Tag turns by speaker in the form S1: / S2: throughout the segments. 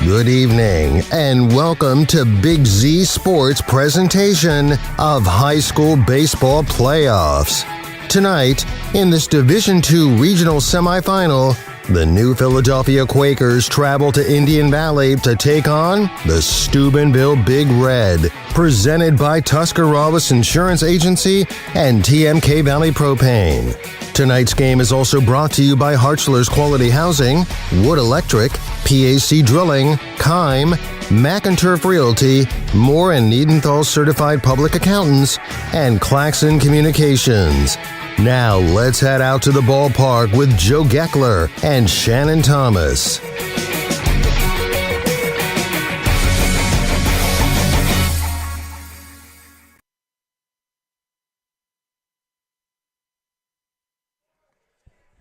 S1: Good evening, and welcome to Big Z Sports' presentation of high school baseball playoffs. Tonight, in this Division II regional semifinal, the New Philadelphia Quakers travel to Indian Valley to take on the Steubenville Big Red, presented by Tuscarawas Insurance Agency and TMK Valley Propane. Tonight's game is also brought to you by Hartzler's Quality Housing, Wood Electric, PAC Drilling, Kime, McInturf Realty, Moore and Niedenthal Certified Public Accountants, and Claxon Communications. Now let's head out to the ballpark with Joe Geckler and Shannon Thomas.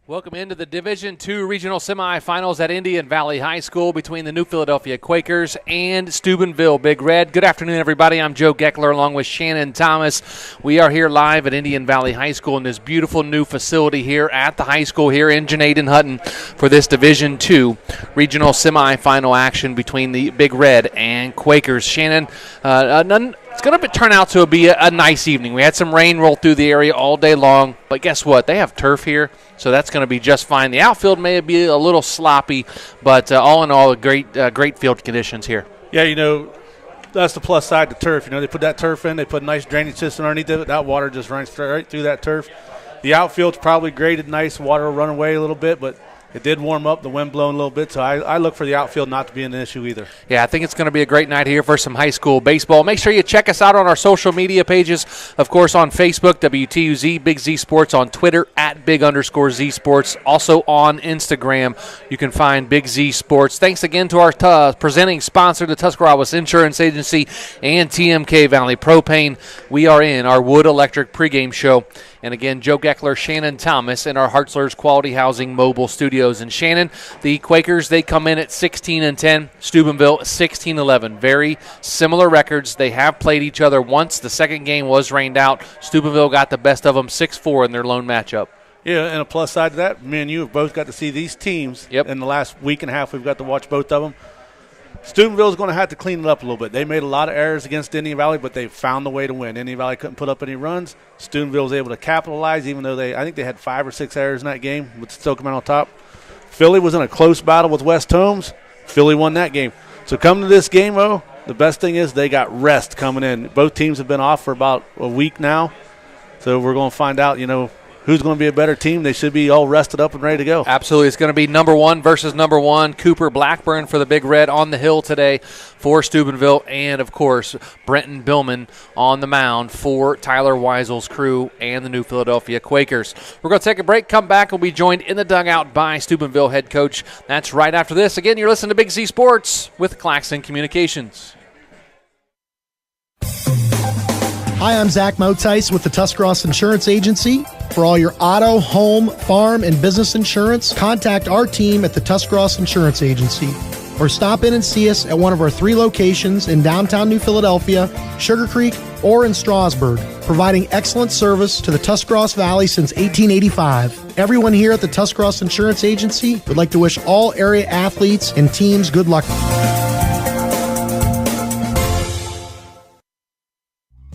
S2: Welcome into the Division II Regional Semifinals at Indian Valley High School between the New Philadelphia Quakers and Steubenville Big Red. Good afternoon, everybody. I'm Joe Geckler along with Shannon Thomas. We are here live at Indian Valley High School in this beautiful new facility here at the high school here in Janaden Hutton for this Division II Regional Semifinal action between the Big Red and Quakers. Shannon, it's going to turn out to be a nice evening. We had some rain roll through the area all day long, but guess what? They have turf here, so that's going to be just fine. The outfield may be a little sloppy, but all in all, great field conditions here.
S3: Yeah, that's the plus side to turf. They put that turf in, they put a nice drainage system underneath it. That water just runs straight through that turf. The outfield's probably graded nice. Water will run away a little bit, but it did warm up, the wind blowing a little bit, so I look for the outfield not to be an issue either. Yeah,
S2: I think it's going to be a great night here for some high school baseball. Make sure you check us out on our social media pages. Of course, on Facebook, WTUZ, Big Z Sports, on Twitter, at Big_Z Sports. Also on Instagram, you can find Big Z Sports. Thanks again to our presenting sponsor, the Tuscarawas Insurance Agency and TMK Valley Propane. We are in our Wood Electric pregame show. And again, Joe Geckler, Shannon Thomas, in our Hartzler's Quality Housing mobile studios. And Shannon, the Quakers, they come in at 16-10. Steubenville 16-11. Very similar records. They have played each other once. The second game was rained out. Steubenville got the best of them 6-4 in their lone matchup.
S3: Yeah, and a plus side to that, me and you have both got to see these teams.
S2: Yep.
S3: In the last week and a half, we've got to watch both of them. Steubenville's going to have to clean it up a little bit. They made a lot of errors against Indian Valley, but they found the way to win. Indian Valley couldn't put up any runs. Steubenville was able to capitalize, even though I think they had 5 or 6 errors in that game, but still coming out on top. Philly was in a close battle with West Holmes. Philly won that game. So coming to this game, the best thing is they got rest coming in. Both teams have been off for about a week now, so we're going to find out, who's going to be a better team. They should be all rested up and ready to go.
S2: Absolutely. It's going to be number 1 versus number 1. Cooper Blackburn for the Big Red on the hill today for Steubenville. And, of course, Brenton Billman on the mound for Tyler Weisel's crew and the New Philadelphia Quakers. We're going to take a break, come back, and we'll be joined in the dugout by Steubenville head coach. That's right after this. Again, you're listening to Big Z Sports with Claxon Communications.
S4: Hi, I'm Zach Motice with the Tuscarawas Insurance Agency. For all your auto, home, farm, and business insurance, contact our team at the Tuscarawas Insurance Agency. Or stop in and see us at one of our 3 locations in downtown New Philadelphia, Sugar Creek, or in Strasburg, providing excellent service to the Tuscarawas Valley since 1885. Everyone here at the Tuscarawas Insurance Agency would like to wish all area athletes and teams good luck.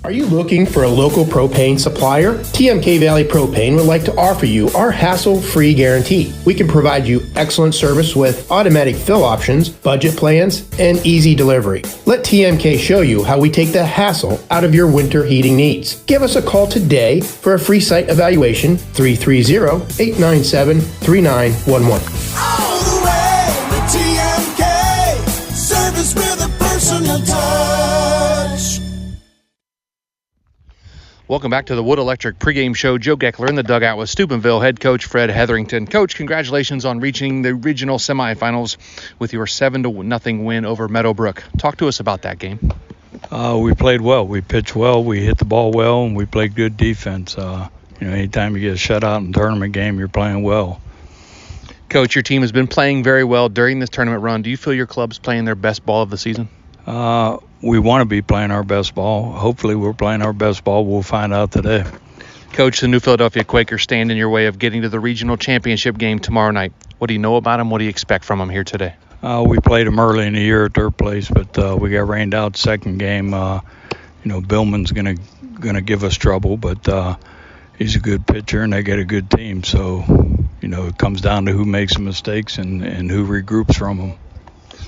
S5: Are you looking for a local propane supplier? TMK Valley Propane would like to offer you our hassle-free guarantee. We can provide you excellent service with automatic fill options, budget plans, and easy delivery. Let TMK show you how we take the hassle out of your winter heating needs. Give us a call today for a free site evaluation, 330-897-3911.
S6: All the way with TMK, service with a personal touch.
S2: Welcome back to the Wood Electric pregame show. Joe Geckler in the dugout with Steubenville head coach Fred Hetherington. Coach, congratulations on reaching the regional semifinals with your 7-0 win over Meadowbrook. Talk to us about that game.
S7: We played well. We pitched well. We hit the ball well, and we played good defense. Anytime you get a shutout in a tournament game, you're playing well.
S2: Coach, your team has been playing very well during this tournament run. Do you feel your club's playing their best ball of the season?
S7: We want to be playing our best ball. Hopefully we're playing our best ball. We'll find out today.
S2: Coach, the New Philadelphia Quakers stand in your way of getting to the regional championship game tomorrow night. What do you know about them? What do you expect from them here today?
S7: We played them early in the year at their place, but we got rained out second game. Billman's gonna give us trouble, but he's a good pitcher and they get a good team. So, it comes down to who makes the mistakes and who regroups from them.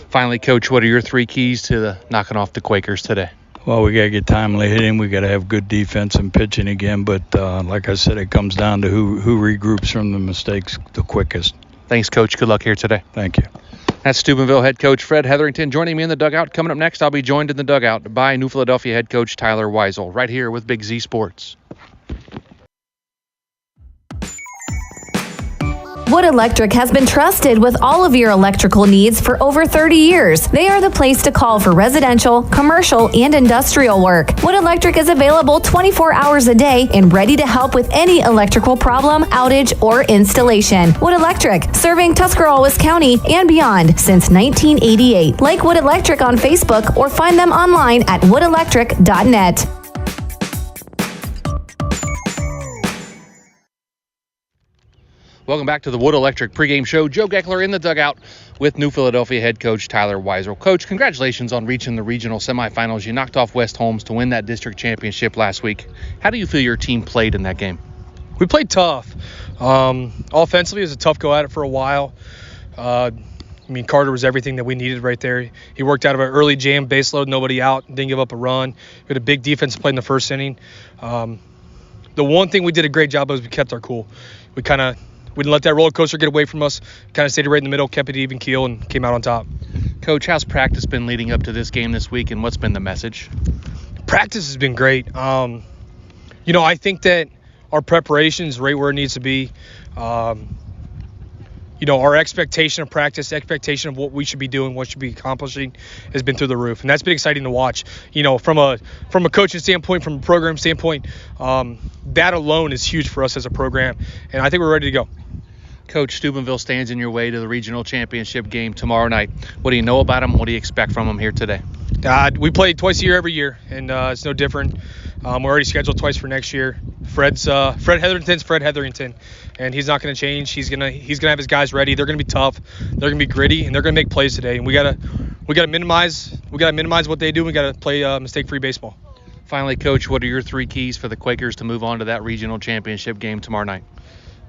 S2: Finally, Coach, what are your 3 keys to knocking off the Quakers today?
S7: Well, we got to get timely hitting. We got to have good defense and pitching again. But like I said, it comes down to who regroups from the mistakes the quickest.
S2: Thanks, Coach. Good luck here today.
S7: Thank you.
S2: That's Steubenville head coach Fred Hetherington joining me in the dugout. Coming up next, I'll be joined in the dugout by New Philadelphia head coach Tyler Weisel, right here with Big Z Sports.
S8: Wood Electric has been trusted with all of your electrical needs for over 30 years. They are the place to call for residential, commercial, and industrial work. Wood Electric is available 24 hours a day and ready to help with any electrical problem, outage, or installation. Wood Electric, serving Tuscarawas County and beyond since 1988. Like Wood Electric on Facebook or find them online at woodelectric.net.
S2: Welcome back to the Wood Electric pregame show. Joe Geckler in the dugout with New Philadelphia head coach Tyler Weisel. Coach, congratulations on reaching the regional semifinals. You knocked off West Holmes to win that district championship last week. How do you feel your team played in that game?
S9: We played tough. Offensively, it was a tough go at it for a while. Carter was everything that we needed right there. He worked out of an early jam, base load, nobody out, didn't give up a run. We had a big defense play in the first inning. The one thing we did a great job of is we kept our cool. We didn't let that roller coaster get away from us. Kind of stayed right in the middle, kept it even keel, and came out on top.
S2: Coach, how's practice been leading up to this game this week, and what's been the message?
S9: Practice has been great. I think that our preparation is right where it needs to be. Our expectation of practice, expectation of what we should be doing, what should be accomplishing has been through the roof. And that's been exciting to watch. From a coaching standpoint, from a program standpoint, that alone is huge for us as a program. And I think we're ready to go.
S2: Coach, Steubenville stands in your way to the regional championship game tomorrow night. What do you know about them? What do you expect from them here today?
S9: We play twice a year every year, and it's no different. We're already scheduled twice for next year. Fred Hetherington's Fred Hetherington, and he's not going to change. He's gonna have his guys ready. They're going to be tough. They're going to be gritty, and they're going to make plays today. And we gotta minimize what they do. We got to play mistake-free baseball.
S2: Finally, Coach, what are your 3 keys for the Quakers to move on to that regional championship game tomorrow night?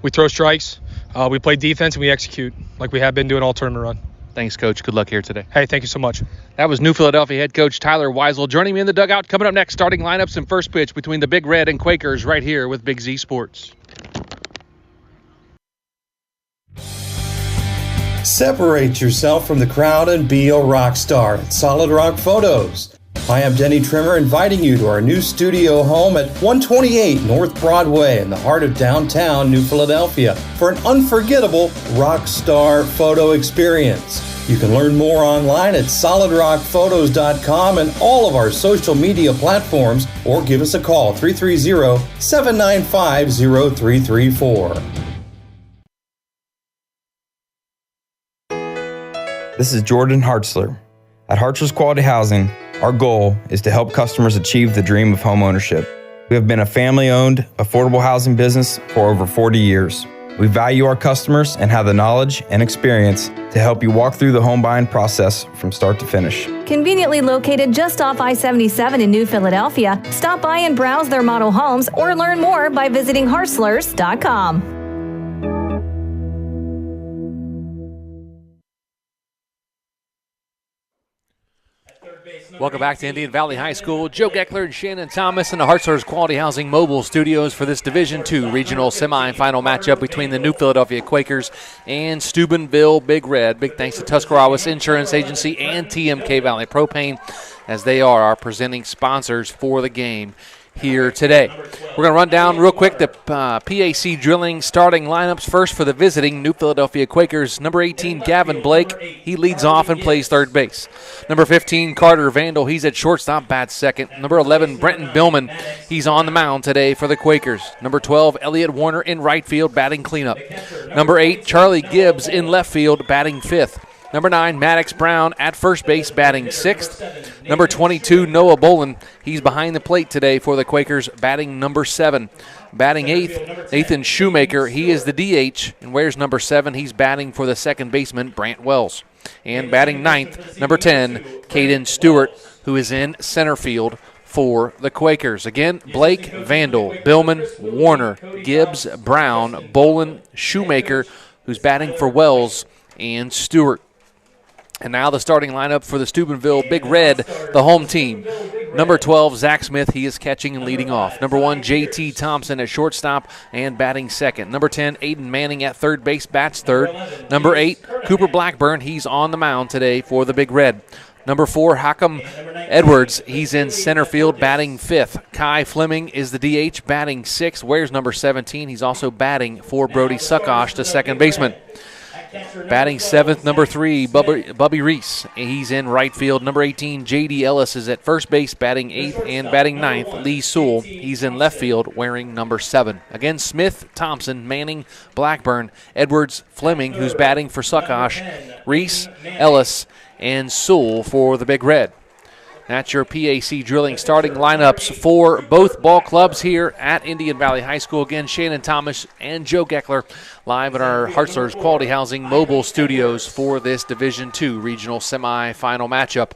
S9: We throw strikes. We play defense, and we execute like we have been doing all tournament run.
S2: Thanks, Coach. Good luck here today.
S9: Hey, thank you so much.
S2: That was New Philadelphia head coach Tyler Weisel joining me in the dugout. Coming up next, starting lineups and first pitch between the Big Red and Quakers right here with Big Z Sports.
S10: Separate yourself from the crowd and be a rock star at Solid Rock Photos. I am Denny Trimmer, inviting you to our new studio home at 128 North Broadway in the heart of downtown New Philadelphia for an unforgettable rock star photo experience. You can learn more online at solidrockphotos.com and all of our social media platforms, or give us a call 330-795-0334.
S11: This is Jordan Hartzler. At Hartzler's Quality Housing, our goal is to help customers achieve the dream of home ownership. We have been a family-owned, affordable housing business for over 40 years. We value our customers and have the knowledge and experience to help you walk through the home buying process from start to finish.
S8: Conveniently located just off I-77 in New Philadelphia, stop by and browse their model homes or learn more by visiting hartzlers.com.
S2: Welcome back to Indian Valley High School. Joe Geckler and Shannon Thomas in the Hartzler's Quality Housing Mobile Studios for this Division II regional semifinal matchup between the New Philadelphia Quakers and Steubenville Big Red. Big thanks to Tuscarawas Insurance Agency and TMK Valley Propane, as they are our presenting sponsors for the game here today. We're going to run down real quick the PAC drilling starting lineups. First for the visiting New Philadelphia Quakers, number 18, Gavin Blake. He leads off and plays third base. Number 15, Carter Vandal. He's at shortstop, bats second. Number 11, Brenton Billman. He's on the mound today for the Quakers. Number 12, Elliott Warner in right field, batting cleanup. Number 8, Charlie Gibbs in left field, batting fifth. Number 9, Maddox Brown at first base, batting 6th. Number 22, Noah Bolin. He's behind the plate today for the Quakers, batting number 7. Batting 8th, Nathan Shoemaker. He is the DH and wears number 7. He's batting for the second baseman, Brant Wells. And batting 9th, number 10, Caden Stewart, who is in center field for the Quakers. Again, Blake, Vandal, Billman, Warner, Gibbs, Brown, Bolin, Shoemaker, who's batting for Wells, and Stewart. And now the starting lineup for the Steubenville Big Red, the home team. Number 12, Zach Smith. He is catching and leading off. Number 1, J.T. Thompson at shortstop and batting second. Number 10, Aiden Manning at third base, bats third. Number 8, Cooper Blackburn. He's on the mound today for the Big Red. Number 4, Haakam Edwards. He's in center field, batting 5th. Kai Fleming is the DH, batting 6th. Wears number 17. He's also batting for Brody Suckosh, the second baseman. Batting 7th, number 3, Bubby Reese. He's in right field. Number 18, J.D. Ellis is at first base, batting 8th, and batting 9th, Lee Sewell. He's in left field, wearing number 7. Again, Smith, Thompson, Manning, Blackburn, Edwards, Fleming, who's batting for Suckosh, Reese, Ellis, and Sewell for the Big Red. That's your PAC drilling starting lineups for both ball clubs here at Indian Valley High School. Again, Shannon Thomas and Joe Geckler live in our Hartzler's Quality Housing mobile studios for this Division II regional semifinal matchup.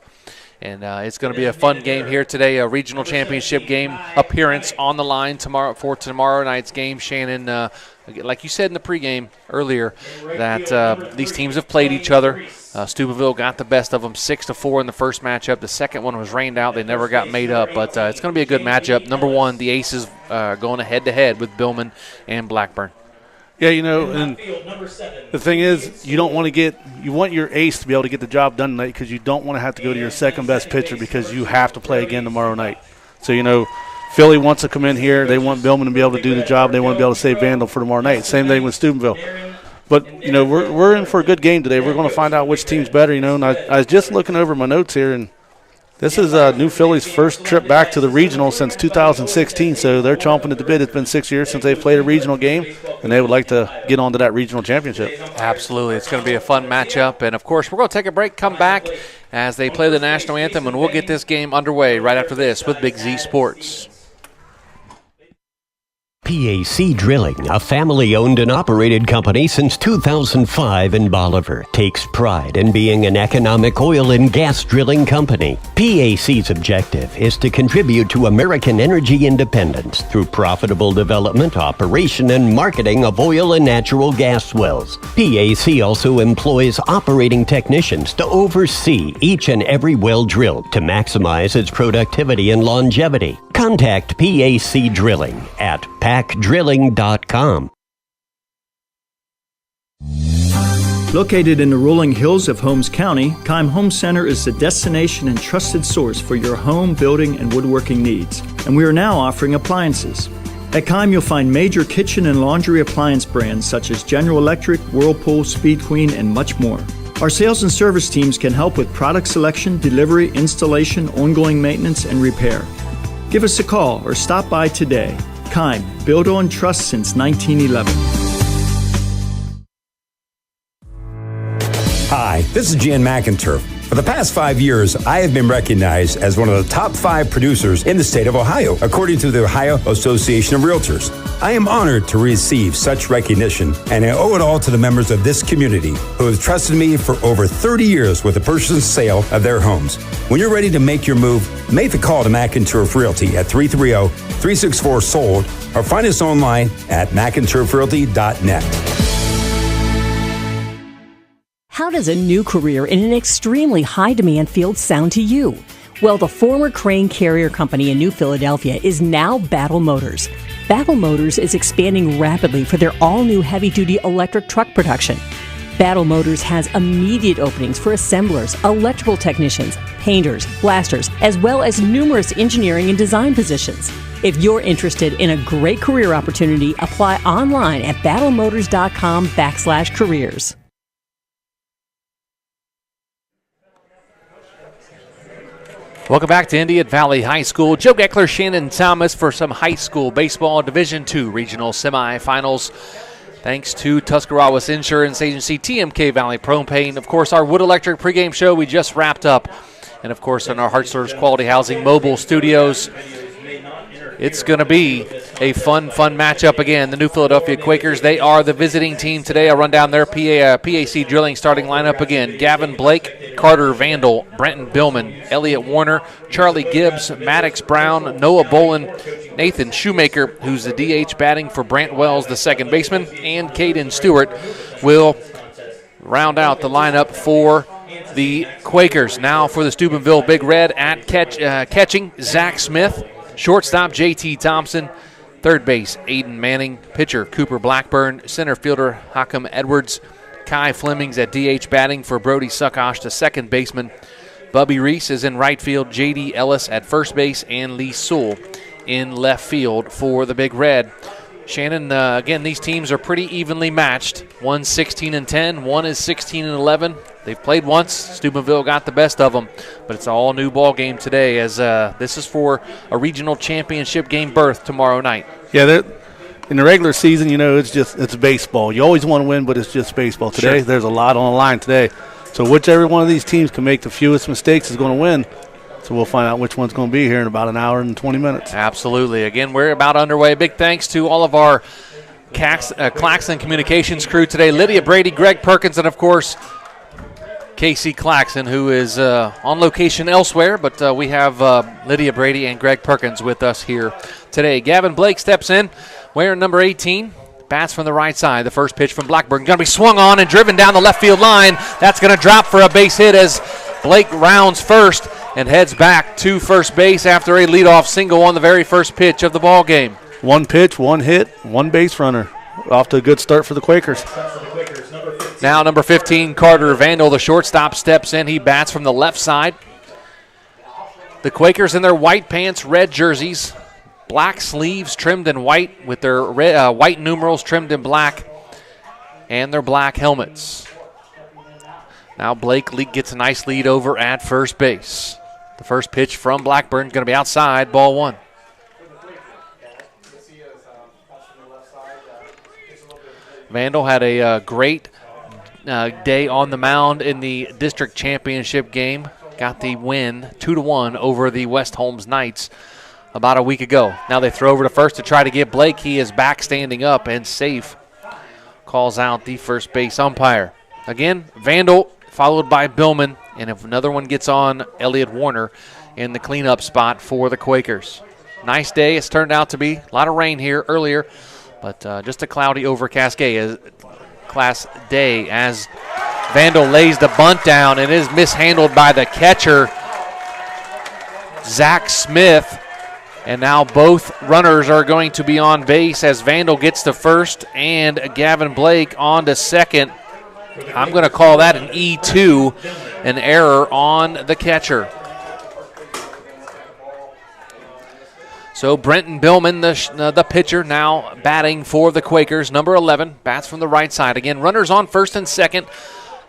S2: And it's going to be a fun game here today, a regional championship game appearance on the line tomorrow night's game. Shannon, like you said in the pregame earlier, that these teams have played each other. Steubenville got the best of them, 6-4 in the first matchup. The second one was rained out. They never got made up, but it's going to be a good matchup. Number 1, the Aces going head-to-head with Billman and Blackburn.
S3: Yeah, and the thing is, you want your ace to be able to get the job done tonight because you don't want to have to go to your second-best pitcher because you have to play again tomorrow night. So, Philly wants to come in here. They want Billman to be able to do the job. They want to be able to save Vandal for tomorrow night. Same thing with Steubenville. But, we're in for a good game today. We're going to find out which team's better, and I was just looking over my notes here, and this is New Philly's first trip back to the regional since 2016, so they're chomping at the bit. It's been 6 years since they've played a regional game, and they would like to get on to that regional championship.
S2: Absolutely. It's going to be a fun matchup. And, of course, we're going to take a break, come back as they play the national anthem, and we'll get this game underway right after this with Big Z Sports.
S12: PAC Drilling, a family-owned and operated company since 2005 in Bolivar, takes pride in being an economic oil and gas drilling company. PAC's objective is to contribute to American energy independence through profitable development, operation, and marketing of oil and natural gas wells. PAC also employs operating technicians to oversee each and every well drilled to maximize its productivity and longevity. Contact PAC Drilling at pacdrilling.com.
S13: Located in the rolling hills of Holmes County, Keim Home Center is the destination and trusted source for your home, building, and woodworking needs. And we are now offering appliances. At Keim, you'll find major kitchen and laundry appliance brands such as General Electric, Whirlpool, Speed Queen, and much more. Our sales and service teams can help with product selection, delivery, installation, ongoing maintenance, and repair. Give us a call or stop by today. Keim, built on trust since 1911.
S14: Hi, this is Jan McInturf. For the past 5 years, I have been recognized as one of the top 5 producers in the state of Ohio, according to the Ohio Association of Realtors. I am honored to receive such recognition, and I owe it all to the members of this community who have trusted me for over 30 years with the purchase and sale of their homes. When you're ready to make your move, make the call to McInturf Realty at 330-364-SOLD or find us online at McInturfRealty.net.
S15: How does a new career in an extremely high-demand field sound to you? Well, the former Crane Carrier Company in New Philadelphia is now Battle Motors. Battle Motors is expanding rapidly for their all-new heavy-duty electric truck production. Battle Motors has immediate openings for assemblers, electrical technicians, painters, blasters, as well as numerous engineering and design positions. If you're interested in a great career opportunity, apply online at battlemotors.com/careers.
S2: Welcome back to Indian Valley High School. Joe Geckler, Shannon Thomas for some high school baseball Division II regional semifinals. Thanks to Tuscarawas Insurance Agency, TMK Valley Propane. Of course, our Wood Electric pregame show we just wrapped up. And, of course, in our Hartzler's Quality Housing mobile studios, it's going to be a fun matchup again. The New Philadelphia Quakers, they are the visiting team today. I'll run down their PAC drilling starting lineup again. Gavin Blake, Carter Vandal, Brenton Billman, Elliott Warner, Charlie Gibbs, Maddox Brown, Noah Bolin, Nathan Shoemaker, who's the DH batting for Brant Wells, the second baseman, and Caden Stewart will round out the lineup for the Quakers. Now for the Steubenville Big Red at catching, Zach Smith. Shortstop, J.T. Thompson. Third base, Aiden Manning. Pitcher, Cooper Blackburn. Center fielder, Hakim Edwards. Kai Flemings at DH batting for Brody Suckosh, the second baseman. Bubby Reese is in right field. J.D. Ellis at first base. And Lee Sewell in left field for the Big Red. Shannon, again, these teams are pretty evenly matched. One's 16-10, one is 16-11. They've played once. Steubenville got the best of them, but it's an all-new ball game today as this is for a regional championship game berth tomorrow night.
S3: Yeah, in the regular season, it's baseball. You always want to win, but it's just baseball. Today,
S2: Sure.
S3: There's a lot on the line today. So whichever one of these teams can make the fewest mistakes is going to win. So we'll find out which one's going to be here in about an hour and 20 minutes.
S2: Absolutely. Again, we're about underway. Big thanks to all of our Claxon Communications crew today. Lydia, Brady, Greg Perkins, and, of course, Casey Claxon, who is on location elsewhere. But we have Lydia, Brady, and Greg Perkins with us here today. Gavin Blake steps in, wearing number 18. Bats from the right side. The first pitch from Blackburn going to be swung on and driven down the left field line. That's going to drop for a base hit as Blake rounds first and heads back to first base after a leadoff single on the very first pitch of the ball game.
S3: One pitch, one hit, one base runner. Off to a good start for the Quakers.
S2: Now number 15, Carter Vandal, the shortstop, steps in. He bats from the left side. The Quakers in their white pants, red jerseys, black sleeves trimmed in white with their white numerals trimmed in black, and their black helmets. Now Blake gets a nice lead over at first base. The first pitch from Blackburn going to be outside, ball one. Vandal had a great day on the mound in the district championship game. Got the win 2-1 over the West Holmes Knights about a week ago. Now they throw over to first to try to get Blake. He is back standing up and safe. Calls out the first base umpire. Again, Vandal followed by Billman, and if another one gets on, Elliott Warner in the cleanup spot for the Quakers. Nice day. It's turned out to be. A lot of rain here earlier, but just a cloudy overcast class day as Vandal lays the bunt down and is mishandled by the catcher, Zach Smith. And now both runners are going to be on base as Vandal gets to first and Gavin Blake on to second. I'm going to call that an E2, an error on the catcher. So Brenton Billman, the pitcher, now batting for the Quakers. Number 11, bats from the right side. Again, runners on first and second.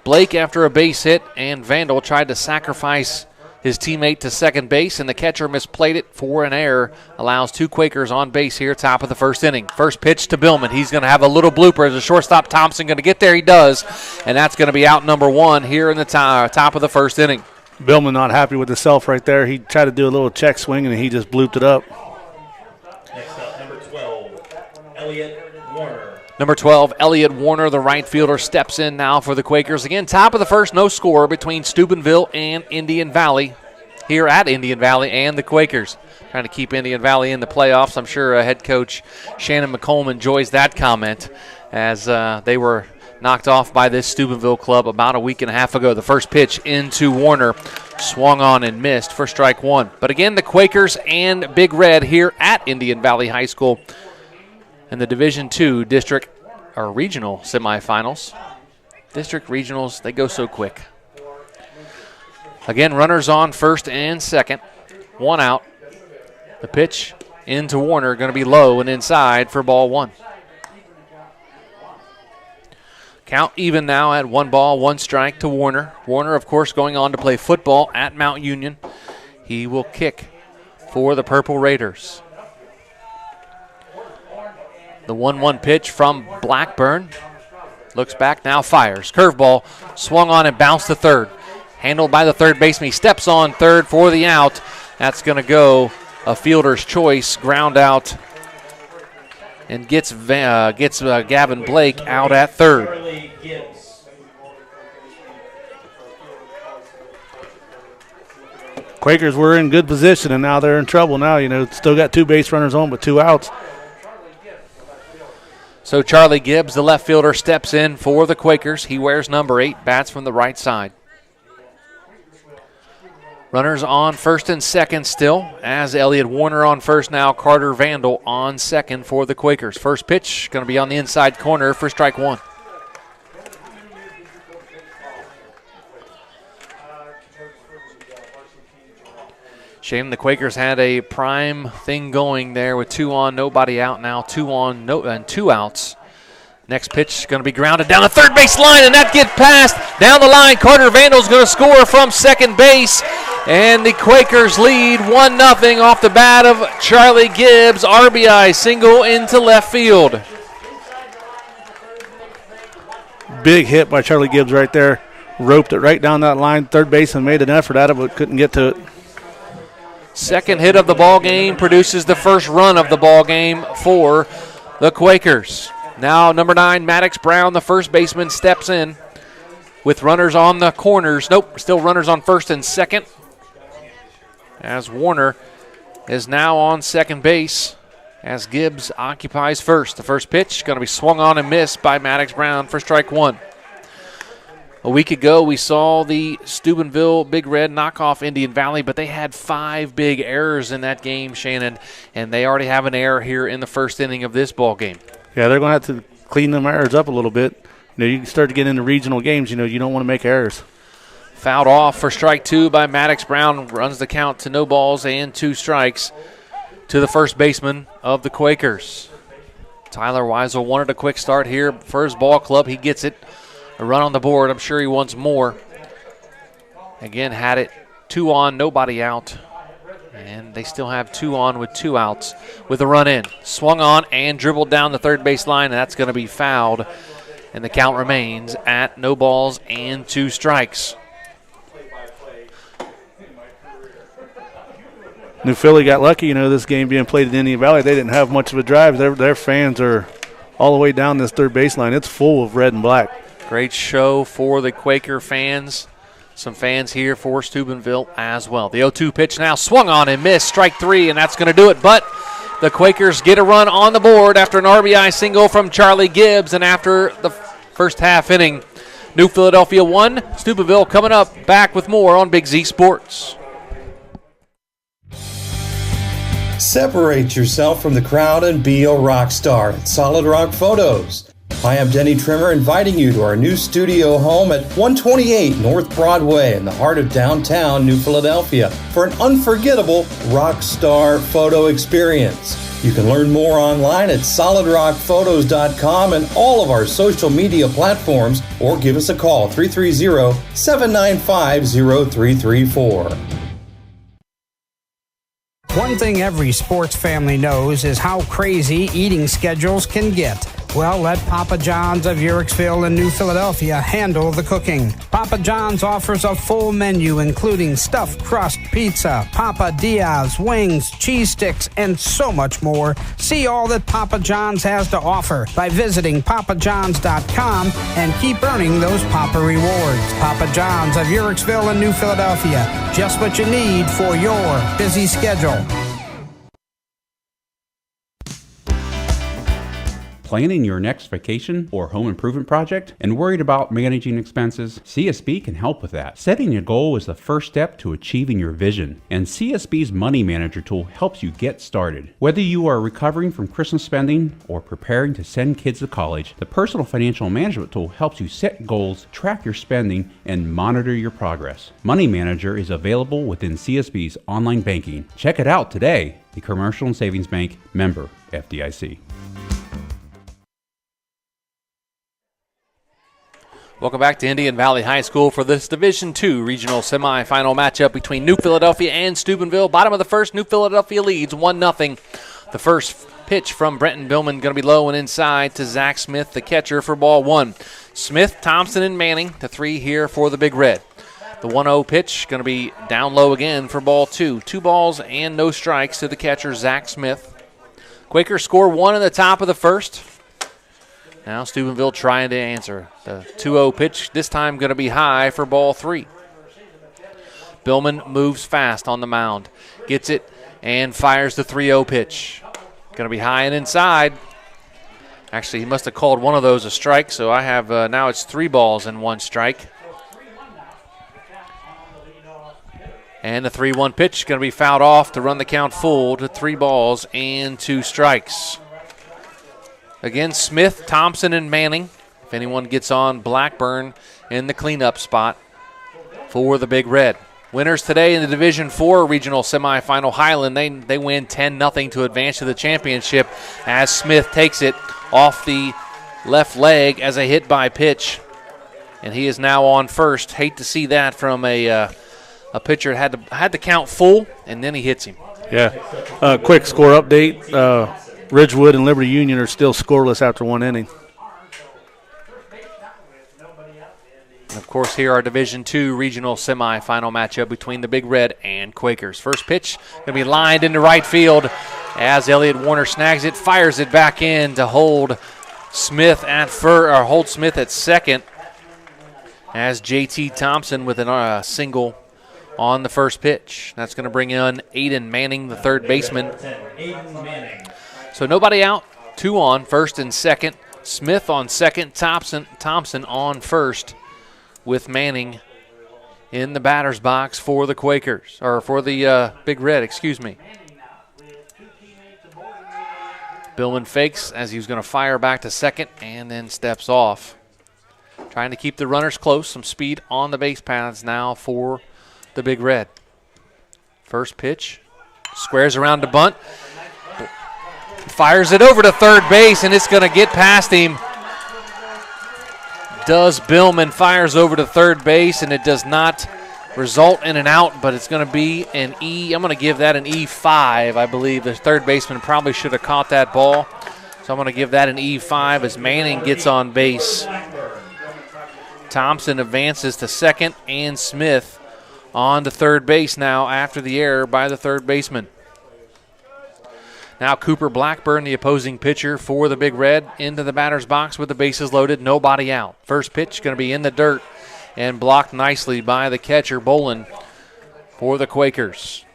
S2: Blake after a base hit, and Vandal tried to sacrifice his teammate to second base, and the catcher misplayed it for an error. Allows two Quakers on base here, top of the first inning. First pitch to Billman. He's going to have a little blooper. Is the shortstop Thompson going to get there? He does, and that's going to be out number one here in the top of the first inning.
S3: Billman not happy with himself right there. He tried to do a little check swing, and he just blooped it up.
S16: Next up, number 12, Elliott Warner.
S2: Number 12, Elliott Warner, the right fielder, steps in now for the Quakers. Again, top of the first, no score between Steubenville and Indian Valley here at Indian Valley and the Quakers. Trying to keep Indian Valley in the playoffs. I'm sure head coach Shannon McComb enjoys that comment as they were knocked off by this Steubenville club about a week and a half ago. The first pitch into Warner, swung on and missed for strike one. But again, the Quakers and Big Red here at Indian Valley High School in the Division II district or regional semifinals. District regionals, they go so quick. Again, runners on first and second. One out. The pitch into Warner, going to be low and inside for ball one. Count even now at 1 ball, 1 strike to Warner. Warner, of course, going on to play football at Mount Union. He will kick for the Purple Raiders. The 1-1 pitch from Blackburn. Looks back, now fires. Curveball, swung on and bounced to third. Handled by the third baseman. He steps on third for the out. That's going to go a fielder's choice. Ground out and gets Gavin Blake out at third.
S3: Quakers were in good position, and now they're in trouble now. Still got 2 base runners on, but 2 outs.
S2: So Charlie Gibbs, the left fielder, steps in for the Quakers. He wears number 8, bats from the right side. Runners on first and second still, as Elliott Warner on first now, Carter Vandal on second for the Quakers. First pitch going to be on the inside corner for strike 1. Shame the Quakers had a prime thing going there with 2 on, nobody out now, 2 on, and 2 outs. Next pitch is going to be grounded down the third base line, and that gets passed down the line. Carter Vandal's going to score from second base, and the Quakers lead 1-0 off the bat of Charlie Gibbs. RBI single into left field.
S3: Big hit by Charlie Gibbs right there. Roped it right down that line. Third baseman made an effort at it, but couldn't get to it.
S2: Second hit of the ball game produces the first run of the ball game for the Quakers. Now number 9, Maddox Brown, the first baseman, steps in with runners on the corners. Nope, still runners on first and second, as Warner is now on second base as Gibbs occupies first. The first pitch going to be swung on and missed by Maddox Brown for strike 1. A week ago, we saw the Steubenville Big Red knock off Indian Valley, but they had 5 big errors in that game, Shannon, and they already have an error here in the first inning of this ball game.
S3: Yeah, they're going to have to clean them errors up a little bit. You start to get into regional games, you don't want to make errors.
S2: Fouled off for strike 2 by Maddox Brown, runs the count to no balls and 2 strikes to the first baseman of the Quakers. Tyler Weisel wanted a quick start here for his ball club. He gets it. A run on the board. I'm sure he wants more. Again, had it 2 on, nobody out. And they still have 2 on with 2 outs with a run in. Swung on and dribbled down the third base line, and that's going to be fouled. And the count remains at no balls and 2 strikes.
S3: New Philly got lucky, this game being played in Indian Valley. They didn't have much of a drive. Their fans are all the way down this third base line. It's full of red and black.
S2: Great show for the Quaker fans. Some fans here for Steubenville as well. The 0-2 pitch now swung on and missed. Strike 3, and that's going to do it. But the Quakers get a run on the board after an RBI single from Charlie Gibbs. And after the first half inning, New Philadelphia 1, Steubenville coming up. Back with more on Big Z Sports.
S10: Separate yourself from the crowd and be a rock star at Solid Rock Photos. Hi, I'm Denny Trimmer, inviting you to our new studio home at 128 North Broadway in the heart of downtown New Philadelphia for an unforgettable rock star photo experience. You can learn more online at solidrockphotos.com and all of our social media platforms, or give us a call, 330-795-0334.
S17: One thing every sports family knows is how crazy eating schedules can get. Well, let Papa John's of Uhrichsville and New Philadelphia handle the cooking. Papa John's offers a full menu including stuffed crust pizza, Papa Diaz, wings, cheese sticks, and so much more. See all that Papa John's has to offer by visiting papajohns.com and keep earning those Papa rewards. Papa John's of Uhrichsville and New Philadelphia. Just what you need for your busy schedule.
S18: Planning your next vacation or home improvement project and worried about managing expenses? CSB can help with that. Setting a goal is the first step to achieving your vision, and CSB's Money Manager tool helps you get started. Whether you are recovering from Christmas spending or preparing to send kids to college, the Personal Financial Management tool helps you set goals, track your spending, and monitor your progress. Money Manager is available within CSB's online banking. Check it out today. The Commercial and Savings Bank, member FDIC.
S2: Welcome back to Indian Valley High School for this Division II regional semifinal matchup between New Philadelphia and Steubenville. Bottom of the first, New Philadelphia leads 1-0. The first pitch from Brenton Billman going to be low and inside to Zach Smith, the catcher, for ball one. Smith, Thompson, and Manning, the three here for the Big Red. The 1-0 pitch going to be down low again for ball two. 2 balls and no strikes to the catcher, Zach Smith. Quakers score 1 in the top of the first. Now Steubenville trying to answer. The 2-0 pitch this time going to be high for ball 3. Billman moves fast on the mound. Gets it and fires the 3-0 pitch. Going to be high and inside. Actually, he must have called one of those a strike, so I have now it's 3 balls and 1 strike. And the 3-1 pitch going to be fouled off to run the count full to 3 balls and 2 strikes. Again, Smith, Thompson, and Manning. If anyone gets on, Blackburn in the cleanup spot for the Big Red. Winners today in the Division IV Regional Semifinal, Highland. They win 10-0 to advance to the championship as Smith takes it off the left leg as a hit by pitch. And he is now on first. Hate to see that from a pitcher that had to count full, and then he hits him.
S3: Yeah. Quick score update. Ridgewood and Liberty Union are still scoreless after 1 inning.
S2: And of course, here our Division II regional semifinal matchup between the Big Red and Quakers. First pitch going to be lined into right field as Elliott Warner snags it, fires it back in to hold Smith at second. As J.T. Thompson with a single on the first pitch. That's going to bring in Aiden Manning, the third baseman. So nobody out, 2 on, first and second. Smith on second, Thompson on first, with Manning in the batter's box for the Quakers, or for the Big Red, excuse me. Billman fakes as he was going to fire back to second and then steps off. Trying to keep the runners close, some speed on the base paths now for the Big Red. First pitch, squares around to bunt. Fires it over to third base, and it's going to get past him. Does Billman, fires over to third base, and it does not result in an out, but it's going to be an E. I'm going to give that an E5, I believe. The third baseman probably should have caught that ball, so I'm going to give that an E5 as Manning gets on base. Thompson advances to second, and Smith on to third base now after the error by the third baseman. Now Cooper Blackburn, the opposing pitcher for the Big Red, into the batter's box with the bases loaded, nobody out. First pitch going to be in the dirt and blocked nicely by the catcher, Bolin, for the Quakers.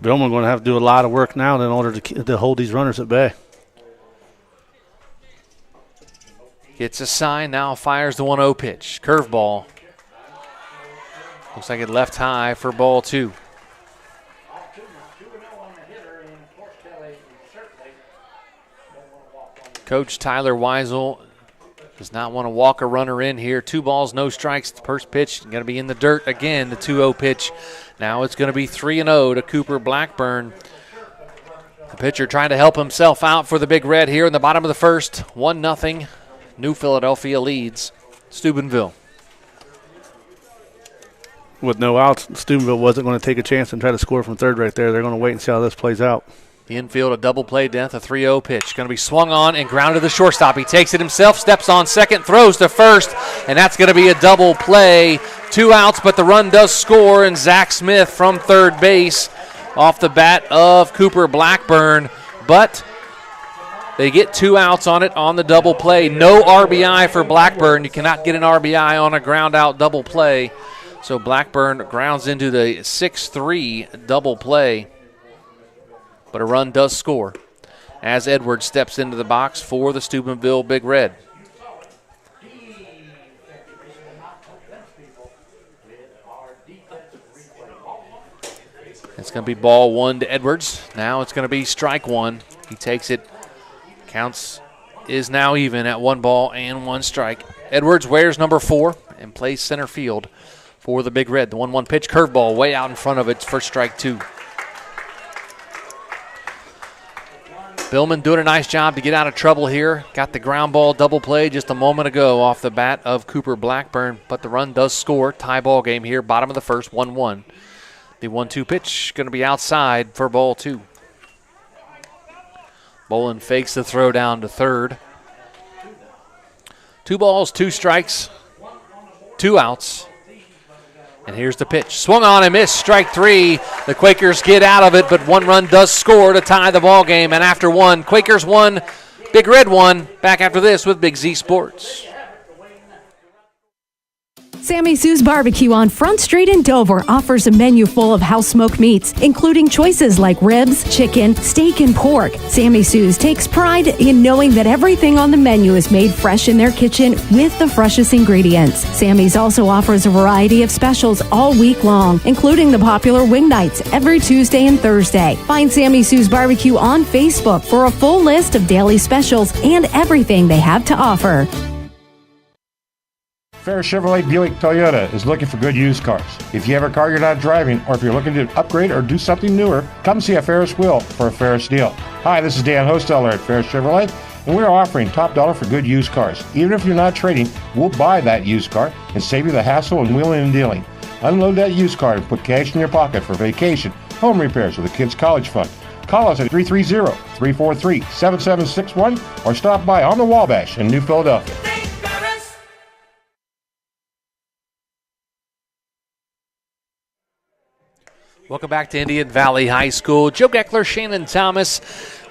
S3: Billman going to have to do a lot of work now in order to hold these runners at bay.
S2: Gets a sign, now fires the 1-0 pitch. Curveball. Looks like it left high for ball 2. Coach Tyler Weisel does not want to walk a runner in here. 2 balls, no strikes. The first pitch going to be in the dirt again, the 2-0 pitch. Now it's going to be 3-0 to Cooper Blackburn. The pitcher trying to help himself out for the Big Red here in the bottom of the first. 1-0. New Philadelphia leads Steubenville.
S3: With no outs, Steubenville wasn't going to take a chance and try to score from third right there. They're going to wait and see how this plays out.
S2: The infield, a double play death, a 3-0 pitch. Going to be swung on and grounded to the shortstop. He takes it himself, steps on second, throws to first, and that's going to be a double play. 2 outs, but the run does score, and Zach Smith from third base off the bat of Cooper Blackburn. But they get 2 outs on it on the double play. No RBI for Blackburn. You cannot get an RBI on a ground out double play. So Blackburn grounds into the 6-3 double play. But a run does score as Edwards steps into the box for the Steubenville Big Red. It's going to be ball 1 to Edwards. Now it's going to be strike 1. He takes it. Counts is now even at 1 ball and 1 strike. Edwards wears number 4 and plays center field for the Big Red. The 1-1 pitch, curveball way out in front of it for strike 2. Billman doing a nice job to get out of trouble here. Got the ground ball double play just a moment ago off the bat of Cooper Blackburn, but the run does score. Tie ball game here, bottom of the first, 1-1. The 1-2 pitch going to be outside for ball 2. Bolin fakes the throw down to third. 2 balls, 2 strikes, 2 outs. And here's the pitch. Swung on and missed. Strike 3. The Quakers get out of it, but 1 run does score to tie the ball game. And after 1, Quakers 1, Big Red 1. Back after this with Big Z Sports.
S19: Sammy Sue's Barbecue on Front Street in Dover offers a menu full of house-smoked meats, including choices like ribs, chicken, steak, and pork. Sammy Sue's takes pride in knowing that everything on the menu is made fresh in their kitchen with the freshest ingredients. Sammy's also offers a variety of specials all week long, including the popular wing nights every Tuesday and Thursday. Find Sammy Sue's Barbecue on Facebook for a full list of daily specials and everything they have to offer.
S20: Ferris Chevrolet Buick Toyota is looking for good used cars. If you have a car you're not driving, or if you're looking to upgrade or do something newer, come see a Ferris wheel for a Ferris deal. Hi, this is Dan Hosteller at Ferris Chevrolet, and we're offering top dollar for good used cars. Even if you're not trading, we'll buy that used car and save you the hassle and wheeling and dealing. Unload that used car and put cash in your pocket for vacation, home repairs, or the kids' college fund. Call us at 330-343-7761 or stop by on the Wabash in New Philadelphia.
S2: Welcome back to Indian Valley High School. Joe Geckler, Shannon Thomas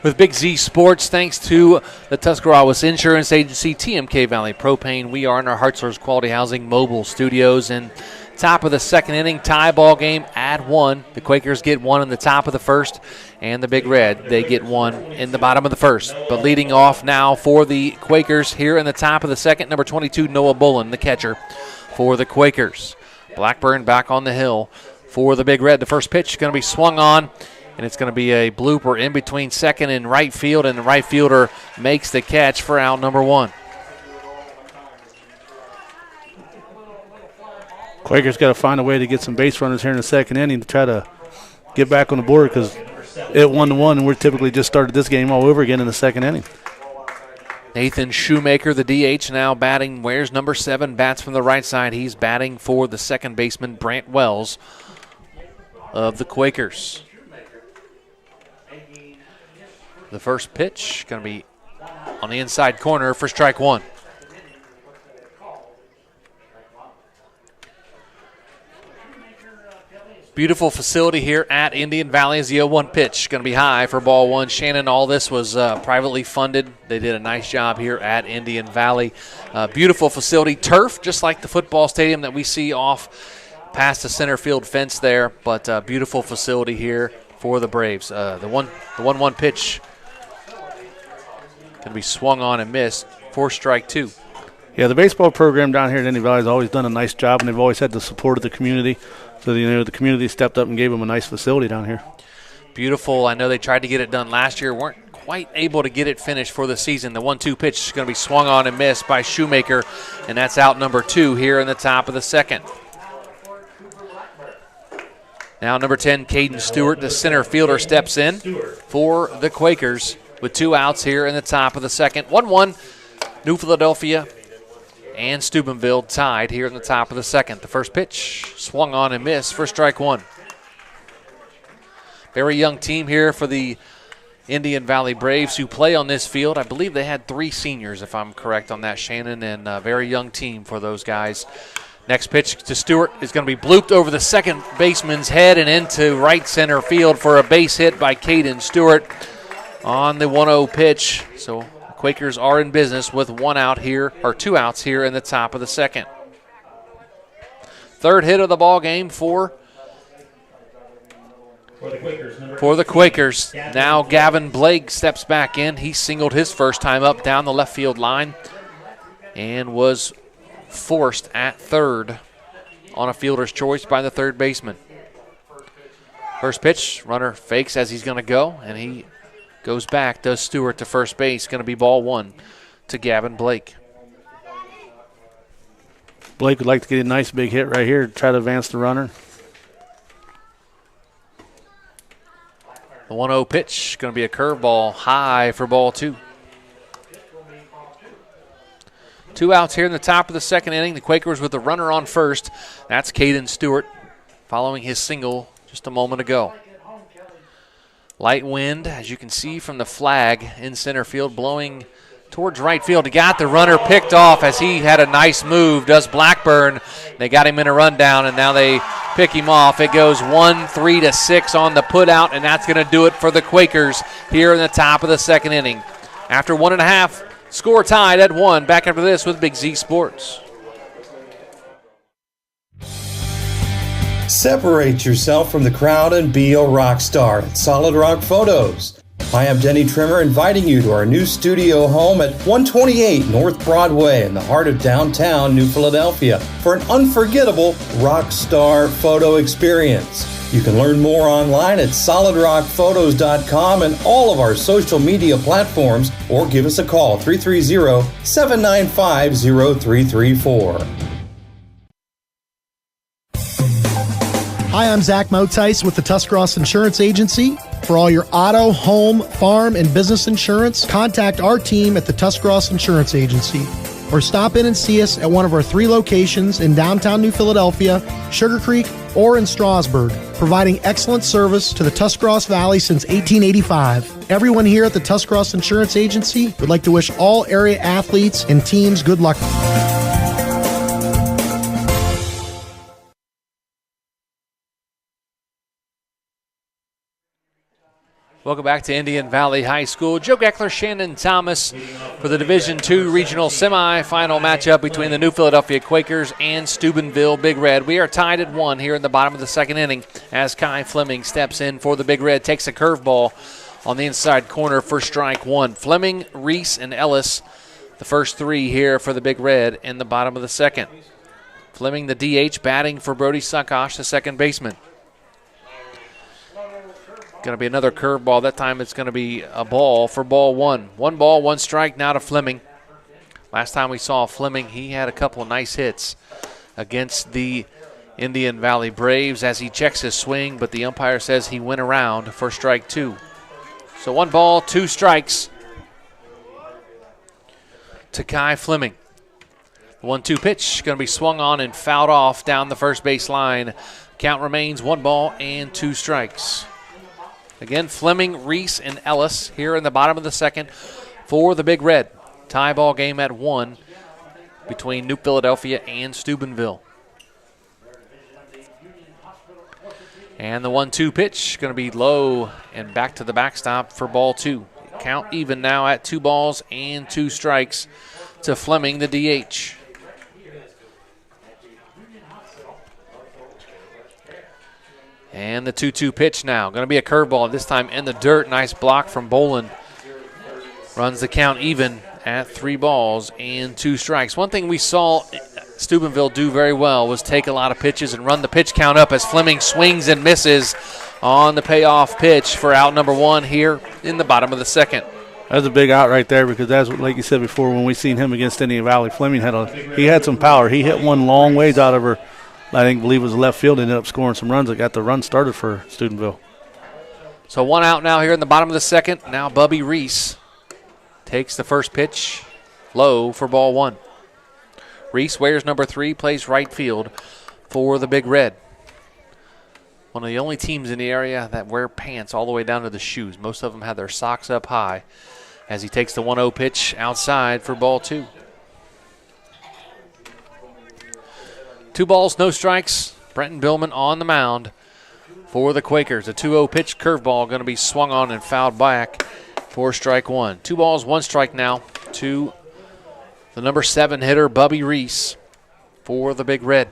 S2: with Big Z Sports. Thanks to the Tuscarawas Insurance Agency, TMK Valley Propane. We are in our Hartzler's Quality Housing mobile studios. And top of the second inning, tie ball game at 1. The Quakers get 1 in the top of the first, and the Big Red, they get 1 in the bottom of the first. But leading off now for the Quakers here in the top of the second, number 22, Noah Bullen, the catcher for the Quakers. Blackburn back on the hill for the Big Red. The first pitch is going to be swung on, and it's going to be a blooper in between second and right field, and the right fielder makes the catch for out number 1.
S3: Quakers got to find a way to get some base runners here in the second inning to try to get back on the board, because it 1-1, and we're typically just started this game all over again in the second inning.
S2: Nathan Shoemaker, the DH, now batting. Where's number 7? Bats from the right side. He's batting for the second baseman, Brant Wells, of the Quakers. The first pitch going to be on the inside corner for strike 1. Beautiful facility here at Indian Valley as the 0-1 pitch. Going to be high for ball 1. Shannon, all this was privately funded. They did a nice job here at Indian Valley. Beautiful facility. Turf, just like the football stadium that we see off past the center field fence there. But beautiful facility here for the Braves. The 1-1 pitch going to be swung on and missed for strike 2.
S3: Yeah, the baseball program down here at Indian Valley has always done a nice job, and they've always had the support of the community. So, the community stepped up and gave them a nice facility down here.
S2: Beautiful. I know they tried to get it done last year, weren't quite able to get it finished for the season. The 1-2 pitch is going to be swung on and missed by Shoemaker, and that's out number 2 here in the top of the second. Now number 10, Caden Stewart, the center fielder, steps in for the Quakers with 2 outs here in the top of the second. 1-1, New Philadelphia and Steubenville tied here in the top of the second. The first pitch swung on and missed for strike 1. Very young team here for the Indian Valley Braves who play on this field. I believe they had 3 seniors, if I'm correct on that, Shannon, and a very young team for those guys. Next pitch to Stewart is going to be blooped over the second baseman's head and into right center field for a base hit by Caden Stewart on the 1-0 pitch. So Quakers are in business with 1 out here, or 2 outs here in the top of the second. Third hit of the ball game for the Quakers. Now Gavin Blake steps back in. He singled his first time up down the left field line and was forced at third on a fielder's choice by the third baseman. First pitch, runner fakes as he's going to go, and he goes back, does Stewart to first base. Going to be ball 1 to Gavin Blake.
S3: Blake would like to get a nice big hit right here to try to advance the runner.
S2: The 1-0 pitch, going to be a curveball high for ball 2. 2 outs here in the top of the second inning. The Quakers with the runner on first. That's Caden Stewart following his single just a moment ago. Light wind, as you can see from the flag in center field, blowing towards right field. He got the runner picked off as he had a nice move, does Blackburn. They got him in a rundown, and now they pick him off. It goes 1-3-6 on the putout, and that's going to do it for the Quakers here in the top of the second inning. After 1.5, score tied at 1. Back after this with Big Z Sports.
S10: Separate yourself from the crowd and be a rock star at Solid Rock Photos. Hi, I'm Denny Trimmer, inviting you to our new studio home at 128 North Broadway in the heart of downtown New Philadelphia for an unforgettable rock star photo experience. You can learn more online at solidrockphotos.com and all of our social media platforms, or give us a call, 330-795-0334.
S4: Hi, I'm Zach Motice with the Tuscarawas Insurance Agency. For all your auto, home, farm, and business insurance, contact our team at the Tuscarawas Insurance Agency. Or stop in and see us at one of our 3 locations in downtown New Philadelphia, Sugar Creek, or in Strasburg, providing excellent service to the Tuscarawas Valley since 1885. Everyone here at the Tuscarawas Insurance Agency would like to wish all area athletes and teams good luck.
S2: Welcome back to Indian Valley High School. Joe Geckler, Shannon Thomas for the Division II Regional Semifinal matchup between the New Philadelphia Quakers and Steubenville Big Red. We are tied at 1 here in the bottom of the second inning as Kai Fleming steps in for the Big Red, takes a curveball on the inside corner for strike 1. Fleming, Reese, and Ellis, the first 3 here for the Big Red in the bottom of the second. Fleming, the DH, batting for Brody Suckosh, the second baseman. Going to be another curveball. That time it's going to be a ball for ball 1. 1 ball, 1 strike now to Fleming. Last time we saw Fleming, he had a couple of nice hits against the Indian Valley Braves as he checks his swing, but the umpire says he went around for strike 2. So 1 ball, 2 strikes to Kai Fleming. The 1-2 pitch going to be swung on and fouled off down the first base line. Count remains 1 ball and 2 strikes. Again, Fleming, Reese, and Ellis here in the bottom of the second for the Big Red. Tie ball game at 1 between New Philadelphia and Steubenville. And the 1-2 pitch going to be low and back to the backstop for ball 2. Count even now at 2 balls and 2 strikes to Fleming, the DH. And the 2-2 pitch now. Going to be a curveball, this time in the dirt. Nice block from Boland. Runs the count even at 3 balls and 2 strikes. One thing we saw Steubenville do very well was take a lot of pitches and run the pitch count up as Fleming swings and misses on the payoff pitch for out number 1 here in the bottom of the second.
S3: That's a big out right there because that's what, like you said before, when we seen him against Indian Valley, Fleming had some power. He hit one long ways out of her. I believe it was left field, ended up scoring some runs that got the run started for Steubenville.
S2: So 1 out now here in the bottom of the second. Now Bubby Reese takes the first pitch low for ball 1. Reese wears number 3, plays right field for the Big Red. One of the only teams in the area that wear pants all the way down to the shoes. Most of them have their socks up high as he takes the 1-0 pitch outside for ball 2. 2 balls, no strikes. Brenton Billman on the mound for the Quakers. A 2-0 pitch curveball going to be swung on and fouled back for strike 1. 2 balls, 1 strike now to the number 7 hitter, Bubby Reese, for the Big Red.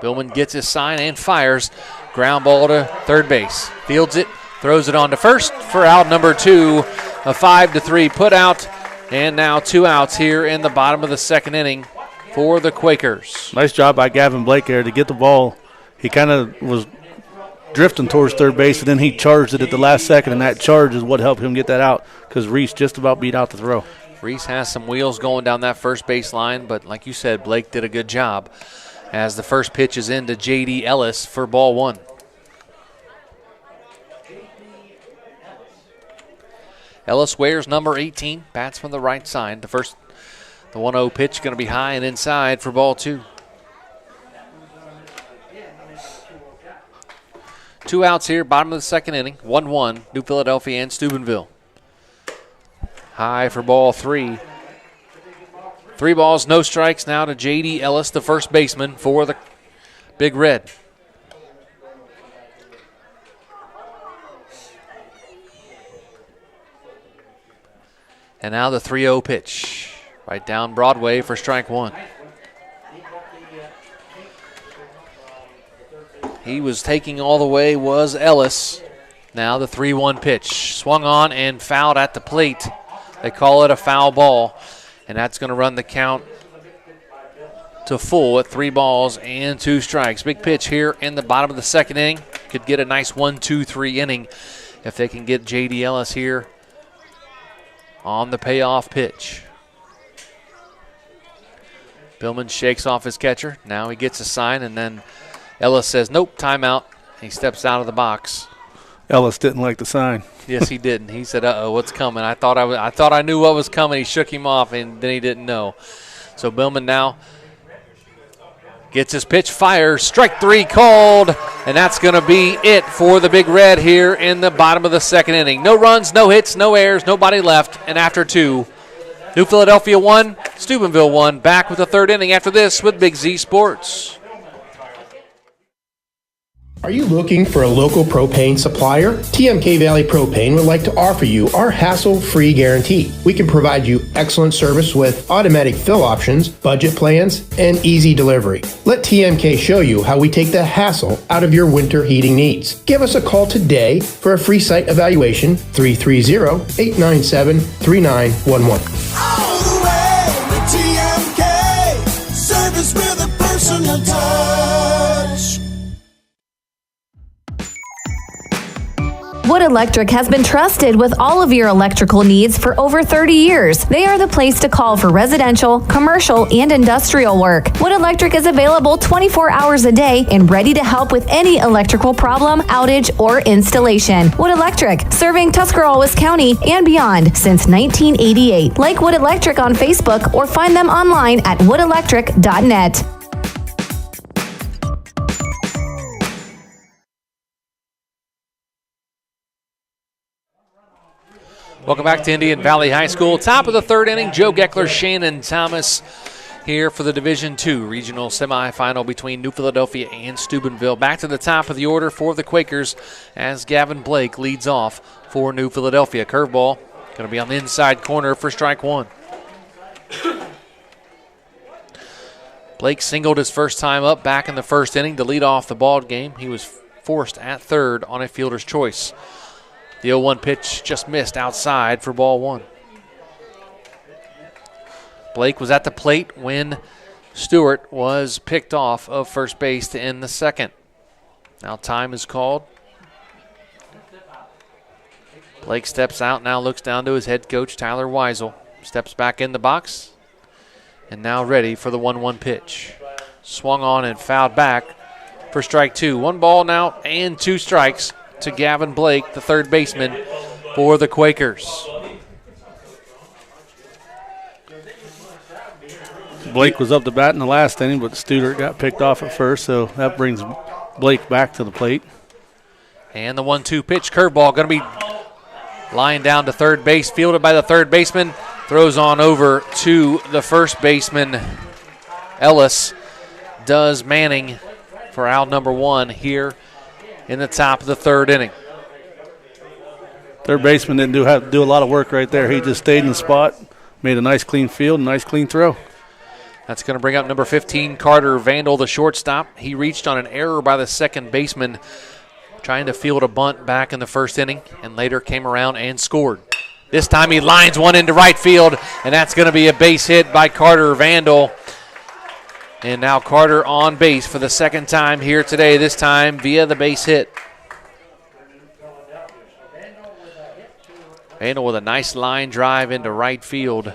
S2: Billman gets his sign and fires. Ground ball to third base. Fields it, throws it on to first for out number 2. A 5-3 put out, and now 2 outs here in the bottom of the second inning for the Quakers.
S3: Nice job by Gavin Blake there to get the ball. He kind of was drifting towards third base, and then he charged it at the last second, and that charge is what helped him get that out because Reese just about beat out the throw.
S2: Reese has some wheels going down that first base line, but like you said, Blake did a good job as the first pitch is into J.D. Ellis for ball 1. Ellis wears number 18, bats from the right side. The 1-0 pitch going to be high and inside for ball 2. 2 outs here, bottom of the second inning. 1-1, New Philadelphia and Steubenville. High for ball 3. 3 balls, no strikes now to J.D. Ellis, the first baseman for the Big Red. And now the 3-0 pitch. Right down Broadway for strike 1. He was taking all the way, was Ellis. Now the 3-1 pitch. Swung on and fouled at the plate. They call it a foul ball. And that's going to run the count to full at 3 balls and 2 strikes. Big pitch here in the bottom of the second inning. Could get a nice 1-2-3 inning if they can get J.D. Ellis here on the payoff pitch. Billman shakes off his catcher. Now he gets a sign, and then Ellis says, nope, timeout. He steps out of the box.
S3: Ellis didn't like the sign.
S2: Yes, he didn't. He said, uh-oh, what's coming? I thought I knew what was coming. He shook him off, and then he didn't know. So Billman now gets his pitch, fires, strike 3 called, and that's going to be it for the Big Red here in the bottom of the second inning. No runs, no hits, no errors, nobody left, and after 2, New Philadelphia 1, Steubenville 1. Back with the third inning after this with Big Z Sports.
S5: Are you looking for a local propane supplier? TMK Valley Propane would like to offer you our hassle-free guarantee. We can provide you excellent service with automatic fill options, budget plans, and easy delivery. Let TMK show you how we take the hassle out of your winter heating needs. Give us a call today for a free site evaluation, 330-897-3911.
S6: All the way with TMK, service with a personal touch.
S8: Wood Electric has been trusted with all of your electrical needs for over 30 years. They are the place to call for residential, commercial, and industrial work. Wood Electric is available 24 hours a day and ready to help with any electrical problem, outage, or installation. Wood Electric, serving Tuscarawas County and beyond since 1988. Like Wood Electric on Facebook or find them online at woodelectric.net.
S2: Welcome back to Indian Valley High School. Top of the third inning, Joe Geckler, Shannon Thomas here for the Division II regional semifinal between New Philadelphia and Steubenville. Back to the top of the order for the Quakers as Gavin Blake leads off for New Philadelphia. Curveball going to be on the inside corner for strike 1. Blake singled his first time up back in the first inning to lead off the ball game. He was forced at third on a fielder's choice. The 0-1 pitch just missed outside for ball 1. Blake was at the plate when Stewart was picked off of first base to end the second. Now time is called. Blake steps out, now looks down to his head coach, Tyler Weisel. Steps back in the box and now ready for the 1-1 pitch. Swung on and fouled back for strike 2. 1 ball now and 2 strikes to Gavin Blake, the third baseman for the Quakers.
S3: Blake was up to bat in the last inning, but Stewart got picked off at first, so that brings Blake back to the plate.
S2: And the 1-2 pitch, curveball, going to be lined down to third base, fielded by the third baseman. Throws on over to the first baseman, Ellis. Does Manning for out number 1 here in the top of the third inning.
S3: Third baseman didn't have to do a lot of work right there. He just stayed in the spot, made a nice clean field, nice clean throw.
S2: That's going to bring up number 15, Carter Vandal, the shortstop. He reached on an error by the second baseman, trying to field a bunt back in the first inning, and later came around and scored. This time he lines one into right field, and that's going to be a base hit by Carter Vandal. And now Carter on base for the second time here today, this time via the base hit. Vandal with a nice line drive into right field.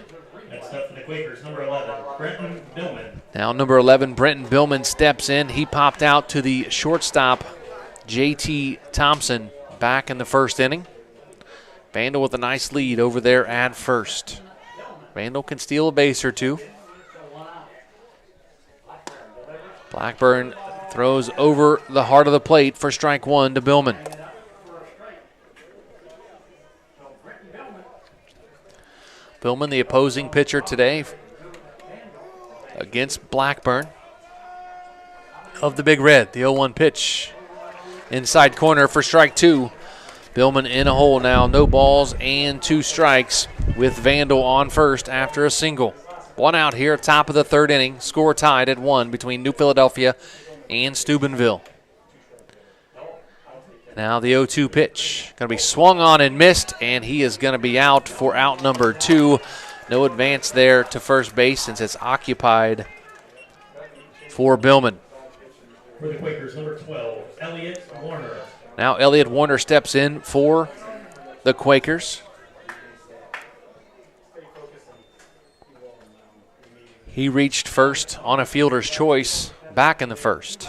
S16: Next up for the Quakers, number 11, Brenton Billman.
S2: Now number 11, Brenton Billman steps in. He popped out to the shortstop, J.T. Thompson, back in the first inning. Vandal with a nice lead over there at first. Vandal can steal a base or two. Blackburn Throws over the heart of the plate for strike one to Billman. Billman, the opposing pitcher today against Blackburn of the Big Red. The 0-1 pitch inside corner for strike two. Billman in a hole now. No balls and 2 strikes with Vandal on first after a single. 1 out here, top of the third inning. Score tied at 1 between New Philadelphia and Steubenville. Now the 0-2 pitch. Going to be swung on and missed, and he is going to be out for out number 2. No advance there to first base since it's occupied for Billman.
S16: For the Quakers, number 12, Elliott Warner.
S2: Now Elliott Warner steps in for the Quakers. He reached first on a fielder's choice back in the first.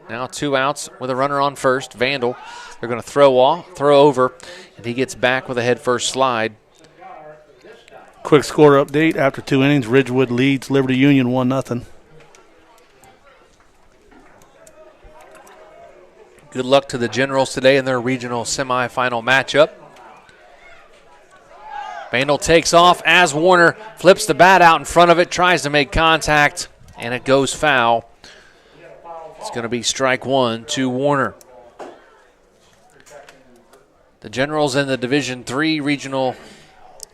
S2: Now 2 outs with a runner on first. Vandal, they're going to throw over, and he gets back with a head-first slide.
S3: Quick score update. After 2 innings, Ridgewood leads Liberty Union 1-0.
S2: Good luck to the Generals today in their regional semifinal matchup. Vandal takes off as Warner flips the bat out in front of it, tries to make contact, and it goes foul. It's going to be strike one to Warner. The Generals in the Division III regional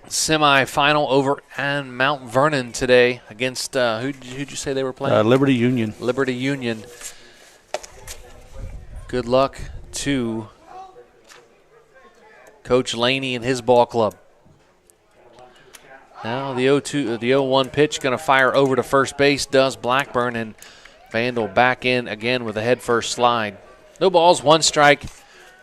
S2: semifinal over at Mount Vernon today against, who'd you say they were playing?
S3: Liberty Union.
S2: Liberty Union. Good luck to Coach Laney and his ball club. Now the 0-1 pitch going to fire over to first base, does Blackburn, and Vandal back in again with a head-first slide. No balls, 1 strike,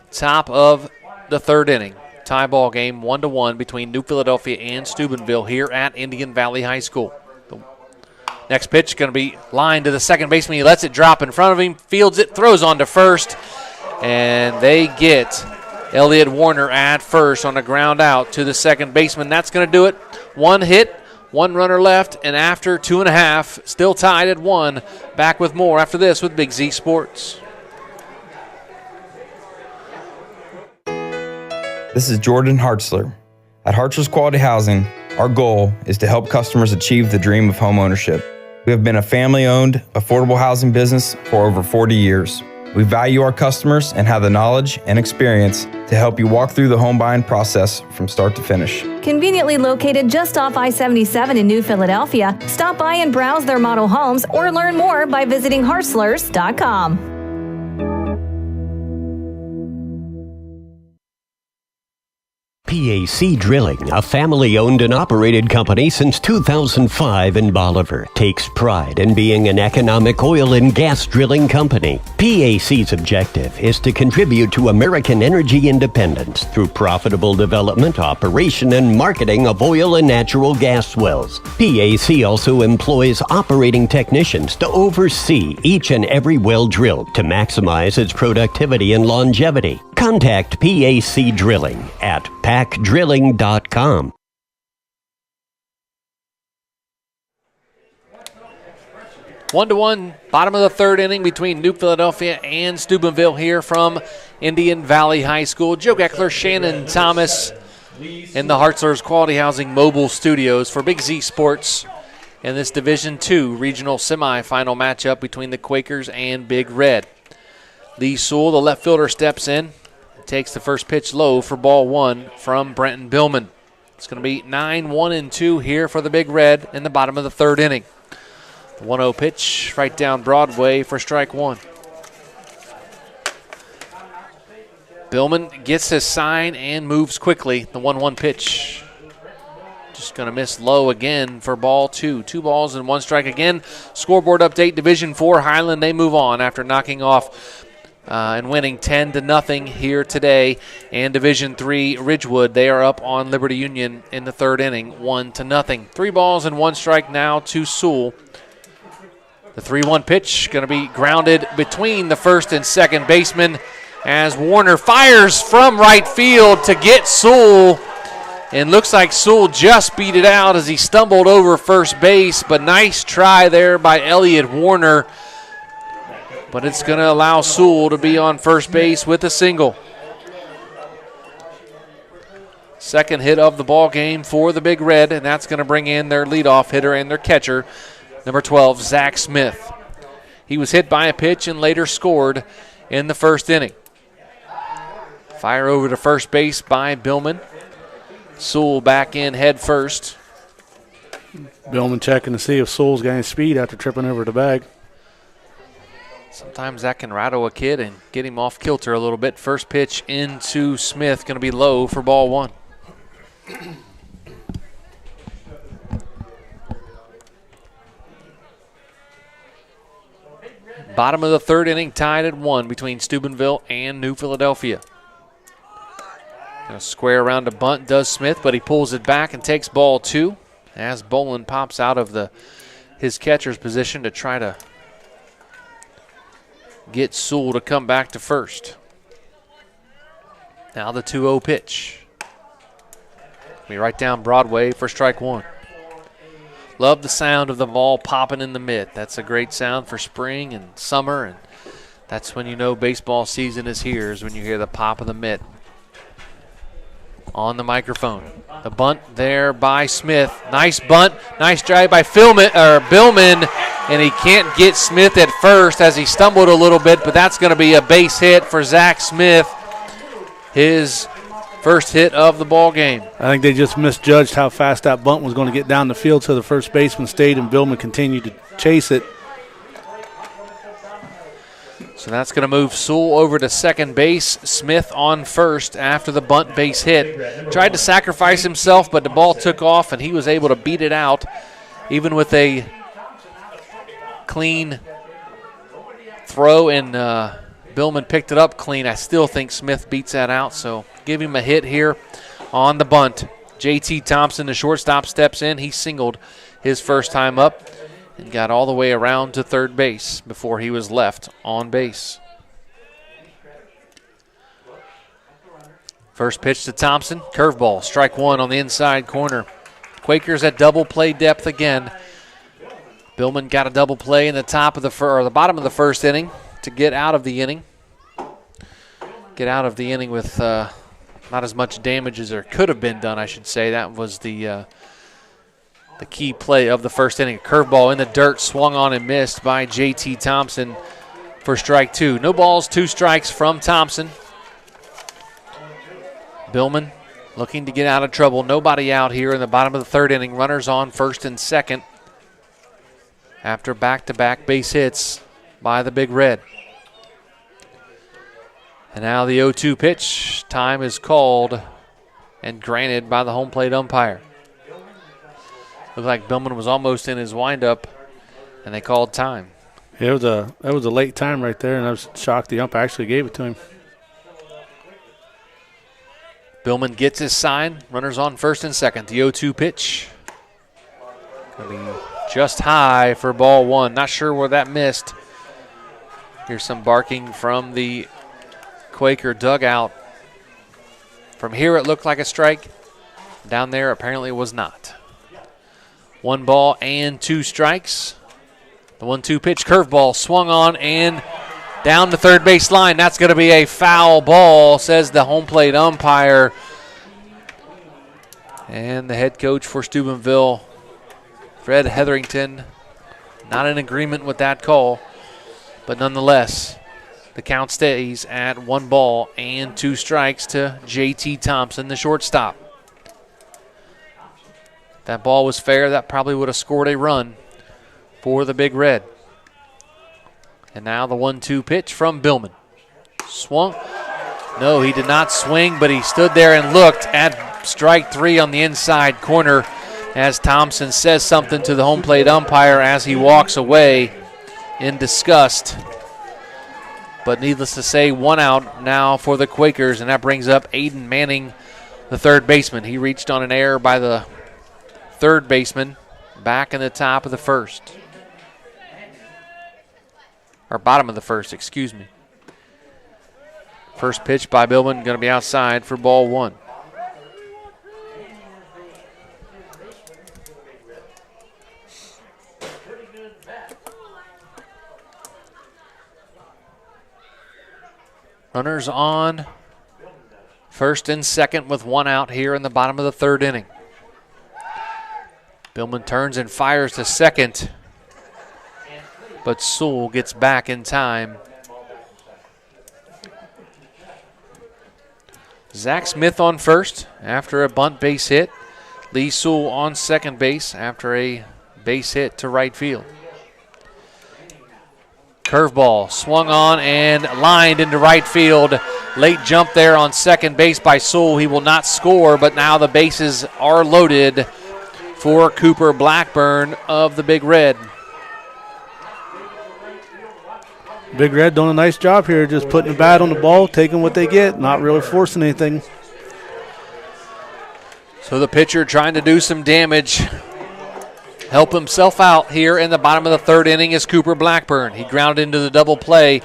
S2: top of the third inning. Tie ball game 1-1 between New Philadelphia and Steubenville here at Indian Valley High School. The next pitch going to be lined to the second baseman. He lets it drop in front of him, fields it, throws on to first, and they get Elliott Warner at first on a ground out to the second baseman. That's going to do it. 1 hit. 1 runner left, and after 2.5, still tied at 1. Back with more after this with Big Z Sports.
S11: This is Jordan Hartzler. At Hartzler's Quality Housing, our goal is to help customers achieve the dream of home ownership. We have been a family-owned, affordable housing business for over 40 years. We value our customers and have the knowledge and experience to help you walk through the home buying process from start to finish.
S8: Conveniently located just off I-77 in New Philadelphia, stop by and browse their model homes or learn more by visiting Hartzlers.com.
S12: PAC Drilling, a family-owned and operated company since 2005 in Bolivar, takes pride in being an economic oil and gas drilling company. PAC's objective is to contribute to American energy independence through profitable development, operation, and marketing of oil and natural gas wells. PAC also employs operating technicians to oversee each and every well drilled to maximize its productivity and longevity. Contact PAC Drilling at pacdrilling.com.
S2: One to one, bottom of the third inning between New Philadelphia and Steubenville here from Indian Valley High School. Joe Geckler, Shannon Thomas in the Hartzler's Quality Housing Mobile Studios for Big Z Sports in this Division II regional semifinal matchup between the Quakers and Big Red. Lee Sewell, the left fielder, steps in. Takes the first pitch low for ball 1 from Brenton Billman. It's going to be 9-1-2 here for the Big Red in the bottom of the third inning. The 1-0 pitch right down Broadway for strike 1. Billman gets his sign and moves quickly. The 1-1 pitch just going to miss low again for ball 2. 2 balls and 1 strike again. Scoreboard update, Division IV Highland, they move on after knocking off and winning 10-0 here today. And Division III Ridgewood, they are up on Liberty Union in the third inning, 1-0. 3 balls and 1 strike now to Sewell. The 3-1 pitch going to be grounded between the first and second baseman as Warner fires from right field to get Sewell. And looks like Sewell just beat it out as he stumbled over first base, but nice try there by Elliott Warner. but it's going to allow Sewell to be on first base with a single. Second hit of the ball game for the Big Red, and that's going to bring in their leadoff hitter and their catcher, number 12, Zach Smith. He was hit by a pitch and later scored in the first inning. Fire over to first base by Billman. Sewell back in head first.
S3: Billman checking to see if Sewell's got any speed after tripping over the bag.
S2: Sometimes that can rattle a kid and get him off kilter a little bit. First pitch into Smith, going to be low for ball one. Bottom of the third inning, tied at 1 between Steubenville and New Philadelphia. Gonna square around a bunt, does Smith, but he pulls it back and takes ball 2 as Bolin pops out of his catcher's position to try to get Sewell to come back to first. Now the 2-0 pitch. Be right down Broadway for strike 1. Love the sound of the ball popping in the mitt. That's a great sound for spring and summer, and that's when you know baseball season is here, is when you hear the pop of the mitt on the microphone. The bunt there by Smith. Nice bunt, nice drive by Billman, and he can't get Smith at first as he stumbled a little bit, but that's going to be a base hit for Zach Smith. His first hit of the ball game.
S3: I think they just misjudged how fast that bunt was going to get down the field, so the first baseman stayed and Billman continued to chase it.
S2: So that's going to move Sewell over to second base. Smith on first after the bunt base hit. Tried to sacrifice himself, but the ball took off and he was able to beat it out. Even with a clean throw and Billman picked it up clean, I still think Smith beats that out. So give him a hit here on the bunt. J.T. Thompson, the shortstop, steps in. He singled his first time up and got all the way around to third base before he was left on base. First pitch to Thompson, curveball, strike 1 on the inside corner. Quakers at double play depth again. Billman got a double play in the the bottom of the first inning to get out of the inning. Get out of the inning with not as much damage as there could have been done, I should say. That was the key play of the first inning. A curveball in the dirt, swung on and missed by J.T. Thompson for strike 2. No balls, 2 strikes from Thompson. Billman looking to get out of trouble. Nobody out here in the bottom of the third inning. Runners on first and second after back-to-back base hits by the Big Red. And now the 0-2 pitch. Time is called and granted by the home plate umpire. Looked like Billman was almost in his windup, and they called time.
S3: Yeah, that was a late time right there, and I was shocked the umpire actually gave it to him.
S2: Billman gets his sign. Runners on first and second. The 0-2 pitch. Gonna be just high for ball 1. Not sure where that missed. Here's some barking from the Quaker dugout. From here it looked like a strike. Down there apparently it was not. 1 ball and 2 strikes. The 1-2 pitch, curveball, swung on and down the third base line. That's going to be a foul ball, says the home plate umpire. And the head coach for Steubenville, Fred Hetherington, not in agreement with that call. But nonetheless, the count stays at 1 ball and 2 strikes to J.T. Thompson, the shortstop. That ball was fair. That probably would have scored a run for the Big Red. And now the 1-2 pitch from Billman. Swung. No, he did not swing, but he stood there and looked at strike 3 on the inside corner as Thompson says something to the home plate umpire as he walks away in disgust. But needless to say, 1 out now for the Quakers, and that brings up Aiden Manning, the third baseman. He reached on an error by the third baseman back in the top of the first. Or bottom of the first, excuse me. First pitch by Billman going to be outside for ball 1. Runners on first and second with one out here in the bottom of the third inning. Billman turns and fires to second, but Sewell gets back in time. Zach Smith on first after a bunt base hit. Lee Sewell on second base after a base hit to right field. Curveball swung on and lined into right field. Late jump there on second base by Sewell. He will not score, but now the bases are loaded for Cooper Blackburn of the Big Red.
S3: Big Red doing a nice job here, just putting the bat on the ball, taking what they get, not really forcing anything.
S2: So the pitcher trying to do some damage, help himself out here in the bottom of the third inning is Cooper Blackburn. He grounded into the double play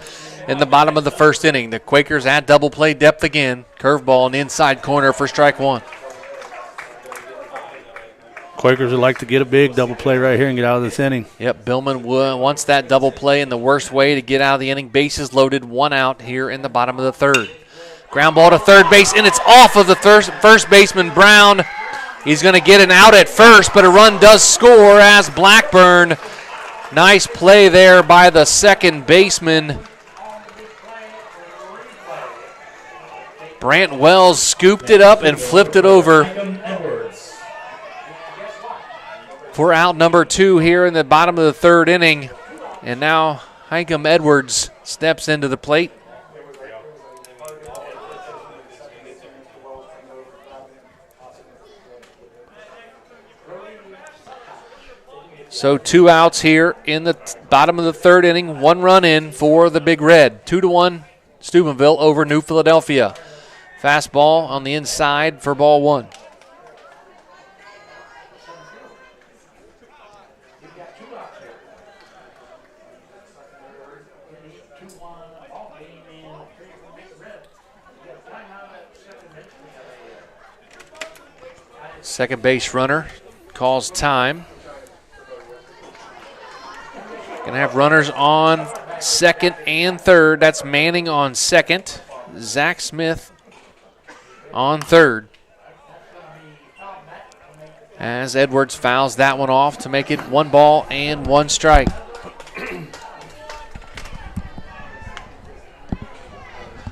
S2: in the bottom of the first inning. The Quakers at double play depth again. Curveball in the inside corner for strike one.
S3: Quakers would like to get a big double play right here and get out of this inning.
S2: Yep, Billman wants that double play in the worst way to get out of the inning. Bases loaded, one out here in the bottom of the third. Ground ball to third base, and it's off of the first baseman, Brown. He's going to get an out at first, but a run does score as Blackburn. Nice play there by the second baseman. Brant Wells scooped it up and flipped it over for out number two here in the bottom of the third inning. And now Highcomb Edwards steps into the plate. So 2 outs here in the bottom of the third inning. 1 run in for the Big Red. 2-1 Steubenville over New Philadelphia. Fastball on the inside for ball one. Second base runner calls time. Going to have runners on second and third. That's Manning on second. Zach Smith on third. As Edwards fouls that one off to make it 1 ball and 1 strike.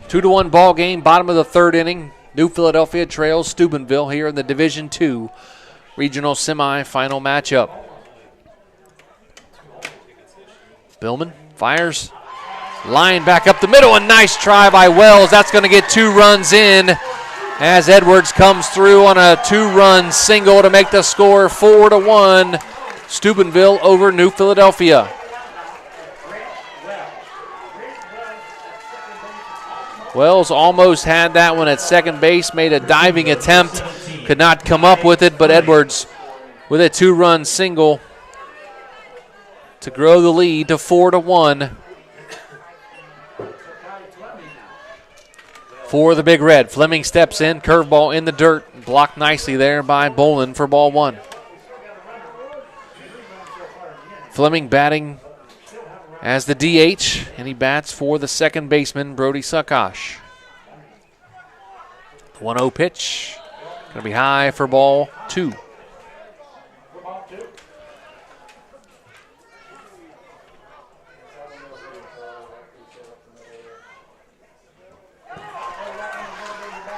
S2: 2-1 ball game, bottom of the third inning. New Philadelphia trails Steubenville here in the Division II regional semifinal matchup. Billman fires, line back up the middle, a nice try by Wells. That's going to get 2 runs in as Edwards comes through on a 2-run single to make the score 4-1. Steubenville over New Philadelphia. Wells almost had that one at second base, made a diving attempt, could not come up with it, but Edwards with a 2-run single to grow the lead to 4-1 for the Big Red. Fleming steps in, curveball in the dirt, blocked nicely there by Boland for ball one. Fleming batting as the DH, and he bats for the second baseman, Brody Suckosh. 1-0 pitch, going to be high for ball two.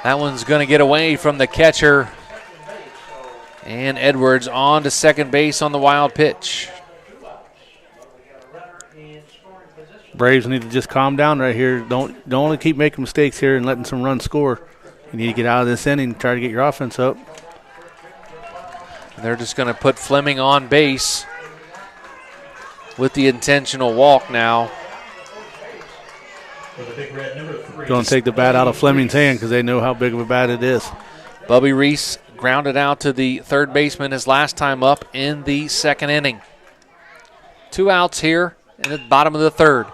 S2: That one's going to get away from the catcher. And Edwards on to second base on the wild pitch.
S3: Braves need to just calm down right here. Don't only keep making mistakes here and letting some runs score. You need to get out of this inning and try to get your offense up.
S2: And they're just going to put Fleming on base with the intentional walk now.
S3: Going to take the bat out of Fleming's hand because they know how big of a bat it is.
S2: Bubby Reese grounded out to the third baseman his last time up in the second inning. 2 outs here in the bottom of the third.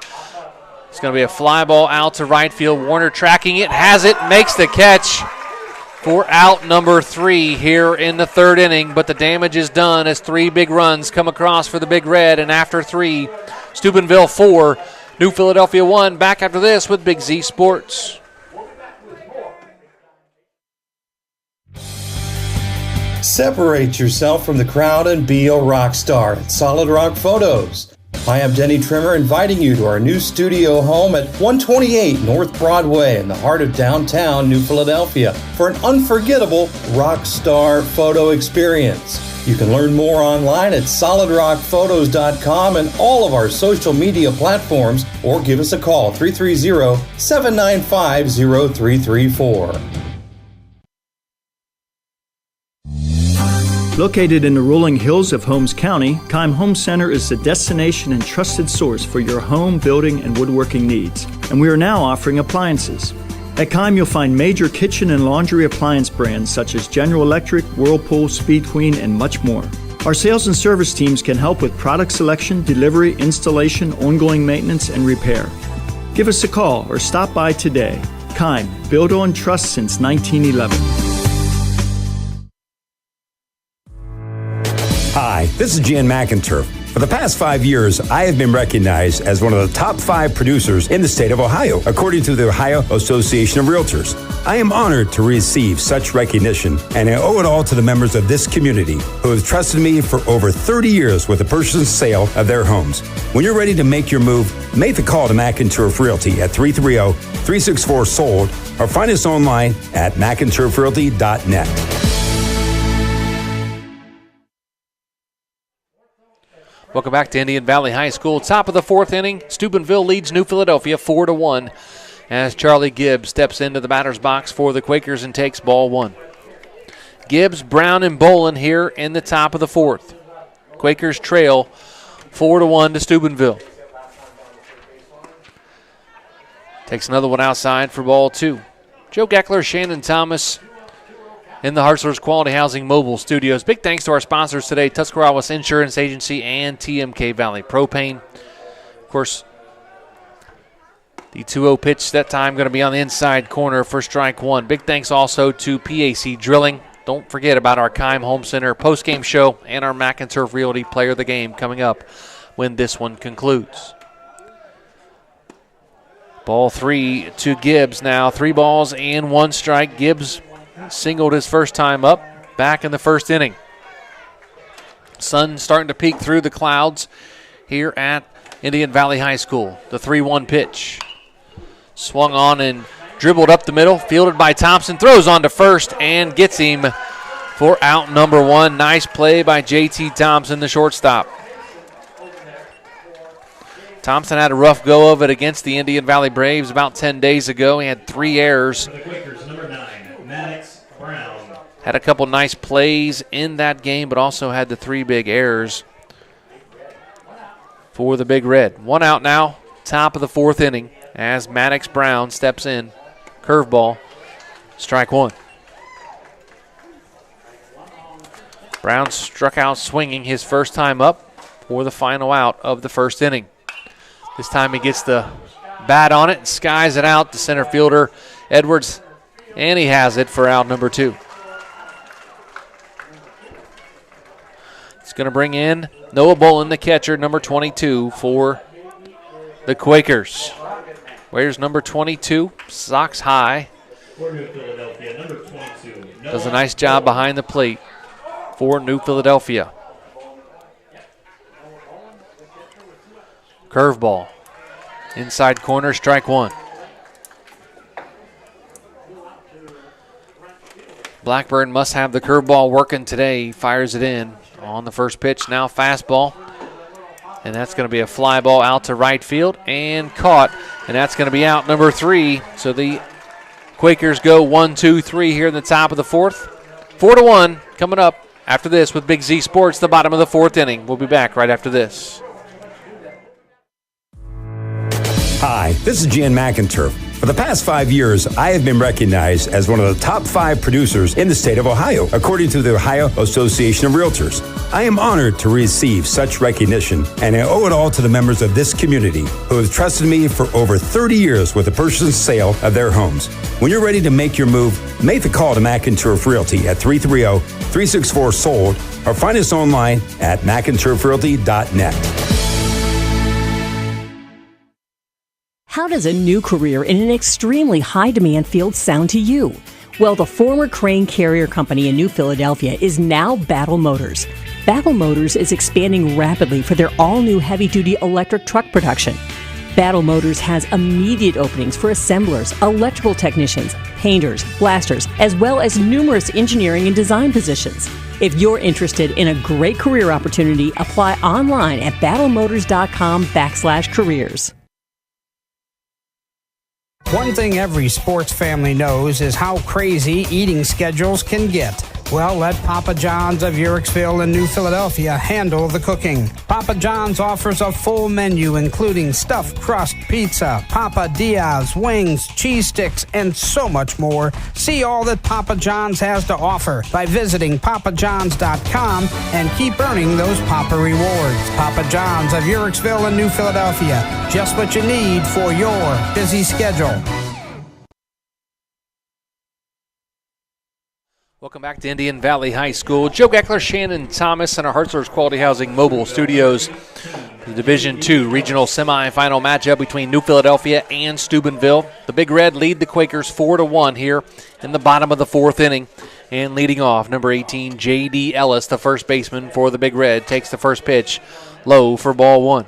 S2: It's going to be a fly ball out to right field. Warner tracking it, has it, makes the catch for out number 3 here in the third inning. But the damage is done as 3 big runs come across for the Big Red. And after 3, Steubenville 4, New Philadelphia 1. Back after this with Big Z Sports.
S10: Separate yourself from the crowd and be a rock star at Solid Rock Photos. I am Denny Trimmer, inviting you to our new studio home at 128 North Broadway in the heart of downtown New Philadelphia for an unforgettable rock star photo experience. You can learn more online at solidrockphotos.com and all of our social media platforms, or give us a call 330-795-0334.
S13: Located in the rolling hills of Holmes County, Keim Home Center is the destination and trusted source for your home, building, and woodworking needs. And we are now offering appliances. At Keim, you'll find major kitchen and laundry appliance brands such as General Electric, Whirlpool, Speed Queen, and much more. Our sales and service teams can help with product selection, delivery, installation, ongoing maintenance, and repair. Give us a call or stop by today. Keim, built on trust since 1911.
S14: Hi, this is Jan McInturf. For the past 5 years, I have been recognized as one of the top 5 producers in the state of Ohio, according to the Ohio Association of Realtors. I am honored to receive such recognition, and I owe it all to the members of this community who have trusted me for over 30 years with the purchase and sale of their homes. When you're ready to make your move, make the call to McInturf Realty at 330-364-SOLD or find us online at McInturfRealty.net.
S2: Welcome back to Indian Valley High School. Top of the 4th inning, Steubenville leads New Philadelphia 4-1 as Charlie Gibbs steps into the batter's box for the Quakers and takes ball 1. Gibbs, Brown, and Bolin here in the top of the 4th. Quakers trail 4-1 to Steubenville. Takes another one outside for ball 2. Joe Geckler, Shannon Thomas in the Hartzler's Quality Housing Mobile Studios. Big thanks to our sponsors today, Tuscarawas Insurance Agency and TMK Valley Propane. Of course, the 2-0 pitch that time going to be on the inside corner for strike 1. Big thanks also to PAC Drilling. Don't forget about our Keim Home Center postgame show and our McInturf Realty Player of the Game coming up when this one concludes. Ball 3 to Gibbs now. 3 balls and 1 strike. Gibbs singled his first time up back in the first inning. Sun starting to peek through the clouds here at Indian Valley High School. The 3-1 pitch. Swung on and dribbled up the middle. Fielded by Thompson. Throws on to first and gets him for out number 1. Nice play by J.T. Thompson, the shortstop. Thompson had a rough go of it against the Indian Valley Braves about 10 days ago. He had 3 errors. Had a couple nice plays in that game, but also had the 3 big errors for the Big Red. 1 out now, top of the 4th inning, as Maddox Brown steps in. Curveball, strike 1. Brown struck out swinging his first time up for the final out of the first inning. This time he gets the bat on it and skies it out to center fielder Edwards, and he has it for out number 2. It's going to bring in Noah Bolin, the catcher, number 22 for the Quakers. Wears number 22, socks high. Does a nice job behind the plate for New Philadelphia. Curveball. Inside corner, strike 1. Blackburn must have the curveball working today. He fires it in on the first pitch. Now fastball. And that's going to be a fly ball out to right field and caught. And that's going to be out number 3. So the Quakers go 1-2-3 here in the top of the 4th. 4-1 coming up after this with Big Z Sports, the bottom of the 4th inning. We'll be back right after this.
S14: Hi, this is Jan McInturf. For the past 5 years, I have been recognized as one of the top 5 producers in the state of Ohio, according to the Ohio Association of Realtors. I am honored to receive such recognition, and I owe it all to the members of this community who have trusted me for over 30 years with the purchase and sale of their homes. When you're ready to make your move, make the call to McInturf Realty at 330-364-SOLD or find us online at McInturfRealty.net.
S15: How does a new career in an extremely high-demand field sound to you? Well, the former crane carrier company in New Philadelphia is now Battle Motors. Battle Motors is expanding rapidly for their all-new heavy-duty electric truck production. Battle Motors has immediate openings for assemblers, electrical technicians, painters, blasters, as well as numerous engineering and design positions. If you're interested in a great career opportunity, apply online at battlemotors.com/careers.
S17: One thing every sports family knows is how crazy eating schedules can get. Well, let Papa John's of Uricksville and New Philadelphia handle the cooking. Papa John's offers a full menu including stuffed crust pizza, Papa Diaz, wings, cheese sticks, and so much more. See all that Papa John's has to offer by visiting papajohns.com and keep earning those Papa rewards. Papa John's of Uricksville and New Philadelphia. Just what you need for your busy schedule.
S2: Welcome back to Indian Valley High School. Joe Geckler, Shannon Thomas, and our Hartzler's Quality Housing Mobile Studios. The Division II regional semifinal matchup between New Philadelphia and Steubenville. The Big Red lead the Quakers 4-1 here in the bottom of the fourth inning. And leading off, number 18, J.D. Ellis, the first baseman for the Big Red, takes the first pitch low for ball one.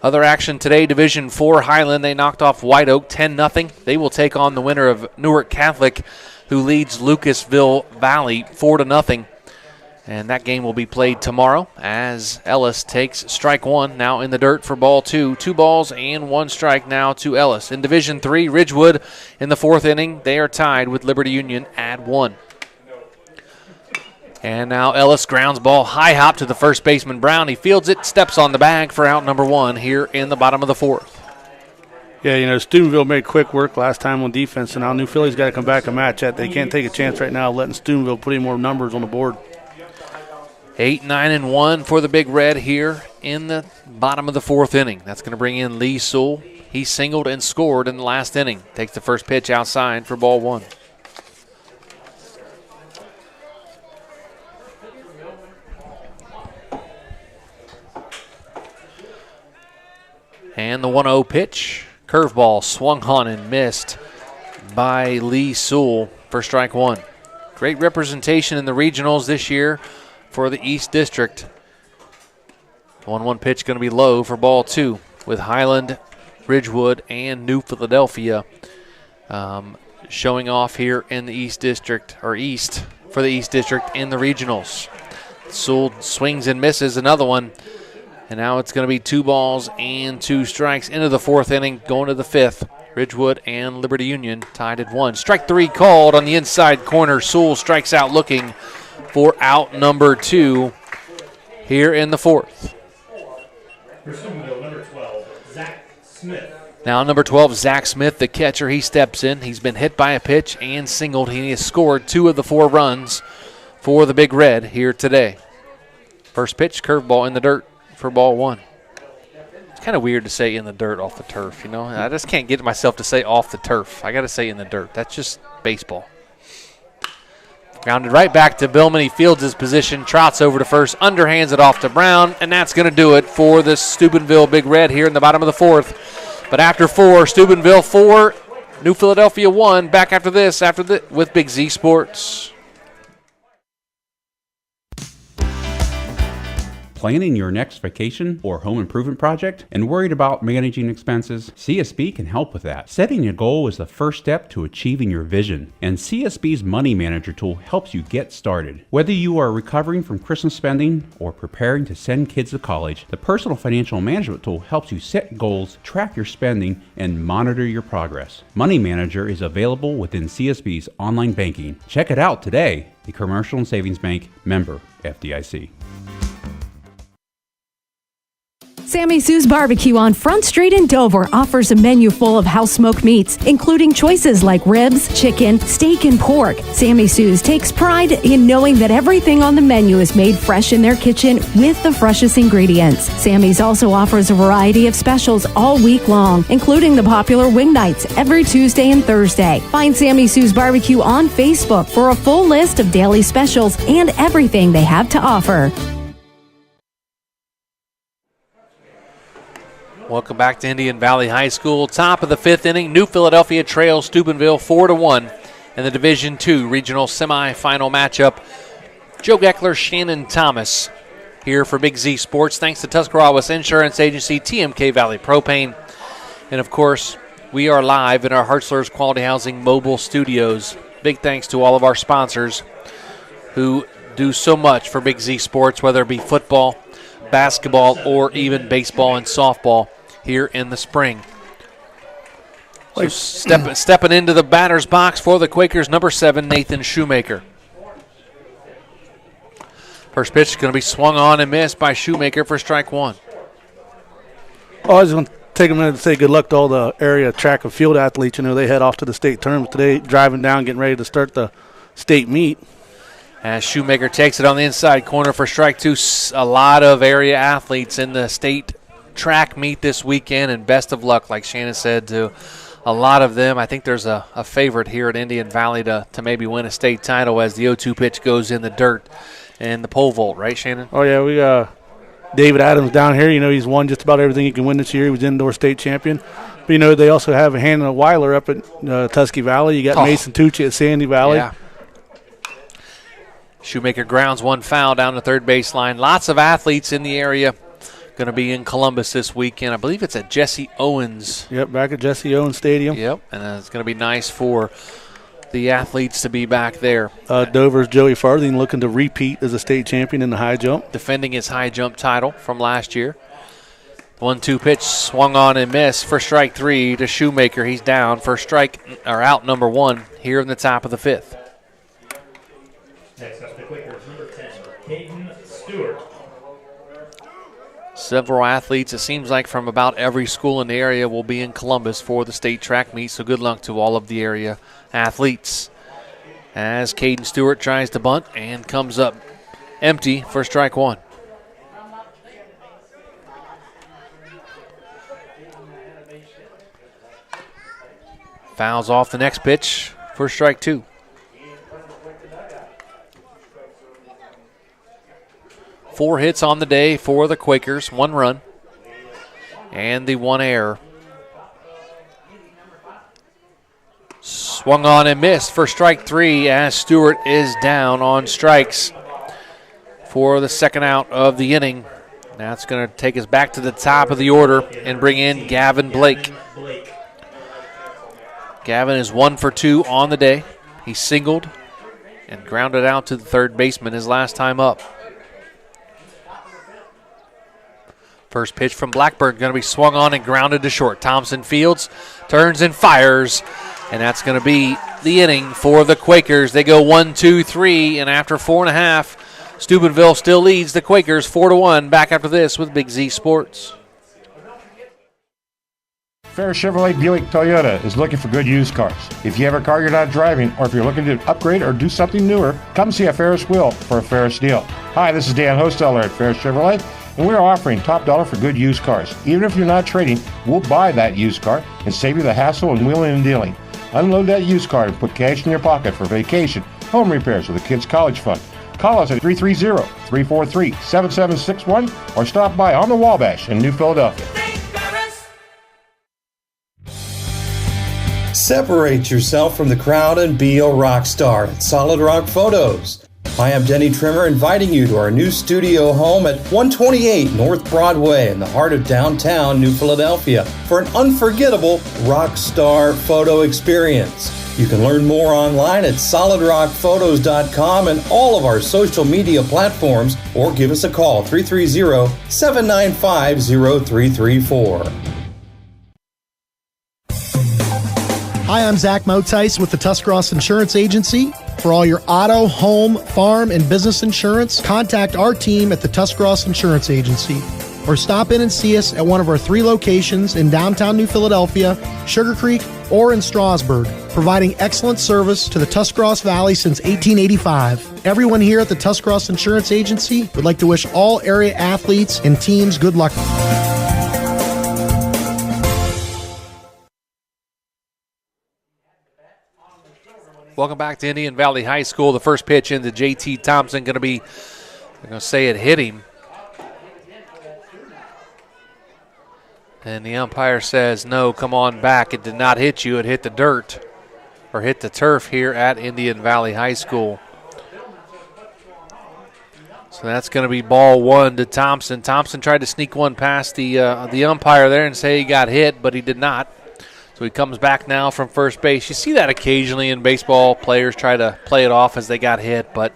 S2: Other action today, Division IV Highland, they knocked off White Oak 10-0. They will take on the winner of Newark Catholic, who leads Lucasville Valley 4-0. And that game will be played tomorrow as Ellis takes strike one now in the dirt for ball two. 2 balls and 1 strike now to Ellis. In Division III, Ridgewood in the fourth inning, they are tied with Liberty Union at 1. And now Ellis grounds ball high hop to the first baseman Brown. He fields it, steps on the bag for out number 1 here in the bottom of the fourth.
S3: Yeah, Steubenville made quick work last time on defense, and now New Philly's got to come back and match that. They can't take a chance right now of letting Steubenville put any more numbers on the board.
S2: 8-9-1 for the Big Red here in the bottom of the fourth inning. That's going to bring in Lee Sewell. He singled and scored in the last inning. Takes the first pitch outside for ball one. And the 1-0 pitch. Curveball swung on and missed by Lee Sewell for strike one. Great representation in the regionals this year for the East District. 1-1 pitch going to be low for ball two with Highland, Ridgewood, and New Philadelphia showing off here in the East District, or East for the East District in the regionals. Sewell swings and misses another one. And now it's going to be 2 balls and 2 strikes into the fourth inning, going to the fifth. Ridgewood and Liberty Union tied at 1. Strike 3 called on the inside corner. Sewell strikes out looking for out number 2 here in the fourth.
S16: Number 12, Zach Smith.
S2: Now number 12, Zach Smith, the catcher, he steps in. He's been hit by a pitch and singled. He has scored 2 of the 4 runs for the Big Red here today. First pitch, curveball in the dirt for ball one. It's kind of weird to say in the dirt off the turf, I just can't get myself to say off the turf. I got to say in the dirt. That's just baseball. Grounded right back to Billman. He fields his position, trots over to first, underhands it off to Brown, and that's going to do it for the Steubenville Big Red here in the bottom of the fourth. But after 4, Steubenville 4, New Philadelphia 1. Back after this, with Big Z Sports.
S18: Planning your next vacation or home improvement project and worried about managing expenses? CSB can help with that. Setting a goal is the first step to achieving your vision, and CSB's Money Manager tool helps you get started. Whether you are recovering from Christmas spending or preparing to send kids to college, the Personal Financial Management tool helps you set goals, track your spending, and monitor your progress. Money Manager is available within CSB's online banking. Check it out today. The Commercial and Savings Bank, member FDIC.
S19: Sammy Sue's Barbecue on Front Street in Dover offers a menu full of house-smoked meats, including choices like ribs, chicken, steak, and pork. Sammy Sue's takes pride in knowing that everything on the menu is made fresh in their kitchen with the freshest ingredients. Sammy's also offers a variety of specials all week long, including the popular wing nights every Tuesday and Thursday. Find Sammy Sue's Barbecue on Facebook for a full list of daily specials and everything they have to offer.
S2: Welcome back to Indian Valley High School. Top of the 5th inning, New Philadelphia trails Steubenville 4-1 in the Division II regional semifinal matchup. Joe Geckler, Shannon Thomas here for Big Z Sports. Thanks to Tuscarawas Insurance Agency, TMK Valley Propane, and of course, we are live in our Hartzler's Quality Housing mobile studios. Big thanks to all of our sponsors who do so much for Big Z Sports, whether it be football, basketball, or even baseball and softball here in the spring. So stepping into the batter's box for the Quakers, number 7, Nathan Shoemaker. First pitch is going to be swung on and missed by Shoemaker for strike 1.
S3: Oh, I was going to take a minute to say good luck to all the area track and field athletes. You know, they head off to the state tournament today, driving down, getting ready to start the state meet.
S2: As Shoemaker takes it on the inside corner for strike 2. A lot of area athletes in the state track meet this weekend, and best of luck, like Shannon said, to a lot of them. I think there's a favorite here at Indian Valley to maybe win a state title as the 0-2 pitch goes in the dirt and the pole vault, right, Shannon?
S3: Oh, yeah, we David Adams down here. You know, he's won just about everything he can win this year. He was indoor state champion. But, you know, they also have Hannah Weiler up at Tusky Valley. You got Mason Tucci at Sandy Valley.
S2: Yeah. Shoemaker grounds one foul down the third baseline. Lots of athletes in the area going to be in Columbus this weekend. I believe it's at Jesse Owens.
S3: Yep, back at Jesse Owens Stadium.
S2: Yep, and it's going to be nice for the athletes to be back there.
S3: Dover's Joey Farthing looking to repeat as a state champion in the high jump.
S2: Defending his high jump title from last year. 1-2 pitch swung on and missed for strike 3 to Shoemaker. He's down for out number 1 here in the top of the 5th.
S16: Next up, the Quakers, number 10, Caden Stewart.
S2: Several athletes, it seems like from about every school in the area, will be in Columbus for the state track meet, so good luck to all of the area athletes. As Caden Stewart tries to bunt and comes up empty for strike 1. Fouls off the next pitch for strike 2. 4 hits on the day for the Quakers, 1 run, and the 1 error. Swung on and missed for strike 3 as Stewart is down on strikes for the second out of the inning. That's going to take us back to the top of the order and bring in Gavin Blake. Gavin is 1 for 2 on the day. He singled and grounded out to the third baseman his last time up. First pitch from Blackburn going to be swung on and grounded to short. Thompson fields, turns and fires, and that's going to be the inning for the Quakers. They go 1-2-3, and after 4.5, Steubenville still leads the Quakers 4-1. Back after this with Big Z Sports.
S20: Ferris Chevrolet Buick Toyota is looking for good used cars. If you have a car you're not driving, or if you're looking to upgrade or do something newer, come see a Ferris wheel for a Ferris deal. Hi, this is Dan Hosteller at Ferris Chevrolet, and we're offering top dollar for good used cars. Even if you're not trading, we'll buy that used car and save you the hassle and wheeling and dealing. Unload that used car and put cash in your pocket for vacation, home repairs, or the kids' college fund. Call us at 330-343-7761 or stop by on the Wabash in New Philadelphia.
S10: Separate yourself from the crowd and be a rock star at Solid Rock Photos. Hi, I'm Denny Trimmer, inviting you to our new studio home at 128 North Broadway in the heart of downtown New Philadelphia for an unforgettable rock star photo experience. You can learn more online at solidrockphotos.com and all of our social media platforms, or give us a call, 330-795-0334.
S4: Hi, I'm Zach Motice with the Tuscarawas Insurance Agency. For all your auto, home, farm, and business insurance, contact our team at the Tuscarawas Insurance Agency. Or stop in and see us at one of our 3 locations in downtown New Philadelphia, Sugar Creek, or in Strasburg, providing excellent service to the Tuscarawas Valley since 1885. Everyone here at the Tuscarawas Insurance Agency would like to wish all area athletes and teams good luck.
S2: Welcome back to Indian Valley High School. The first pitch into J.T. Thompson going to be, I'm going to say it hit him. And the umpire says, no, come on back. It did not hit you. It hit the dirt or hit the turf here at Indian Valley High School. So that's going to be ball one to Thompson. Thompson tried to sneak one past the umpire there and say he got hit, but he did not. So he comes back now from first base. You see that occasionally in baseball. Players try to play it off as they got hit, but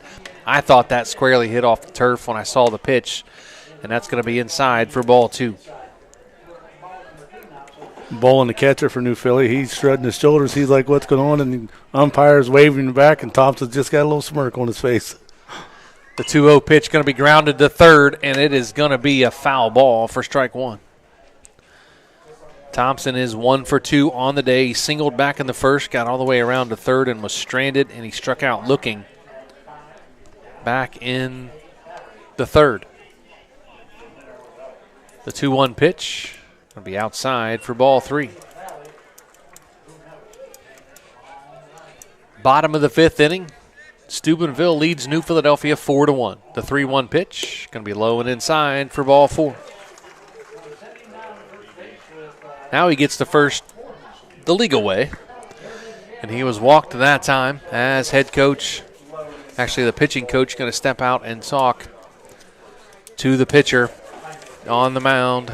S2: I thought that squarely hit off the turf when I saw the pitch, and that's going to be inside for ball two.
S3: Bolin, the catcher for New Philly, he's shrugging his shoulders. He's like, what's going on? And the umpire's waving back, and Thompson's just got a little smirk on his face.
S2: The 2-0 pitch going to be grounded to third, and it is going to be a foul ball for strike one. Thompson is 1 for 2 on the day. He singled back in the first, got all the way around to third, and was stranded, and he struck out looking back in the third. The 2-1 pitch going to be outside for ball three. Bottom of the fifth inning. Steubenville leads New Philadelphia 4-1. The 3-1 pitch going to be low and inside for ball four. Now he gets to first the legal way, and he was walked that time as head coach. Actually, the pitching coach going to step out and talk to the pitcher on the mound,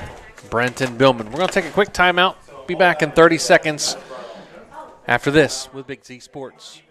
S2: Brenton Billman. We're going to take a quick timeout. Be back in 30 seconds after this with Big Z Sports.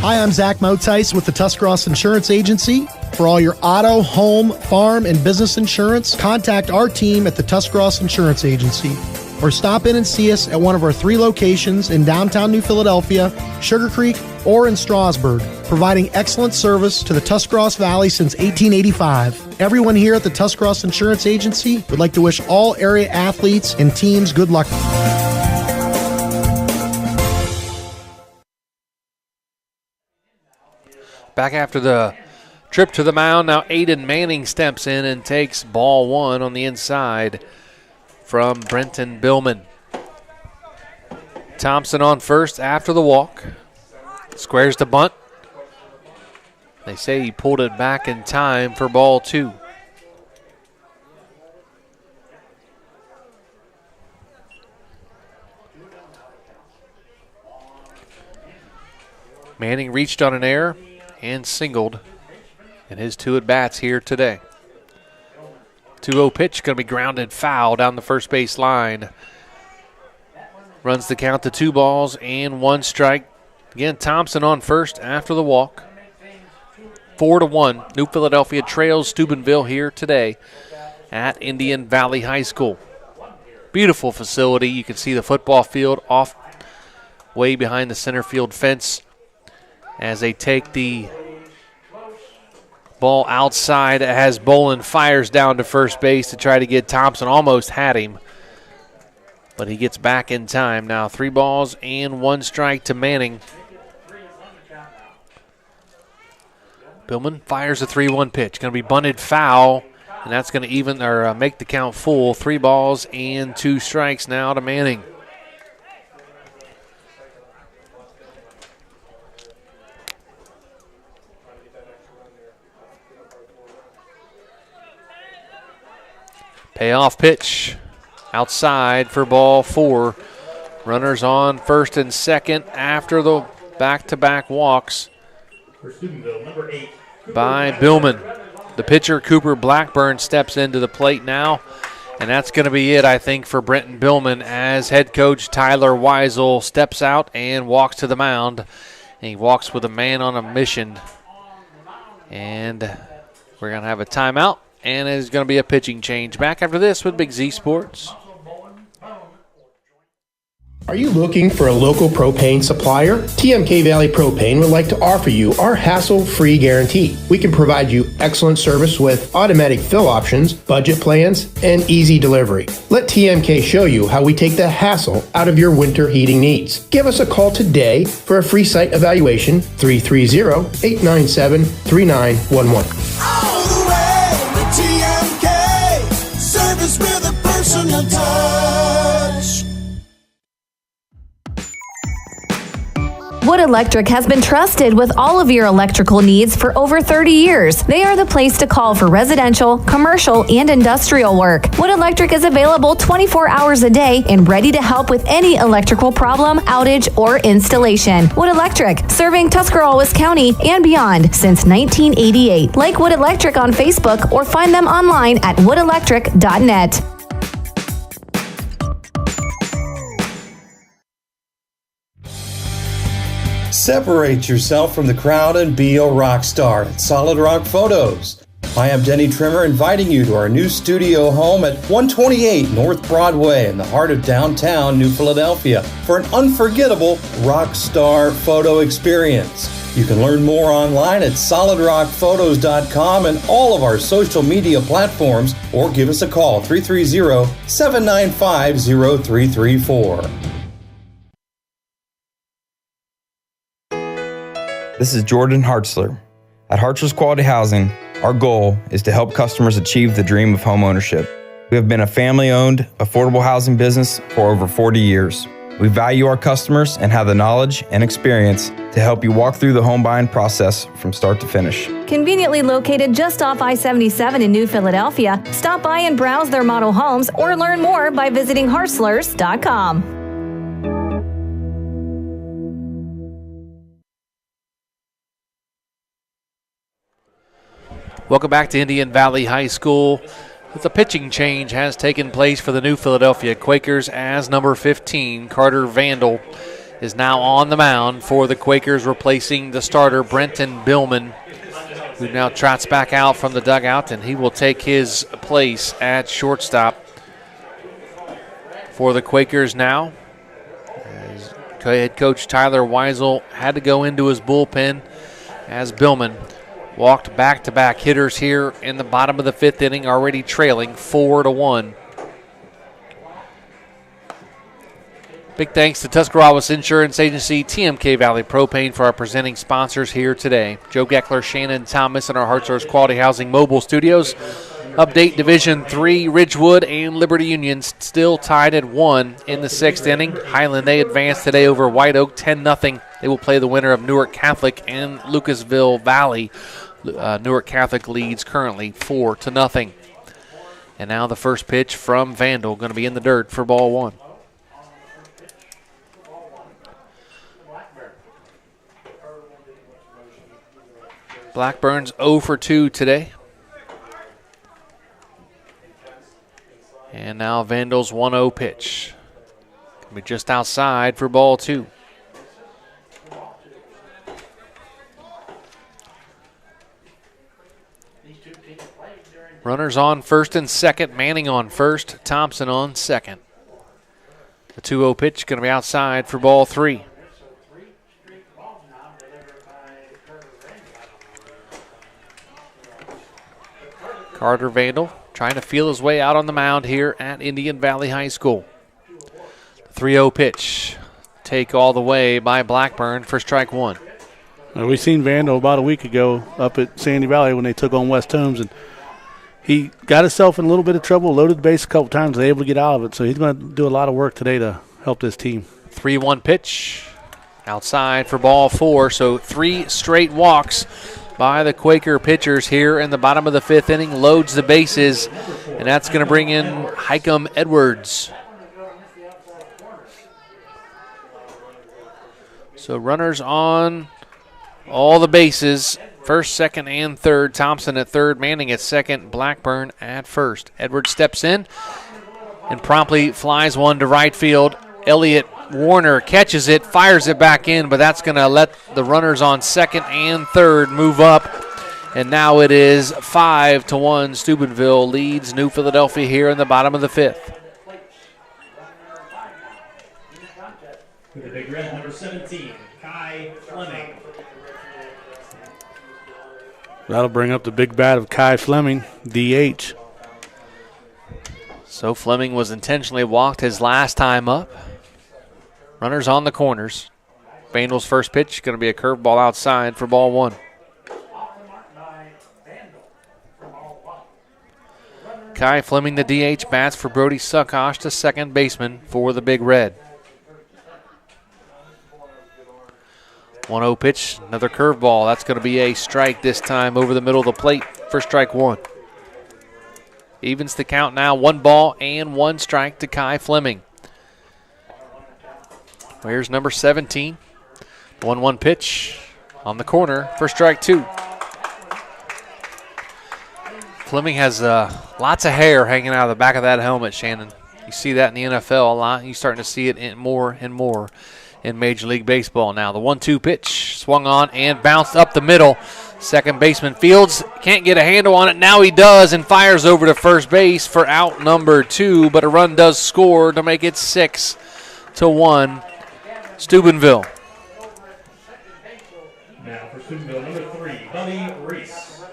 S4: Hi, I'm Zach Motice with the Tuscarawas Insurance Agency. For all your auto, home, farm, and business insurance, contact our team at the Tuscarawas Insurance Agency. Or stop in and see us at one of our 3 locations in downtown New Philadelphia, Sugar Creek, or in Strasburg, providing excellent service to the Tuscarawas Valley since 1885. Everyone here at the Tuscarawas Insurance Agency would like to wish all area athletes and teams good luck.
S2: Back after the trip to the mound, now Aiden Manning steps in and takes ball one on the inside from Brenton Billman. Thompson on first after the walk. Squares to bunt. They say he pulled it back in time for ball two. Manning reached on an error and singled in his 2 at-bats here today. 2-0 pitch going to be grounded foul down the first base line. Runs the count to 2 balls and 1 strike. Again, Thompson on first after the walk. 4-1. New Philadelphia trails Steubenville here today at Indian Valley High School. Beautiful facility. You can see the football field off way behind the center field fence as they take the ball outside as Bolin fires down to first base to try to get Thompson. Almost had him, but he gets back in time. Now 3 balls and 1 strike to Manning. Billman fires a 3-1 pitch. Going to be bunted foul, and that's going to make the count full. 3 balls and 2 strikes now to Manning. Payoff pitch outside for ball 4. Runners on first and second after the back-to-back walks by Billman. The pitcher, Cooper Blackburn, steps into the plate now, and that's going to be it, I think, for Brenton Billman as head coach Tyler Weisel steps out and walks to the mound. And he walks with a man on a mission. And we're going to have a timeout. And it's going to be a pitching change. Back after this with Big Z Sports.
S5: Are you looking for a local propane supplier? TMK Valley Propane would like to offer you our hassle-free guarantee. We can provide you excellent service with automatic fill options, budget plans, and easy delivery. Let TMK show you how we take the hassle out of your winter heating needs. Give us a call today for a free site evaluation, 330-897-3911.
S6: All the way with TMK, service with a personal touch.
S8: Wood Electric has been trusted with all of your electrical needs for over 30 years. They are the place to call for residential, commercial, and industrial work. Wood Electric is available 24 hours a day and ready to help with any electrical problem, outage, or installation. Wood Electric, serving Tuscarawas County and beyond since 1988. Like Wood Electric on Facebook or find them online at woodelectric.net.
S10: Separate yourself from the crowd and be a rock star at Solid Rock Photos. Hi, I'm Denny Trimmer, inviting you to our new studio home at 128 North Broadway in the heart of downtown New Philadelphia for an unforgettable rock star photo experience. You can learn more online at solidrockphotos.com and all of our social media platforms, or give us a call 330-795-0334.
S11: This is Jordan Hartzler. At Hartzler's Quality Housing, our goal is to help customers achieve the dream of home ownership. We have been a family-owned, affordable housing business for over 40 years. We value our customers and have the knowledge and experience to help you walk through the home buying process from start to finish.
S8: Conveniently located just off I-77 in New Philadelphia, stop by and browse their model homes or learn more by visiting hartzlers.com.
S2: Welcome back to Indian Valley High School. The pitching change has taken place for the New Philadelphia Quakers as number 15, Carter Vandal, is now on the mound for the Quakers, replacing the starter, Brenton Billman, who now trots back out from the dugout, and he will take his place at shortstop for the Quakers now. As head coach Tyler Weisel had to go into his bullpen as Billman walked back-to-back hitters here in the bottom of the fifth inning, already trailing 4-1. Big thanks to Tuscarawas Insurance Agency, TMK Valley Propane for our presenting sponsors here today. Joe Geckler, Shannon Thomas in our Hartzler's Quality Housing mobile studios. Update Division III, Ridgewood and Liberty Union still tied at 1 in the sixth inning. Highland, they advanced today over White Oak 10-0. They will play the winner of Newark Catholic and Lucasville Valley. Newark Catholic leads currently 4-0. And now the first pitch from Vandal, going to be in the dirt for ball one. Blackburn's 0 for 2 today. And now Vandal's 1-0 pitch. Going to be just outside for ball two. Runners on first and second. Manning on first. Thompson on second. The 2-0 pitch going to be outside for ball three. Carter Vandal trying to feel his way out on the mound here at Indian Valley High School. The 3-0 pitch. Take all the way by Blackburn for strike one.
S3: We seen Vandal about a week ago up at Sandy Valley when they took on West Holmes, and he got himself in a little bit of trouble, loaded the base a couple times, was able to get out of it. So he's going to do a lot of work today to help this team.
S2: 3-1 pitch. Outside for ball four. So 3 straight walks by the Quaker pitchers here in the bottom of the fifth inning. Loads the bases, and that's going to bring in Hikem Edwards. So runners on all the bases. First, second, and third. Thompson at third, Manning at second, Blackburn at first. Edwards steps in and promptly flies one to right field. Elliott Warner catches it, fires it back in, but that's going to let the runners on second and third move up. And now it is 5-1. Steubenville leads New Philadelphia here in the bottom of the fifth.
S16: The big red, number 17, Kai Fleming.
S3: That'll bring up the big bat of Kai Fleming, DH.
S2: So Fleming was intentionally walked his last time up. Runners on the corners. Vandal's first pitch going to be a curveball outside for ball one. Kai Fleming, the DH, bats for Brody Suckosh, the second baseman for the Big Red. 1-0 pitch, another curveball. That's going to be a strike this time over the middle of the plate for strike one. Evens the count now, 1 ball and 1 strike to Kai Fleming. Here's number 17. 1-1 pitch on the corner for strike two. Fleming has lots of hair hanging out of the back of that helmet, Shannon. You see that in the NFL a lot. You're starting to see it more and more in Major League Baseball now. The 1-2 pitch swung on and bounced up the middle. Second baseman Fields can't get a handle on it. Now he does and fires over to first base for out number 2, but a run does score to make it 6-1 Steubenville.
S16: Now for Steubenville, number 3, Bobby Reese.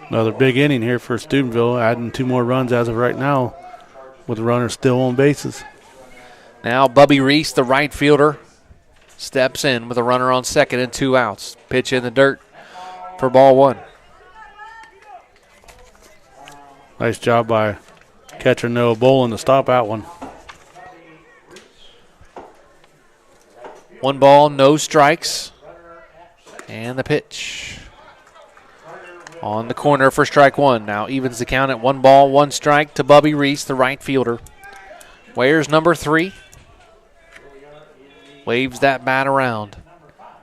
S3: Another big inning here for Steubenville, adding 2 more runs as of right now with the runner still on bases.
S2: Now Bubby Reese, the right fielder, steps in with a runner on second and 2 outs. Pitch in the dirt for ball 1.
S3: Nice job by catcher Noah Bolin to stop that one.
S2: 1 ball, no strikes. And the pitch on the corner for strike 1. Now evens the count at 1 ball, 1 strike to Bubby Reese, the right fielder. Wares number 3. Waves that bat around.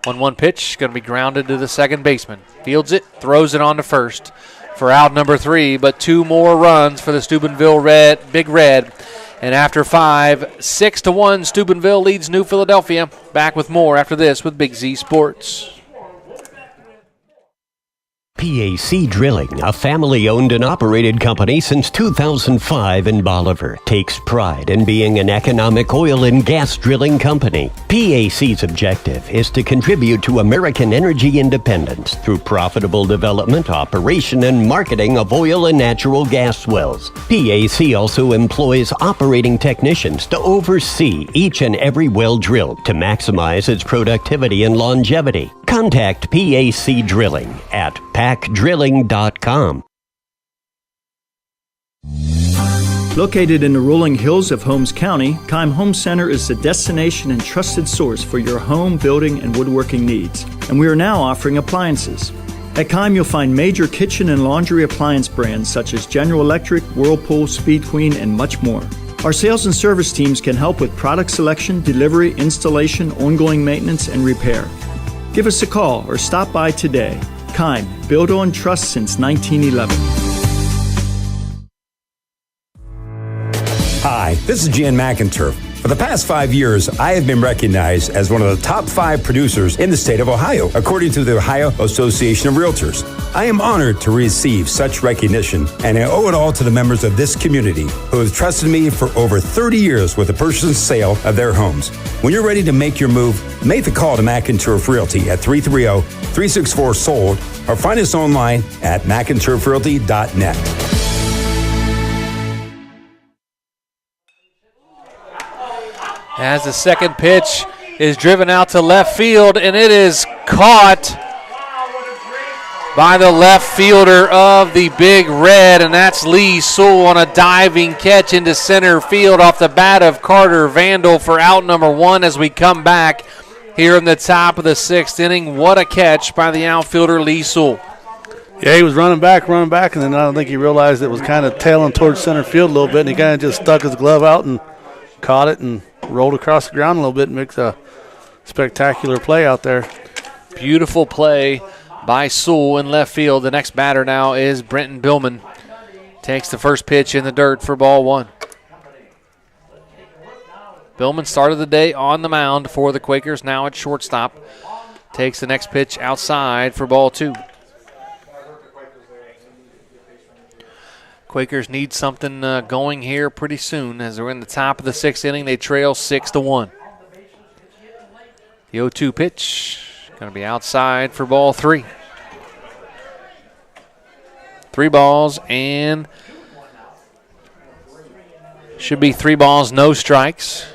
S2: 1-1 pitch, going to be grounded to the second baseman. Fields it, throws it on to first for out number 3, but 2 more runs for the Steubenville Big Red. And after 5, 6-1, Steubenville leads New Philadelphia. Back with more after this with Big Z Sports.
S12: PAC Drilling, a family-owned and operated company since 2005 in Bolivar, takes pride in being an economic oil and gas drilling company. PAC's objective is to contribute to American energy independence through profitable development, operation, and marketing of oil and natural gas wells. PAC also employs operating technicians to oversee each and every well drilled to maximize its productivity and longevity. Contact PAC Drilling at pacdrilling.com.
S13: Located in the rolling hills of Holmes County, Keim Home Center is the destination and trusted source for your home, building, and woodworking needs. And we are now offering appliances. At Keim, you'll find major kitchen and laundry appliance brands such as General Electric, Whirlpool, Speed Queen, and much more. Our sales and service teams can help with product selection, delivery, installation, ongoing maintenance, and repair. Give us a call or stop by today. Keim, built on trust since 1911.
S14: Hi, this is Jan McInturf. For the past 5 years, I have been recognized as one of the top 5 producers in the state of Ohio, according to the Ohio Association of Realtors. I am honored to receive such recognition, and I owe it all to the members of this community who have trusted me for over 30 years with the purchase and sale of their homes. When you're ready to make your move, make the call to McInturf Realty at 330-364-SOLD or find us online at McInturfRealty.net.
S2: As the second pitch is driven out to left field, and it is caught by the left fielder of the Big Red, and that's Lee Sewell on a diving catch into center field off the bat of Carter Vandal for out number 1 as we come back here in the top of the 6th inning. What a catch by the outfielder Lee Sewell.
S3: Yeah, he was running back, and then I don't think he realized it was kind of tailing towards center field a little bit, and he kind of just stuck his glove out and caught it and rolled across the ground a little bit and makes a spectacular play out there.
S2: Beautiful play by Sewell in left field. The next batter now is Brenton Billman. Takes the first pitch in the dirt for ball 1. Billman started the day on the mound for the Quakers, now at shortstop. Takes the next pitch outside for ball 2. Quakers need something going here pretty soon as they're in the top of the 6th inning. They trail 6-1. The 0-2 pitch going to be outside for ball 3. 3 balls and should be 3 balls, no strikes.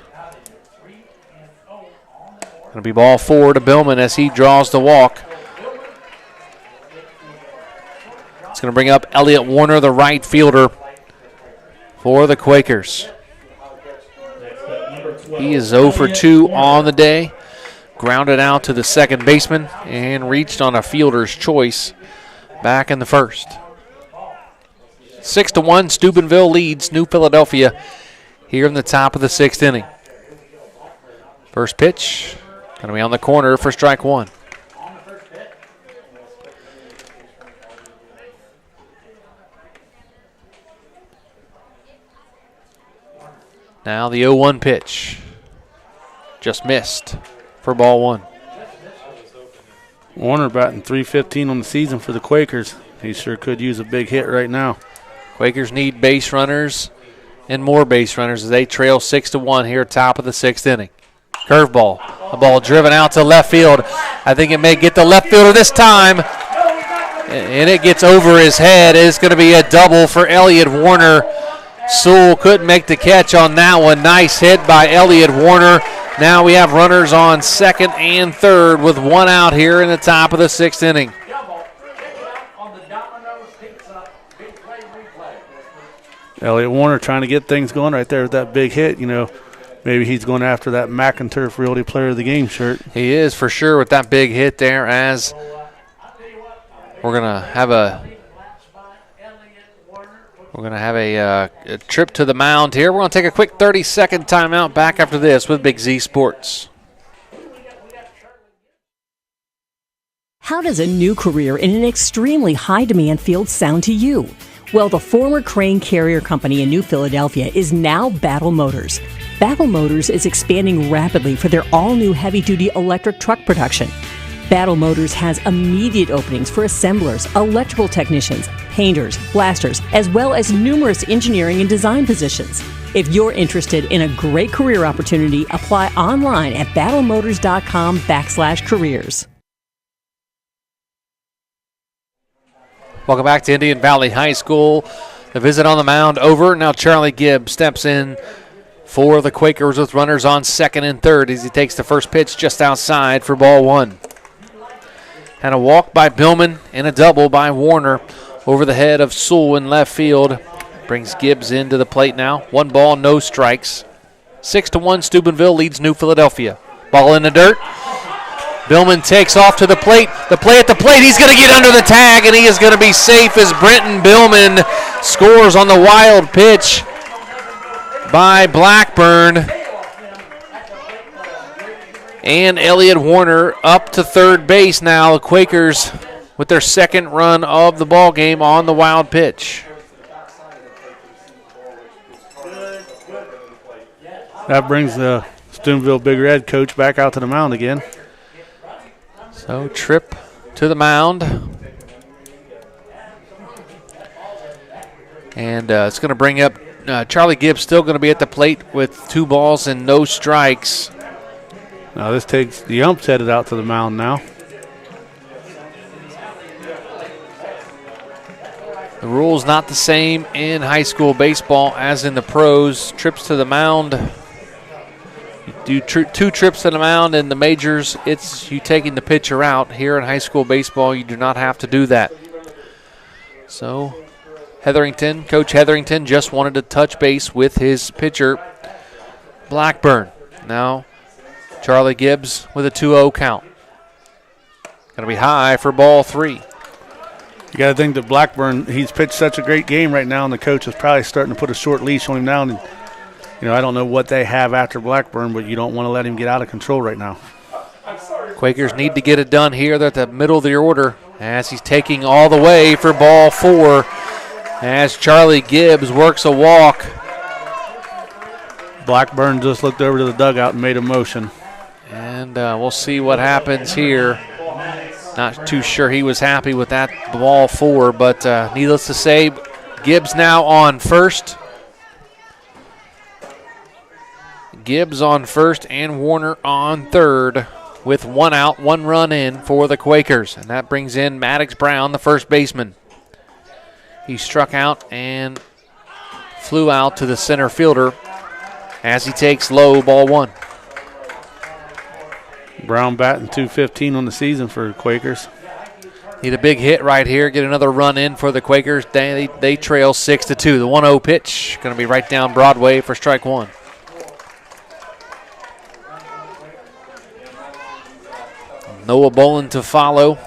S2: Going to be ball 4 to Billman as he draws the walk. It's going to bring up Elliott Warner, the right fielder for the Quakers.
S16: Next up, number
S2: He is 0 for 2 on the day. Grounded out to the second baseman and reached on a fielder's choice back in the first. 6-1, Steubenville leads New Philadelphia here in the top of the sixth inning. First pitch going to be on the corner for strike one. Now the 0-1 pitch. Just missed for ball one.
S3: Warner batting .315 on the season for the Quakers. He sure could use a big hit right now.
S2: Quakers need base runners and more base runners as they trail 6-1 here top of the sixth inning. Curveball. A ball driven out to left field. I think it may get the left fielder this time. And it gets over his head. It's going to be a double for Elliott Warner. Sewell couldn't make the catch on that one. Nice hit by Elliott Warner. Now we have runners on second and third with one out here in the top of the sixth inning.
S3: Elliott Warner trying to get things going right there with that big hit. You know, maybe he's going after that McInturf Realty Player of the Game shirt.
S2: He is for sure with that big hit there, as we're going to have a trip to the mound here. We're going to take a quick 30-second timeout. Back after this with Big Z Sports.
S15: How does a new career in an extremely high-demand field sound to you? Well, the former Crane Carrier Company in New Philadelphia is now Battle Motors. Battle Motors is expanding rapidly for their all-new heavy-duty electric truck production. Battle Motors has immediate openings for assemblers, electrical technicians, painters, blasters, as well as numerous engineering and design positions. If you're interested in a great career opportunity, apply online at battlemotors.com/careers.
S2: Welcome back to Indian Valley High School. The visit on the mound over. Now Charlie Gibbs steps in for the Quakers with runners on second and third as he takes the first pitch just outside for ball one. And a walk by Billman and a double by Warner over the head of Sewell in left field. Brings Gibbs into the plate now. 1 ball, no strikes. 6-1, Steubenville leads New Philadelphia. Ball in the dirt. Billman takes off to the plate. The play at the plate. He's going to get under the tag, and he is going to be safe as Brenton Billman scores on the wild pitch by Blackburn. And Elliott Warner up to third base now. The Quakers with their second run of the ball game on the wild pitch.
S3: That brings the Steubenville Big Red coach back out to the mound again.
S2: So trip to the mound. And it's going to bring up Charlie Gibbs, still going to be at the plate with 2 balls and no strikes.
S3: Now this takes the umps headed out to the mound now.
S2: The rule's not the same in high school baseball as in the pros. Trips to the mound. You do 2 trips to the mound in the majors. It's you taking the pitcher out. Here in high school baseball, you do not have to do that. So Coach Hetherington just wanted to touch base with his pitcher, Blackburn. Now Charlie Gibbs with a 2-0 count. Going to be high for ball 3.
S3: You got to think that Blackburn, he's pitched such a great game right now, and the coach is probably starting to put a short leash on him now. And, you know, I don't know what they have after Blackburn, but you don't want to let him get out of control right now.
S2: Quakers need to get it done here. They're at the middle of the order as he's taking all the way for ball 4 as Charlie Gibbs works a walk.
S3: Blackburn just looked over to the dugout and made a motion.
S2: And we'll see what happens here. Not too sure he was happy with that ball 4, but needless to say, Gibbs now on first. Gibbs on first and Warner on third with 1 out, 1 run in for the Quakers. And that brings in Maddox Brown, the first baseman. He struck out and flew out to the center fielder as he takes low, ball 1.
S3: Brown batting .215 on the season for the Quakers.
S2: Need a big hit right here, get another run in for the Quakers. They trail 6-2. The 1-0 pitch going to be right down Broadway for strike 1. Noah Bolin to follow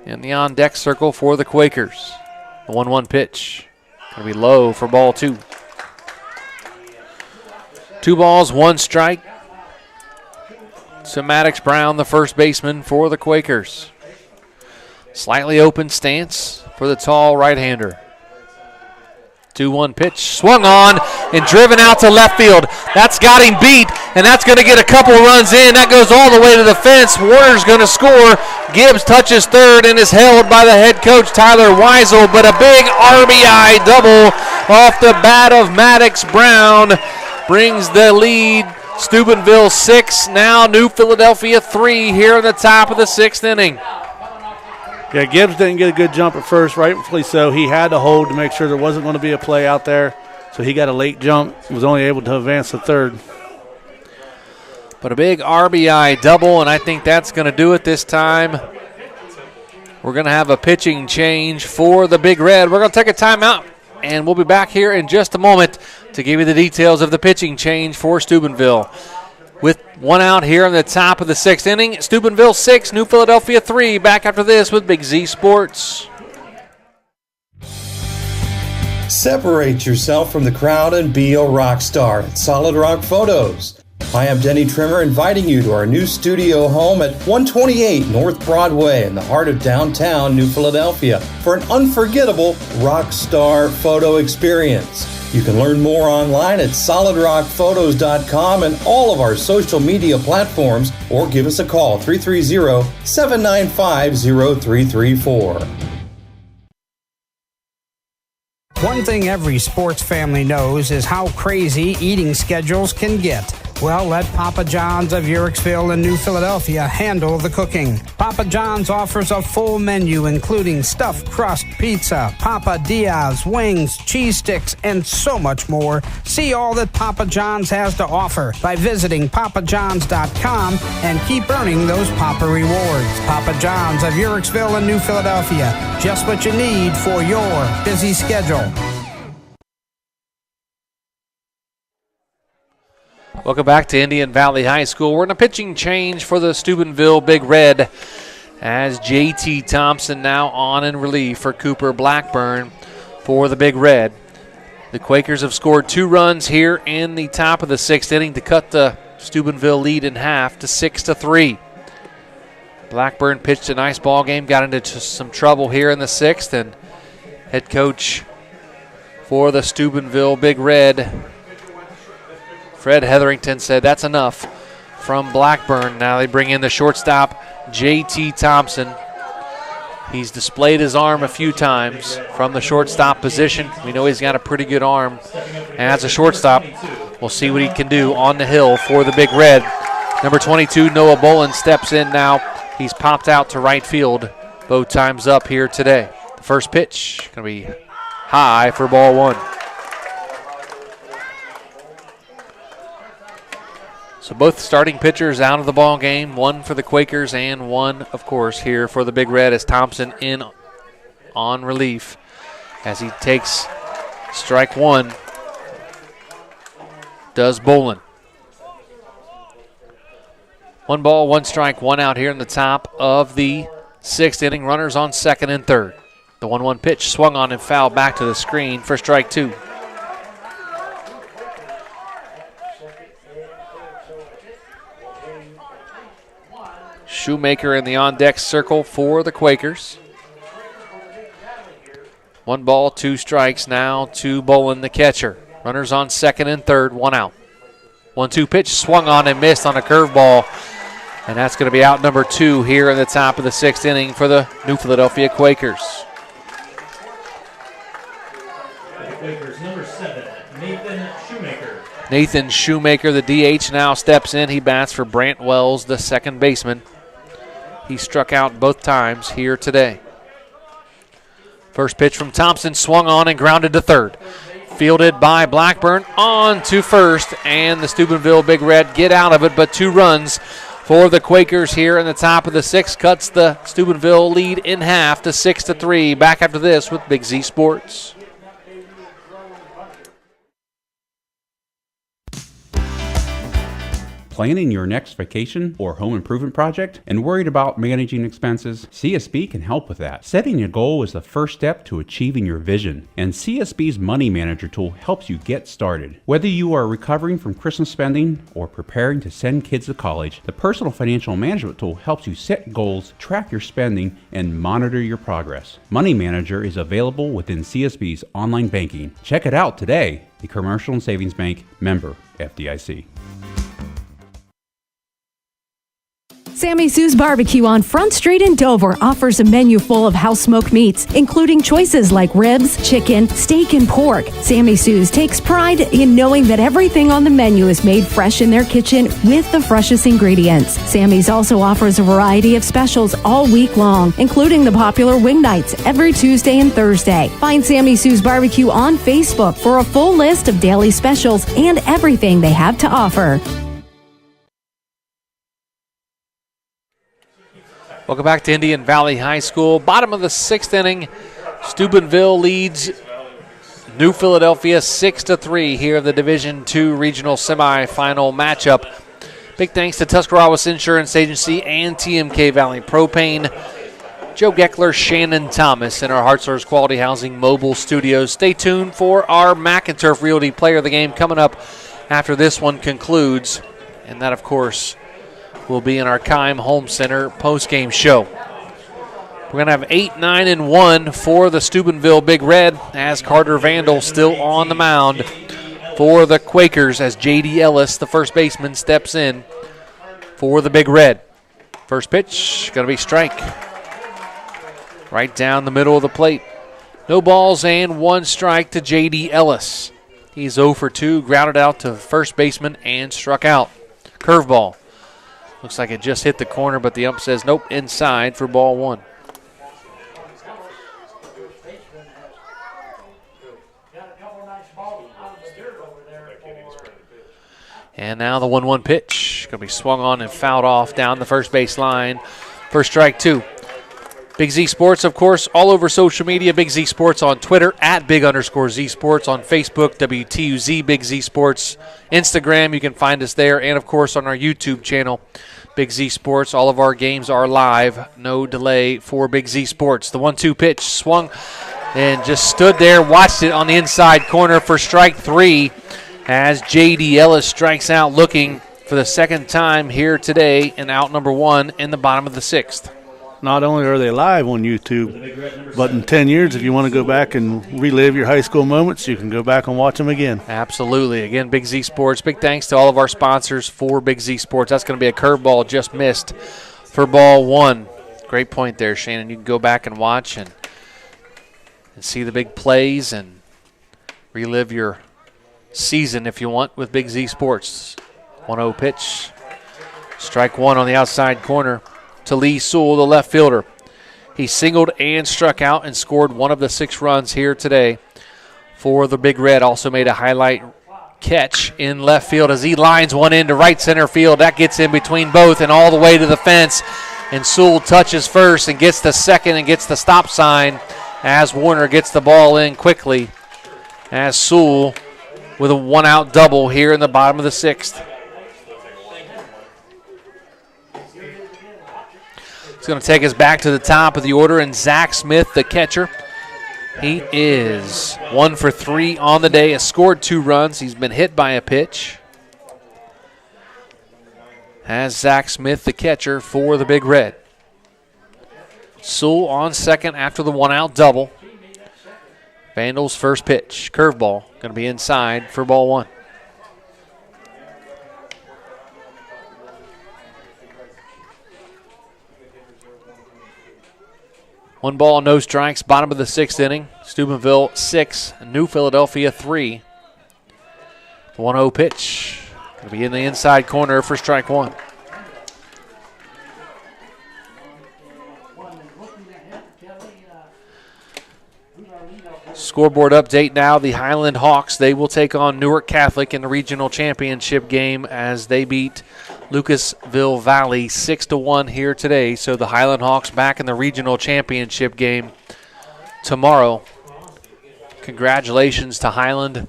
S2: in the on-deck circle for the Quakers. The 1-1 pitch. Going to be low for ball 2. 2 balls, 1 strike. To Maddox Brown, the first baseman for the Quakers. Slightly open stance for the tall right-hander. 2-1 pitch, swung on and driven out to left field. That's got him beat, and that's going to get a couple runs in. That goes all the way to the fence. Warner's going to score. Gibbs touches third and is held by the head coach, Tyler Weisel, but a big RBI double off the bat of Maddox Brown brings the lead. Steubenville 6, now New Philadelphia 3 here in the top of the 6th inning.
S3: Yeah, Gibbs didn't get a good jump at first, rightfully so. He had to hold to make sure there wasn't going to be a play out there. So he got a late jump, was only able to advance to third.
S2: But a big RBI double, and I think that's going to do it this time. We're going to have a pitching change for the Big Red. We're going to take a timeout, and we'll be back here in just a moment to give you the details of the pitching change for Steubenville. With 1 out here in the top of the 6th inning, Steubenville 6, New Philadelphia 3. Back after this with Big Z Sports.
S10: Separate yourself from the crowd and be a rock star at Solid Rock Photos. I am Denny Trimmer, inviting you to our new studio home at 128 North Broadway in the heart of downtown New Philadelphia for an unforgettable rock star photo experience. You can learn more online at solidrockphotos.com and all of our social media platforms, or give us a call, 330-795-0334.
S17: One thing every sports family knows is how crazy eating schedules can get. Well, let Papa John's of Uricksville and New Philadelphia handle the cooking. Papa John's offers a full menu including stuffed crust pizza, Papa Diaz, wings, cheese sticks, and so much more. See all that Papa John's has to offer by visiting papajohns.com and keep earning those Papa rewards. Papa John's of Uricksville and New Philadelphia. Just what you need for your busy schedule.
S2: Welcome back to Indian Valley High School. We're in a pitching change for the Steubenville Big Red as J.T. Thompson now on in relief for Cooper Blackburn for the Big Red. The Quakers have scored 2 runs here in the top of the 6th inning to cut the Steubenville lead in half to 6-3. Blackburn pitched a nice ball game, got into some trouble here in the 6th, and head coach for the Steubenville Big Red, Fred Hetherington, said that's enough from Blackburn. Now they bring in the shortstop, J.T. Thompson. He's displayed his arm a few times from the shortstop position. We know he's got a pretty good arm as a shortstop. We'll see what he can do on the hill for the Big Red. Number 22, Noah Bolin, steps in now. He's popped out to right field both times up here today. The first pitch going to be high for ball 1. So both starting pitchers out of the ball game, one for the Quakers and one, of course, here for the Big Red as Thompson in on relief as he takes strike 1. Does Bolin. 1 ball, 1 strike, 1 out here in the top of the 6th inning. Runners on 2nd and 3rd. The 1-1 pitch swung on and fouled back to the screen for strike 2. Shoemaker in the on-deck circle for the Quakers. 1 ball, 2 strikes now to Bolin, the catcher. Runners on 2nd and 3rd, 1 out. 1-2 pitch swung on and missed on a curveball. And that's going to be out number 2 here in the top of the 6th inning for the New Philadelphia Quakers.
S16: For the Quakers, number 7, Nathan Shoemaker.
S2: Nathan Shoemaker, the DH, now steps in. He bats for Brant Wells, the second baseman. He struck out both times here today. First pitch from Thompson, swung on and grounded to 3rd. Fielded by Blackburn on to 1st, and the Steubenville Big Red get out of it, but 2 runs for the Quakers here in the top of the 6th cuts the Steubenville lead in half to 6-3. Back after this with Big Z Sports.
S18: Planning your next vacation or home improvement project and worried about managing expenses? CSB can help with that. Setting a goal is the first step to achieving your vision, and CSB's Money Manager tool helps you get started. Whether you are recovering from Christmas spending or preparing to send kids to college, the Personal Financial Management tool helps you set goals, track your spending, and monitor your progress. Money Manager is available within CSB's online banking. Check it out today. The Commercial and Savings Bank, member FDIC.
S19: Sammy Sue's Barbecue on Front Street in Dover offers a menu full of house-smoked meats, including choices like ribs, chicken, steak, and pork. Sammy Sue's takes pride in knowing that everything on the menu is made fresh in their kitchen with the freshest ingredients. Sammy's also offers a variety of specials all week long, including the popular wing nights every Tuesday and Thursday. Find Sammy Sue's Barbecue on Facebook for a full list of daily specials and everything they have to offer.
S2: Welcome back to Indian Valley High School. Bottom of the 6th inning, Steubenville leads New Philadelphia 6-3 here in the Division II Regional Semifinal matchup. Big thanks to Tuscarawas Insurance Agency and TMK Valley Propane. Joe Geckler, Shannon Thomas in our Hartzler's Quality Housing mobile studios. Stay tuned for our McInturf Realty Player of the Game coming up after this one concludes. And that, of course, will be in our Keim Home Center post-game show. We're going to have 8, 9, and 1 for the Steubenville Big Red as Carter Vandal still on the mound for the Quakers as J.D. Ellis, the first baseman, steps in for the Big Red. First pitch, going to be strike. Right down the middle of the plate. No balls and 1 strike to J.D. Ellis. He's 0 for 2, grounded out to first baseman and struck out. Curveball. Looks like it just hit the corner, but the ump says nope, inside for ball 1. And now the 1-1 pitch. Going to be swung on and fouled off down the first base line for strike 2. Big Z Sports, of course, all over social media. Big Z Sports on Twitter, at @Big_Z Sports on Facebook, WTUZ Big Z Sports. Instagram, you can find us there. And, of course, on our YouTube channel, Big Z Sports. All of our games are live. No delay for Big Z Sports. The 1-2 pitch swung and just stood there, watched it on the inside corner for strike 3 as J.D. Ellis strikes out looking for the second time here today in out number 1 in the bottom of the 6th.
S3: Not only are they live on YouTube, but in 10 years, if you want to go back and relive your high school moments, you can go back and watch them again.
S2: Absolutely. Again, Big Z Sports. Big thanks to all of our sponsors for Big Z Sports. That's going to be a curveball just missed for ball 1. Great point there, Shannon. You can go back and watch and see the big plays and relive your season if you want with Big Z Sports. 1-0 pitch. Strike 1 on the outside corner to Lee Sewell, the left fielder. He singled and struck out and scored one of the 6 runs here today for the Big Red. Also made a highlight catch in left field as he lines one into right center field. That gets in between both and all the way to the fence. And Sewell touches first and gets the second and gets the stop sign as Warner gets the ball in quickly as Sewell with a 1-out double here in the bottom of the 6th. It's going to take us back to the top of the order, and Zach Smith, the catcher, he is 1 for 3 on the day, has scored 2 runs. He's been hit by a pitch. As Zach Smith, the catcher for the Big Red. Sewell on second after the 1-out double. Vandal's first pitch, curveball, going to be inside for ball 1. One ball, no strikes, bottom of the 6th inning. Steubenville 6, New Philadelphia 3. 1-0 pitch. Going to be in the inside corner for strike 1. Scoreboard update now. The Highland Hawks, they will take on Newark Catholic in the regional championship game as they beat Lucasville Valley 6-1 here today. So the Highland Hawks back in the regional championship game tomorrow. Congratulations to Highland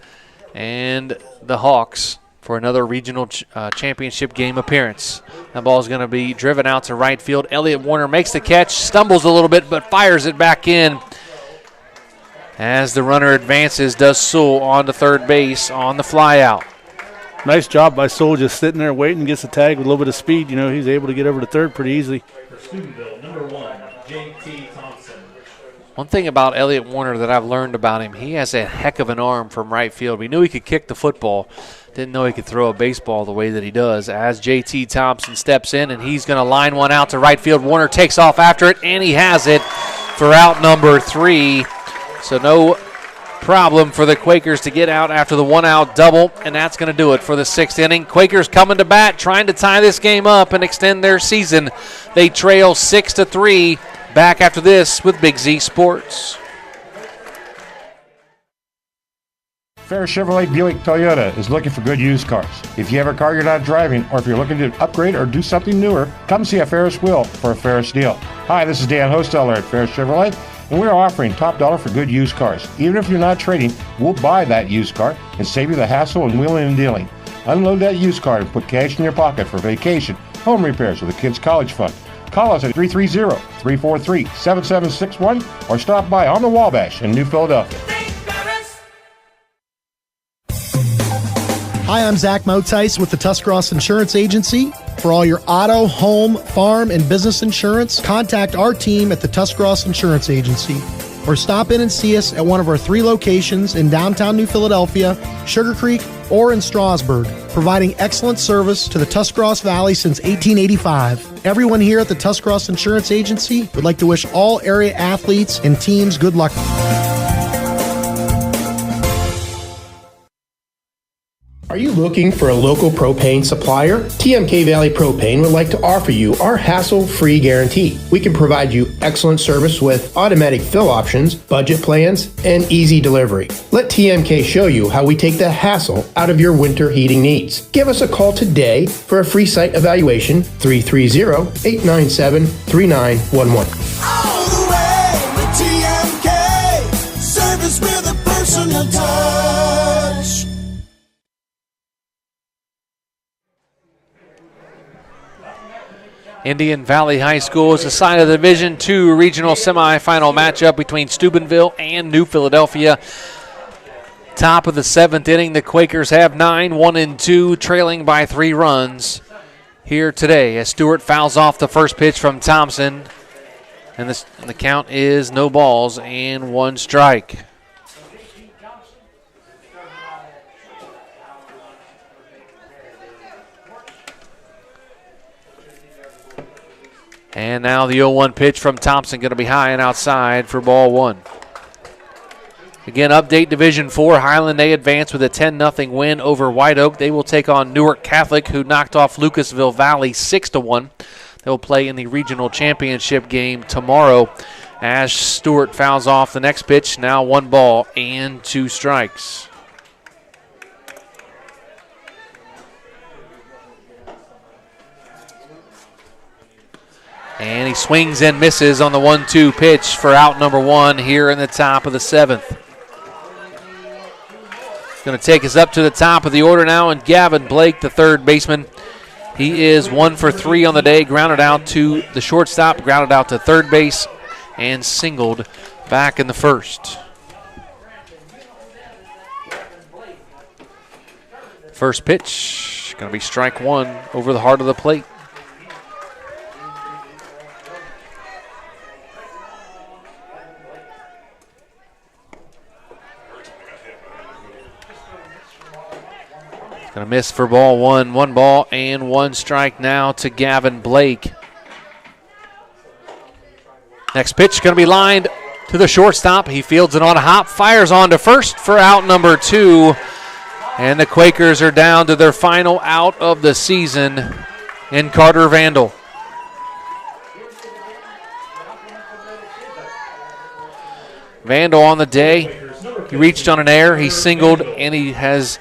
S2: and the Hawks for another regional championship game appearance. That ball is going to be driven out to right field. Elliott Warner makes the catch, stumbles a little bit, but fires it back in. As the runner advances, does Sewell on to third base on the fly out.
S3: Nice job by Sewell, just sitting there waiting, gets the tag with a little bit of speed. You know, he's able to get over to third pretty easily.
S16: For Steubenville, number 1, J.T. Thompson.
S2: One thing about Elliott Warner that I've learned about him, he has a heck of an arm from right field. We knew he could kick the football. Didn't know he could throw a baseball the way that he does. As J.T. Thompson steps in, and he's going to line one out to right field. Warner takes off after it, and he has it for out number 3. So no problem for the Quakers to get out after the one-out double, and that's going to do it for the 6th inning. Quakers coming to bat, trying to tie this game up and extend their season. They trail 6-3. Back after this with Big Z Sports.
S20: Ferris Chevrolet Buick Toyota is looking for good used cars. If you have a car you're not driving, or if you're looking to upgrade or do something newer, come see a Ferris wheel for a Ferris deal. Hi, this is Dan Hosteller at Ferris Chevrolet, and we're offering top dollar for good used cars. Even if you're not trading, we'll buy that used car and save you the hassle and wheeling and dealing. Unload that used car and put cash in your pocket for vacation, home repairs, or the kids' college fund. Call us at 330-343-7761 or stop by on the Wabash in New Philadelphia.
S4: Hi, I'm Zach Motice with the Tuscarawas Insurance Agency. For all your auto, home, farm, and business insurance, contact our team at the Tuscarawas Insurance Agency. Or stop in and see us at one of our 3 locations in downtown New Philadelphia, Sugar Creek, or in Strasburg, providing excellent service to the Tuscarawas Valley since 1885. Everyone here at the Tuscarawas Insurance Agency would like to wish all area athletes and teams good luck.
S5: Are you looking for a local propane supplier? TMK Valley Propane would like to offer you our hassle-free guarantee. We can provide you excellent service with automatic fill options, budget plans, and easy delivery. Let TMK show you how we take the hassle out of your winter heating needs. Give us a call today for a free site evaluation, 330-897-3911.
S6: All the way with TMK, service with a personal touch.
S2: Indian Valley High School is assigned a Division II regional semifinal matchup between Steubenville and New Philadelphia. Top of the 7th inning, the Quakers have 9-1-2, trailing by 3 runs here today as Stewart fouls off the first pitch from Thompson. And the count is no balls and 1 strike. And now the 0-1 pitch from Thompson going to be high and outside for ball 1. Again, update Division IV. Highland, they advance with a 10-0 win over White Oak. They will take on Newark Catholic, who knocked off Lucasville Valley 6-1. They will play in the regional championship game tomorrow as Stewart fouls off the next pitch. Now 1 ball and 2 strikes. And he swings and misses on the 1-2 pitch for out number 1 here in the top of the 7th. Going to take us up to the top of the order now, and Gavin Blake, the third baseman. He is 1 for 3 on the day, grounded out to the shortstop, grounded out to third base, and singled back in the first. First pitch, going to be strike 1 over the heart of the plate. Going to miss for ball 1. 1 ball and 1 strike now to Gavin Blake. Next pitch going to be lined to the shortstop. He fields it on a hop, fires on to first for out number 2. And the Quakers are down to their final out of the season in Carter Vandal. Vandal on the day. He reached on an error. He singled, and he has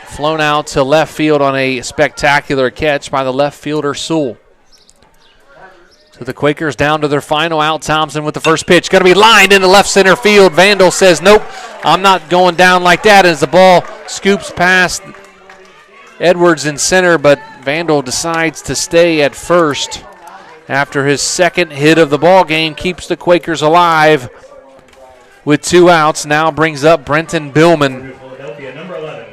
S2: flown out to left field on a spectacular catch by the left fielder Sewell. So the Quakers down to their final out. Thompson with the first pitch. Going to be lined into left center field. Vandal says, nope, I'm not going down like that, as the ball scoops past Edwards in center, but Vandal decides to stay at first after his second hit of the ball game. Keeps the Quakers alive with 2 outs. Now brings up Brenton Billman,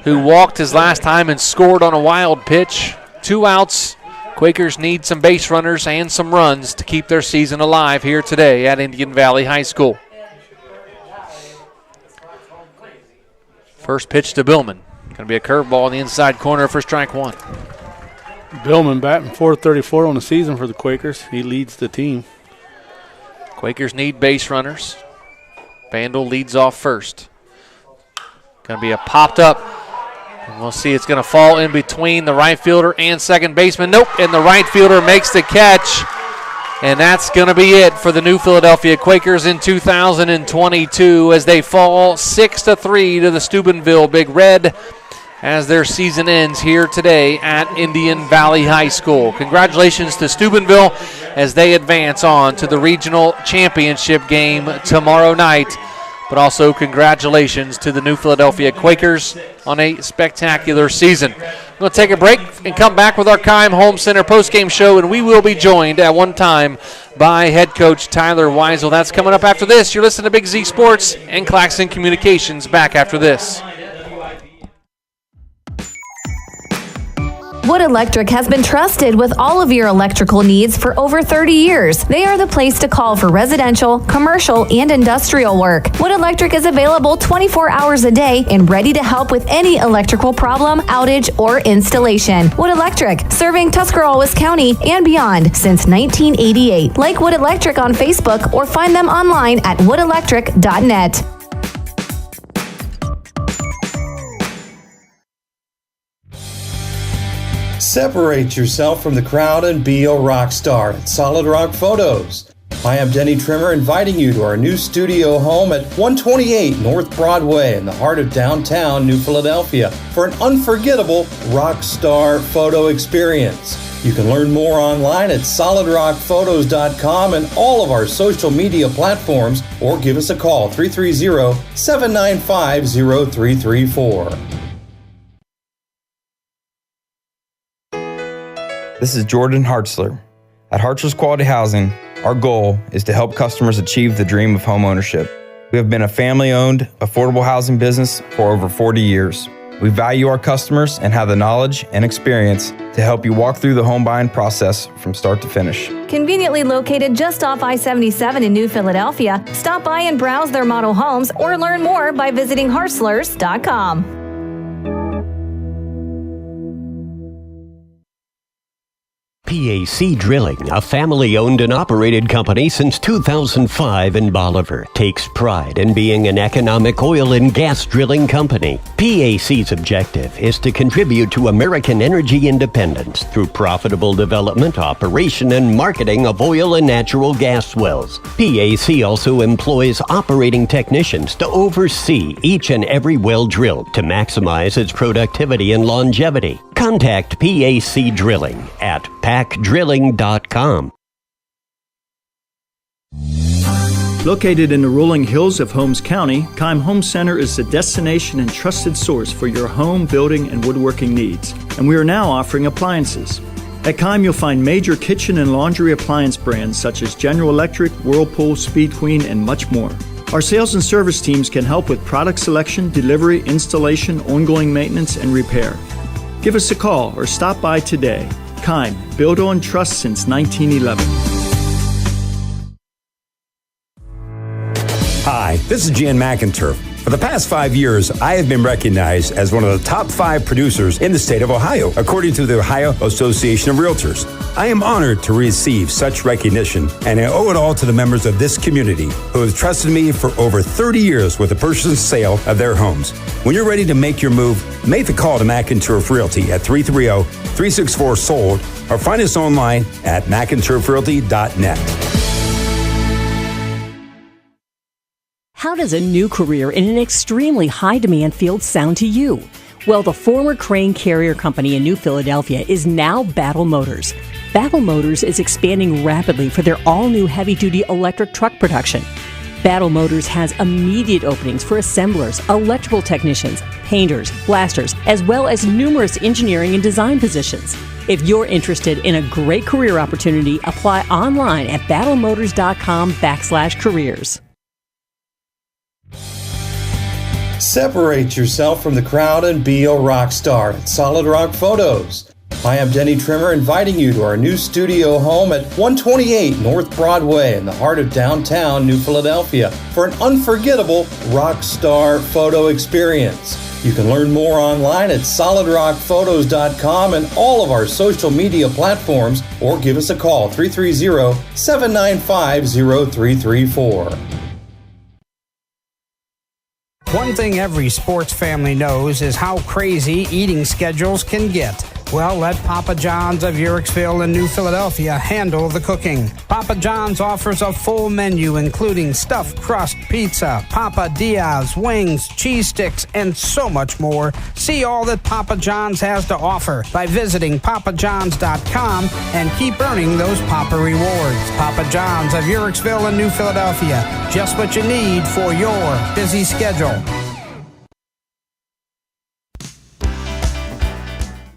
S2: who walked his last time and scored on a wild pitch. 2 outs. Quakers need some base runners and some runs to keep their season alive here today at Indian Valley High School. First pitch to Billman. Going to be a curveball in the inside corner for strike 1.
S3: Billman batting .434 on the season for the Quakers. He leads the team.
S2: Quakers need base runners. Vandal leads off first. Going to be a popped up. And we'll see, it's going to fall in between the right fielder and second baseman. Nope, and the right fielder makes the catch. And that's going to be it for the New Philadelphia Quakers in 2022 as they fall 6-3 to the Steubenville Big Red as their season ends here today at Indian Valley High School. Congratulations to Steubenville as they advance on to the regional championship game tomorrow night. But also congratulations to the New Philadelphia Quakers on a spectacular season. We're going to take a break and come back with our Keim Home Center postgame show, and we will be joined at one time by head coach Tyler Weisel. That's coming up after this. You're listening to Big Z Sports and Claxon Communications. Back after this.
S8: Wood Electric has been trusted with all of your electrical needs for over 30 years. They are the place to call for residential, commercial, and industrial work. Wood Electric is available 24 hours a day and ready to help with any electrical problem, outage, or installation. Wood Electric, serving Tuscarawas County and beyond since 1988. Like Wood Electric on Facebook or find them online at woodelectric.net.
S10: Separate yourself from the crowd and be a rock star at Solid Rock Photos. Hi, I'm Denny Trimmer, inviting you to our new studio home at 128 North Broadway in the heart of downtown New Philadelphia for an unforgettable rock star photo experience. You can learn more online at solidrockphotos.com and all of our social media platforms, or give us a call 330-795-0334.
S11: This is Jordan Hartzler. At Hartzler's Quality Housing, our goal is to help customers achieve the dream of homeownership. We have been a family-owned, affordable housing business for over 40 years. We value our customers and have the knowledge and experience to help you walk through the home buying process from start to finish.
S8: Conveniently located just off I-77 in New Philadelphia, stop by and browse their model homes or learn more by visiting hartzlers.com.
S12: PAC Drilling, a family-owned and operated company since 2005 in Bolivar, takes pride in being an economic oil and gas drilling company. PAC's objective is to contribute to American energy independence through profitable development, operation, and marketing of oil and natural gas wells. PAC also employs operating technicians to oversee each and every well drilled to maximize its productivity and longevity. Contact PAC Drilling at pacdrilling.com.
S13: Located in the rolling hills of Holmes County, Keim Home Center is the destination and trusted source for your home, building, and woodworking needs. And we are now offering appliances. At Keim, you'll find major kitchen and laundry appliance brands such as General Electric, Whirlpool, Speed Queen, and much more. Our sales and service teams can help with product selection, delivery, installation, ongoing maintenance, and repair. Give us a call or stop by today. Keim, built on trust since 1911.
S14: Hi, this is Jan McInturf. For the past 5 years, I have been recognized as one of the top 5 producers in the state of Ohio, according to the Ohio Association of Realtors. I am honored to receive such recognition, and I owe it all to the members of this community who have trusted me for over 30 years with the purchase and sale of their homes. When you're ready to make your move, make the call to McInturf Realty at 330-364-SOLD or find us online at McInturfRealty.net.
S15: How does a new career in an extremely high-demand field sound to you? Well, the former Crane Carrier Company in New Philadelphia is now Battle Motors. Battle Motors is expanding rapidly for their all-new heavy-duty electric truck production. Battle Motors has immediate openings for assemblers, electrical technicians, painters, blasters, as well as numerous engineering and design positions. If you're interested in a great career opportunity, apply online at battlemotors.com/careers.
S10: Separate yourself from the crowd and be a rock star at Solid Rock Photos. Hi, I'm Denny Trimmer, inviting you to our new studio home at 128 North Broadway in the heart of downtown New Philadelphia for an unforgettable rock star photo experience. You can learn more online at solidrockphotos.com and all of our social media platforms, or give us a call, 330-795-0334.
S17: One thing every sports family knows is how crazy eating schedules can get. Well, let Papa John's of Uricksville and New Philadelphia handle the cooking. Papa John's offers a full menu including stuffed crust pizza, Papa Diaz, wings, cheese sticks, and so much more. See all that Papa John's has to offer by visiting papajohns.com and keep earning those Papa rewards. Papa John's of Uricksville and New Philadelphia. Just what you need for your busy schedule.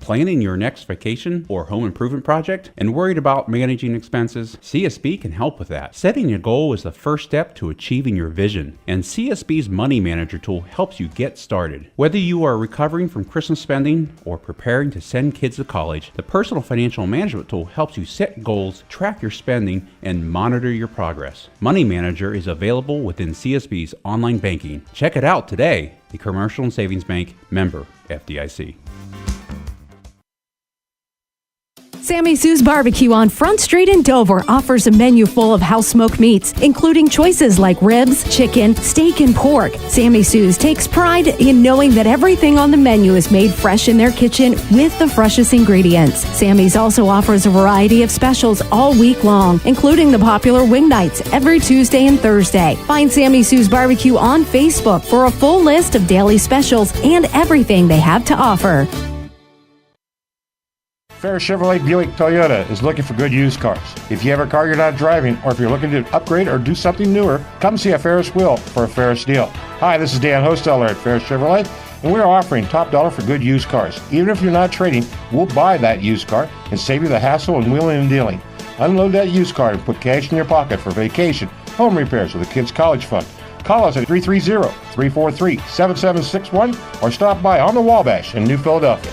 S18: Planning your next vacation or home improvement project and worried about managing expenses? CSB can help with that. Setting a goal is the first step to achieving your vision, and CSB's Money Manager tool helps you get started. Whether you are recovering from Christmas spending or preparing to send kids to college, the Personal Financial Management tool helps you set goals, track your spending, and monitor your progress. Money Manager is available within CSB's online banking. Check it out today. The Commercial and Savings Bank, member FDIC.
S19: Sammy Sue's Barbecue on Front Street in Dover offers a menu full of house-smoked meats, including choices like ribs, chicken, steak, and pork. Sammy Sue's takes pride in knowing that everything on the menu is made fresh in their kitchen with the freshest ingredients. Sammy's also offers a variety of specials all week long, including the popular wing nights every Tuesday and Thursday. Find Sammy Sue's Barbecue on Facebook for a full list of daily specials and everything they have to offer.
S20: Ferris Chevrolet Buick Toyota is looking for good used cars. If you have a car you're not driving, or if you're looking to upgrade or do something newer, come see a Ferris wheel for a Ferris deal. Hi, this is Dan Hosteller at Ferris Chevrolet, and we're offering top dollar for good used cars. Even if you're not trading, we'll buy that used car and save you the hassle and wheeling and dealing. Unload that used car and put cash in your pocket for vacation, home repairs, or the kids' college fund. Call us at 330-343-7761 or stop by on the Wabash in New Philadelphia.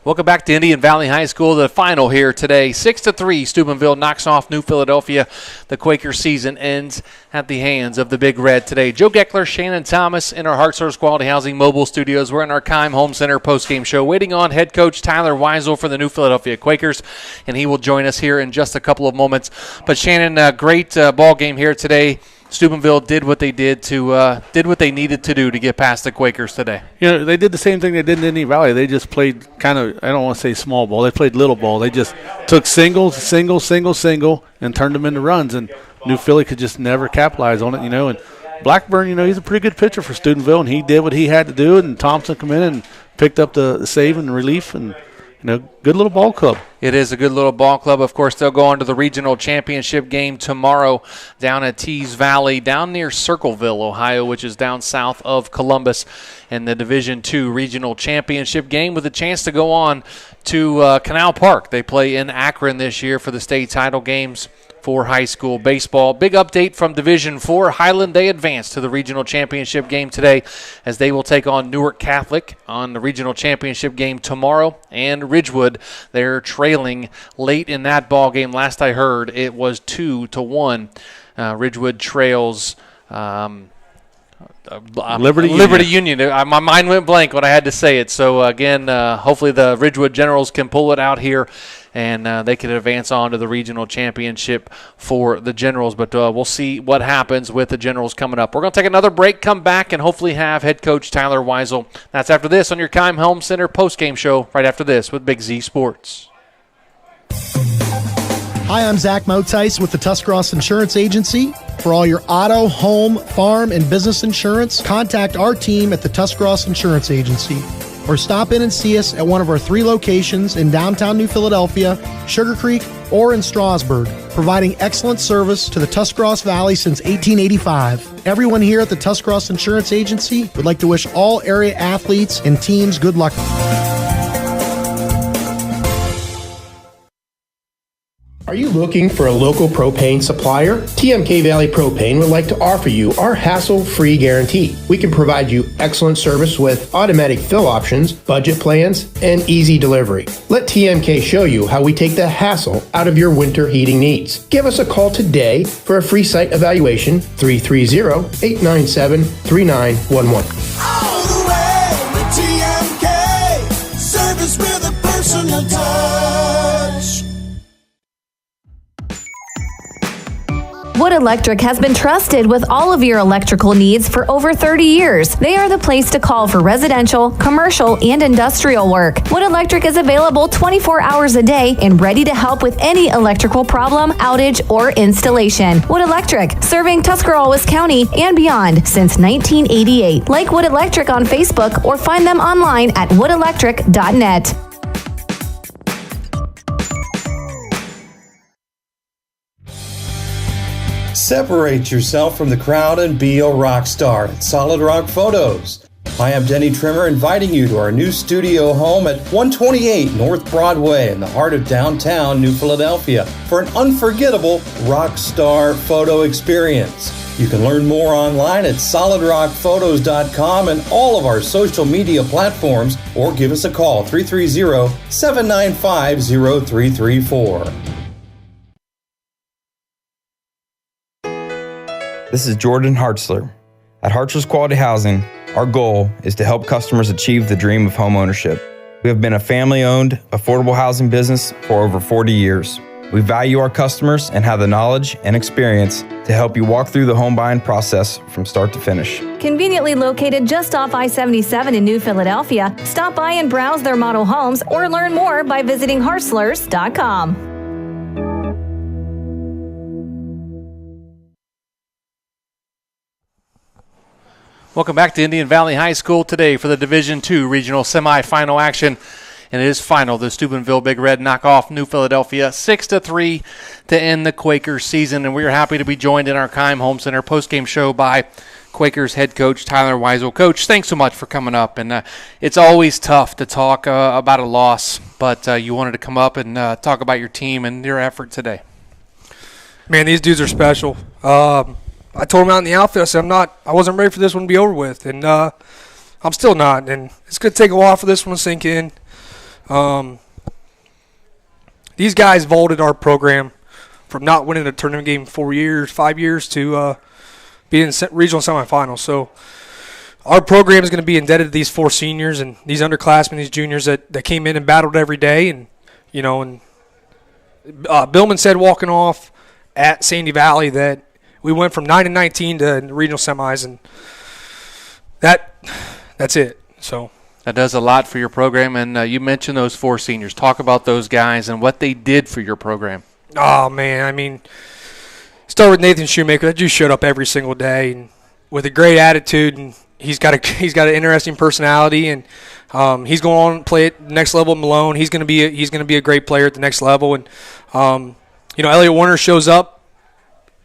S2: Welcome back to Indian Valley High School. The final here today, 6-3. Steubenville knocks off New Philadelphia. The Quaker season ends at the hands of the Big Red today. Joe Geckler, Shannon Thomas in our Heart Source Quality Housing mobile studios. We're in our Keim Home Center postgame show, waiting on head coach Tyler Weisel for the New Philadelphia Quakers, and he will join us here in just a couple of moments. But Shannon, great ball game here today. Steubenville did what they needed to do to get past the Quakers today.
S3: You know, they did the same thing they did in Indian Valley. They just played kind of, I don't want to say small ball. They played little ball. They just took single, and turned them into runs. And New Philly could just never capitalize on it, you know. And Blackburn, you know, he's a pretty good pitcher for Steubenville, and he did what he had to do. And Thompson come in and picked up the save and relief, and you know, good little ball club.
S2: It is a good little ball club. Of course, they'll go on to the regional championship game tomorrow down at Tees Valley, down near Circleville, Ohio, which is down south of Columbus, and the Division II regional championship game with a chance to go on to Canal Park. They play in Akron this year for the state title games for high school baseball. Big update from Division IV. Highland, they advance to the regional championship game today as they will take on Newark Catholic on the regional championship game tomorrow. And Ridgewood, they're trailing late in that ball game. Last I heard, it was 2-1. Ridgewood trails Liberty Union. My mind went blank when I had to say it. So, again, hopefully the Ridgewood Generals can pull it out here, and they can advance on to the regional championship for the Generals. But we'll see what happens with the Generals coming up. We're going to take another break, come back, and hopefully have head coach Tyler Weisel. That's after this on your Keim Home Center postgame show, right after this with Big Z Sports.
S4: Hi, I'm Zach Motice with the Tuscarawas Insurance Agency. For all your auto, home, farm, and business insurance, contact our team at the Tuscarawas Insurance Agency, or stop in and see us at one of our 3 locations in downtown New Philadelphia, Sugar Creek, or in Strasburg, providing excellent service to the Tuscarawas Valley since 1885. Everyone here at the Tuscarawas Insurance Agency would like to wish all area athletes and teams good luck.
S5: Are you looking for a local propane supplier? TMK Valley Propane would like to offer you our hassle-free guarantee. We can provide you excellent service with automatic fill options, budget plans, and easy delivery. Let TMK show you how we take the hassle out of your winter heating needs. Give us a call today for a free site evaluation, 330-897-3911.
S6: All the way with TMK, service with a personal touch.
S8: Wood Electric has been trusted with all of your electrical needs for over 30 years. They are the place to call for residential, commercial, and industrial work. Wood Electric is available 24 hours a day and ready to help with any electrical problem, outage, or installation. Wood Electric, serving Tuscarawas County and beyond since 1988. Like Wood Electric on Facebook or find them online at woodelectric.net.
S10: Separate yourself from the crowd and be a rock star at Solid Rock Photos. I am Denny Trimmer, inviting you to our new studio home at 128 North Broadway in the heart of downtown New Philadelphia for an unforgettable rock star photo experience. You can learn more online at solidrockphotos.com and all of our social media platforms, or give us a call 330-795-0334.
S11: This is Jordan Hartzler. At Hartzler's Quality Housing, our goal is to help customers achieve the dream of home ownership. We have been a family-owned, affordable housing business for over 40 years. We value our customers and have the knowledge and experience to help you walk through the home buying process from start to finish.
S8: Conveniently located just off I-77 in New Philadelphia, stop by and browse their model homes or learn more by visiting hartzlers.com.
S2: Welcome back to Indian Valley High School today for the Division II Regional Semifinal action. And it is final. The Steubenville Big Red knock off New Philadelphia 6-3 to end the Quakers season. And we are happy to be joined in our Keim Home Center postgame show by Quakers head coach Tyler Weisel. Coach, thanks so much for coming up. And it's always tough to talk about a loss, but you wanted to come up and talk about your team and your effort today.
S9: Man, these dudes are special. I told him out in the outfit, I said, I wasn't ready for this one to be over with, and I'm still not. And it's going to take a while for this one to sink in. These guys vaulted our program from not winning a tournament game 5 years to being in regional semifinals. So our program is going to be indebted to these four seniors and these underclassmen, these juniors that came in and battled every day. And, Billman said walking off at Sandy Valley that we went from 9-19 to regional semis, and that's it. So
S2: that does a lot for your program, and you mentioned those four seniors. Talk about those guys and what they did for your program.
S9: Oh, man, start with Nathan Shoemaker. That dude showed up every single day and with a great attitude, and he's got an interesting personality, and he's going on to play at the next level at Malone. He's going to be a great player at the next level, and Elliot Warner shows up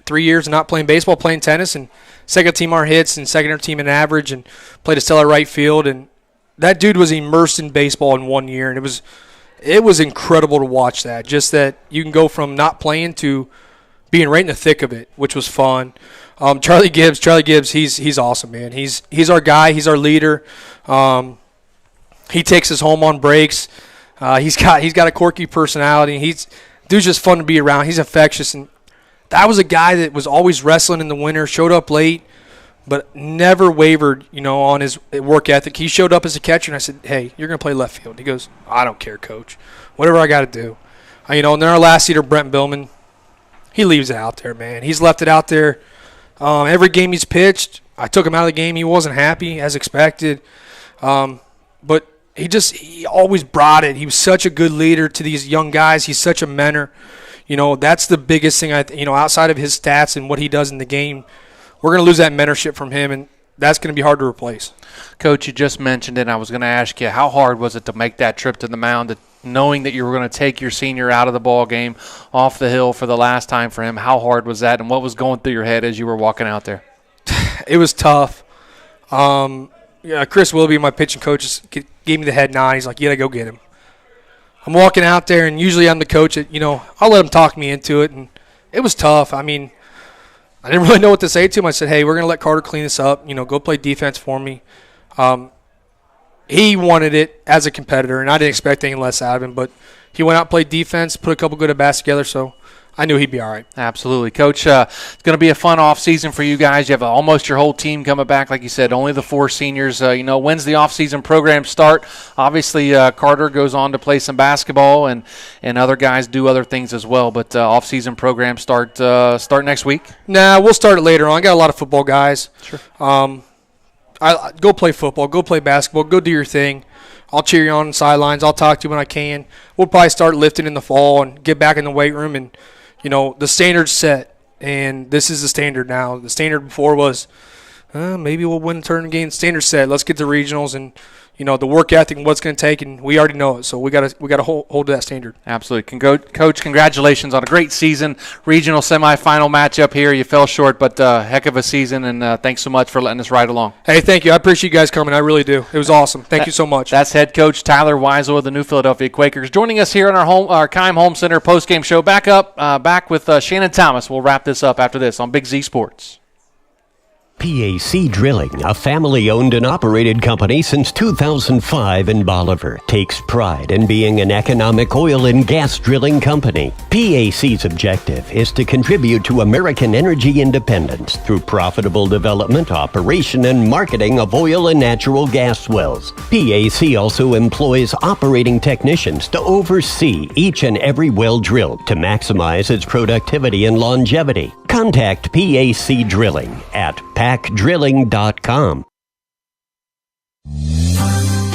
S9: 3 years not playing baseball, playing tennis, and second team our hits and second team in average, and played a stellar right field. And that dude was immersed in baseball in 1 year, and it was incredible to watch that. Just that you can go from not playing to being right in the thick of it, which was fun. Charlie Gibbs, he's awesome, man. He's our guy. He's our leader. He takes us home on breaks. He's got a quirky personality. Dude's just fun to be around. He's infectious, and that was a guy that was always wrestling in the winter, showed up late, but never wavered, on his work ethic. He showed up as a catcher, and I said, hey, you're going to play left field. He goes, I don't care, coach. Whatever I got to do. And then our last seater, Brent Billman, he leaves it out there, man. He's left it out there. Every game he's pitched, I took him out of the game. He wasn't happy, as expected. But he always brought it. He was such a good leader to these young guys. He's such a mentor. That's the biggest thing, outside of his stats and what he does in the game. We're going to lose that mentorship from him, and that's going to be hard to replace.
S2: Coach, you just mentioned it, and I was going to ask you, how hard was it to make that trip to the mound knowing that you were going to take your senior out of the ball game off the hill for the last time for him? How hard was that, and what was going through your head as you were walking out there?
S9: It was tough. Chris Willoughby, my pitching coach, gave me the head nod. He's like, you got to go get him. I'm walking out there, and usually I'm the coach that, I'll let him talk me into it, and it was tough. I mean, I didn't really know what to say to him. I said, hey, we're going to let Carter clean this up. Go play defense for me. He wanted it as a competitor, and I didn't expect anything less out of him, but he went out and played defense, put a couple good at-bats together, so I knew he'd be all right.
S2: Absolutely. Coach, it's going to be a fun off-season for you guys. You have almost your whole team coming back. Like you said, only the 4 seniors. When's the off-season program start? Obviously, Carter goes on to play some basketball, and other guys do other things as well. But off-season programs start next week?
S9: Nah, we'll start it later on. I got a lot of football guys.
S2: Sure.
S9: I go play football, go play basketball, go do your thing. I'll cheer you on the sidelines. I'll talk to you when I can. We'll probably start lifting in the fall and get back in the weight room. And, the standard's set, and this is the standard now. The standard before was maybe we'll win the tournament game. Standard set. Let's get to regionals and, the work ethic and what's going to take, and we already know it. So we got to hold to that standard.
S2: Absolutely. Coach, congratulations on a great season. Regional semifinal matchup here. You fell short, but heck of a season, and thanks so much for letting us ride along.
S9: Hey, thank you. I appreciate you guys coming. I really do. It was awesome. Thank you so much.
S2: That's head coach Tyler Weisel of the New Philadelphia Quakers joining us here on our Keim Home Center postgame show. Back with Shannon Thomas. We'll wrap this up after this on Big Z Sports.
S12: PAC Drilling, a family-owned and operated company since 2005 in Bolivar, takes pride in being an economic oil and gas drilling company. PAC's objective is to contribute to American energy independence through profitable development, operation, and marketing of oil and natural gas wells. PAC also employs operating technicians to oversee each and every well drilled to maximize its productivity and longevity. Contact PAC Drilling at pacdrilling.com.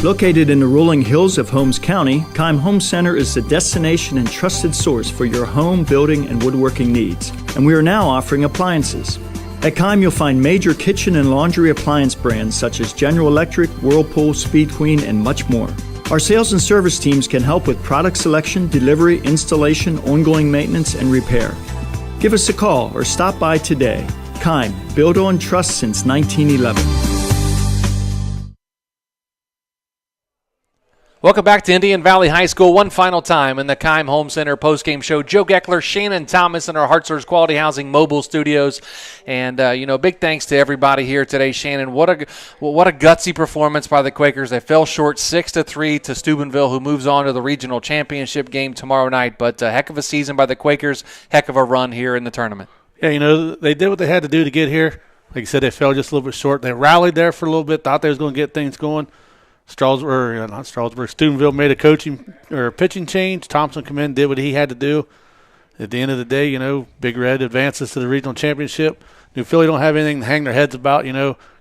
S13: Located in the rolling hills of Holmes County, Keim Home Center is the destination and trusted source for your home, building, and woodworking needs. And we are now offering appliances. At Keim, you'll find major kitchen and laundry appliance brands such as General Electric, Whirlpool, Speed Queen, and much more. Our sales and service teams can help with product selection, delivery, installation, ongoing maintenance, and repair. Give us a call or stop by today. Keim, built on trust since 1911.
S2: Welcome back to Indian Valley High School. One final time in the Keim Home Center postgame show. Joe Geckler, Shannon Thomas in our Hartzler's Quality Housing mobile studios. And, big thanks to everybody here today. Shannon, what a gutsy performance by the Quakers. They fell short 6-3 to Steubenville, who moves on to the regional championship game tomorrow night. But a heck of a season by the Quakers, heck of a run here in the tournament.
S3: Yeah, they did what they had to do to get here. Like you said, they fell just a little bit short. They rallied there for a little bit, thought they was going to get things going. Steubenville made a pitching change. Thompson come in, did what he had to do. At the end of the day, Big Red advances to the regional championship. New Philly don't have anything to hang their heads about.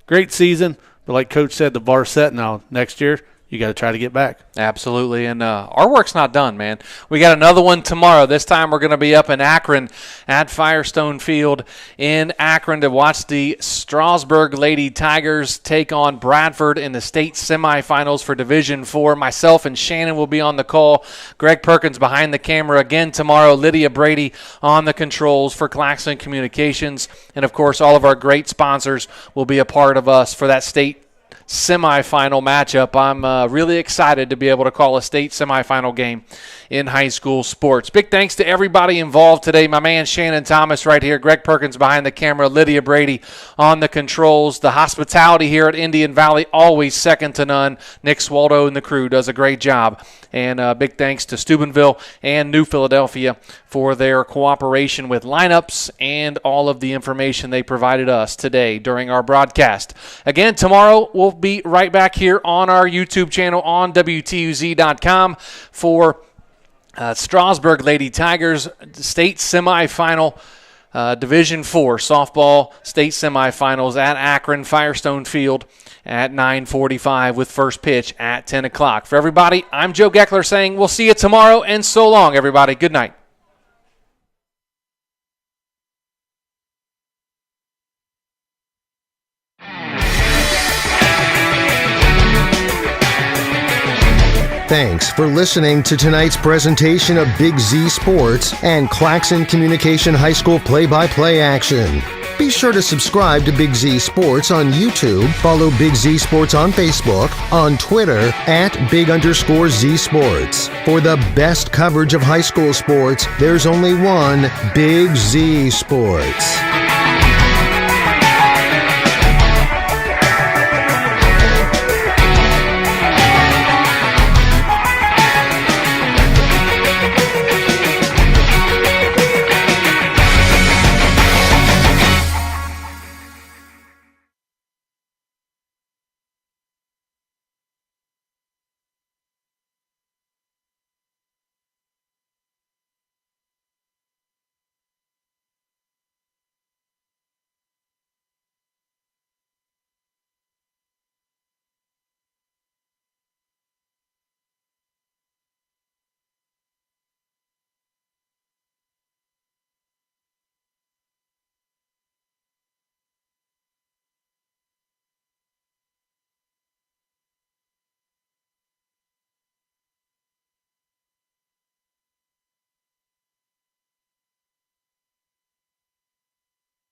S3: Great season, but like Coach said, the bar's set now. Next year, you got to try to get back.
S2: Absolutely, and our work's not done, man. We got another one tomorrow. This time we're going to be up in Akron at Firestone Field in Akron to watch the Strasburg Lady Tigers take on Bradford in the state semifinals for Division IV. Myself and Shannon will be on the call. Greg Perkins behind the camera again tomorrow. Lydia Brady on the controls for Claxon Communications. And, of course, all of our great sponsors will be a part of us for that state semifinal matchup. I'm really excited to be able to call a state semifinal game in high school sports. Big thanks to everybody involved today. My man Shannon Thomas right here, Greg Perkins behind the camera, Lydia Brady on the controls. The hospitality here at Indian Valley, always second to none. Nick Swaldo and the crew does a great job. And big thanks to Steubenville and New Philadelphia for their cooperation with lineups and all of the information they provided us today during our broadcast. Again, tomorrow we'll be right back here on our YouTube channel on WTUZ.com for Strasburg Lady Tigers state semifinal Division IV softball state semifinals at Akron Firestone Field at 9:45 with first pitch at 10 o'clock. For everybody, I'm Joe Geckler saying we'll see you tomorrow, and so long, everybody. Good night.
S1: Thanks for listening to tonight's presentation of Big Z Sports and Claxon Communication High School play-by-play action. Be sure to subscribe to Big Z Sports on YouTube, follow Big Z Sports on Facebook, on Twitter @Big_Z Sports. For the best coverage of high school sports, there's only one Big Z Sports.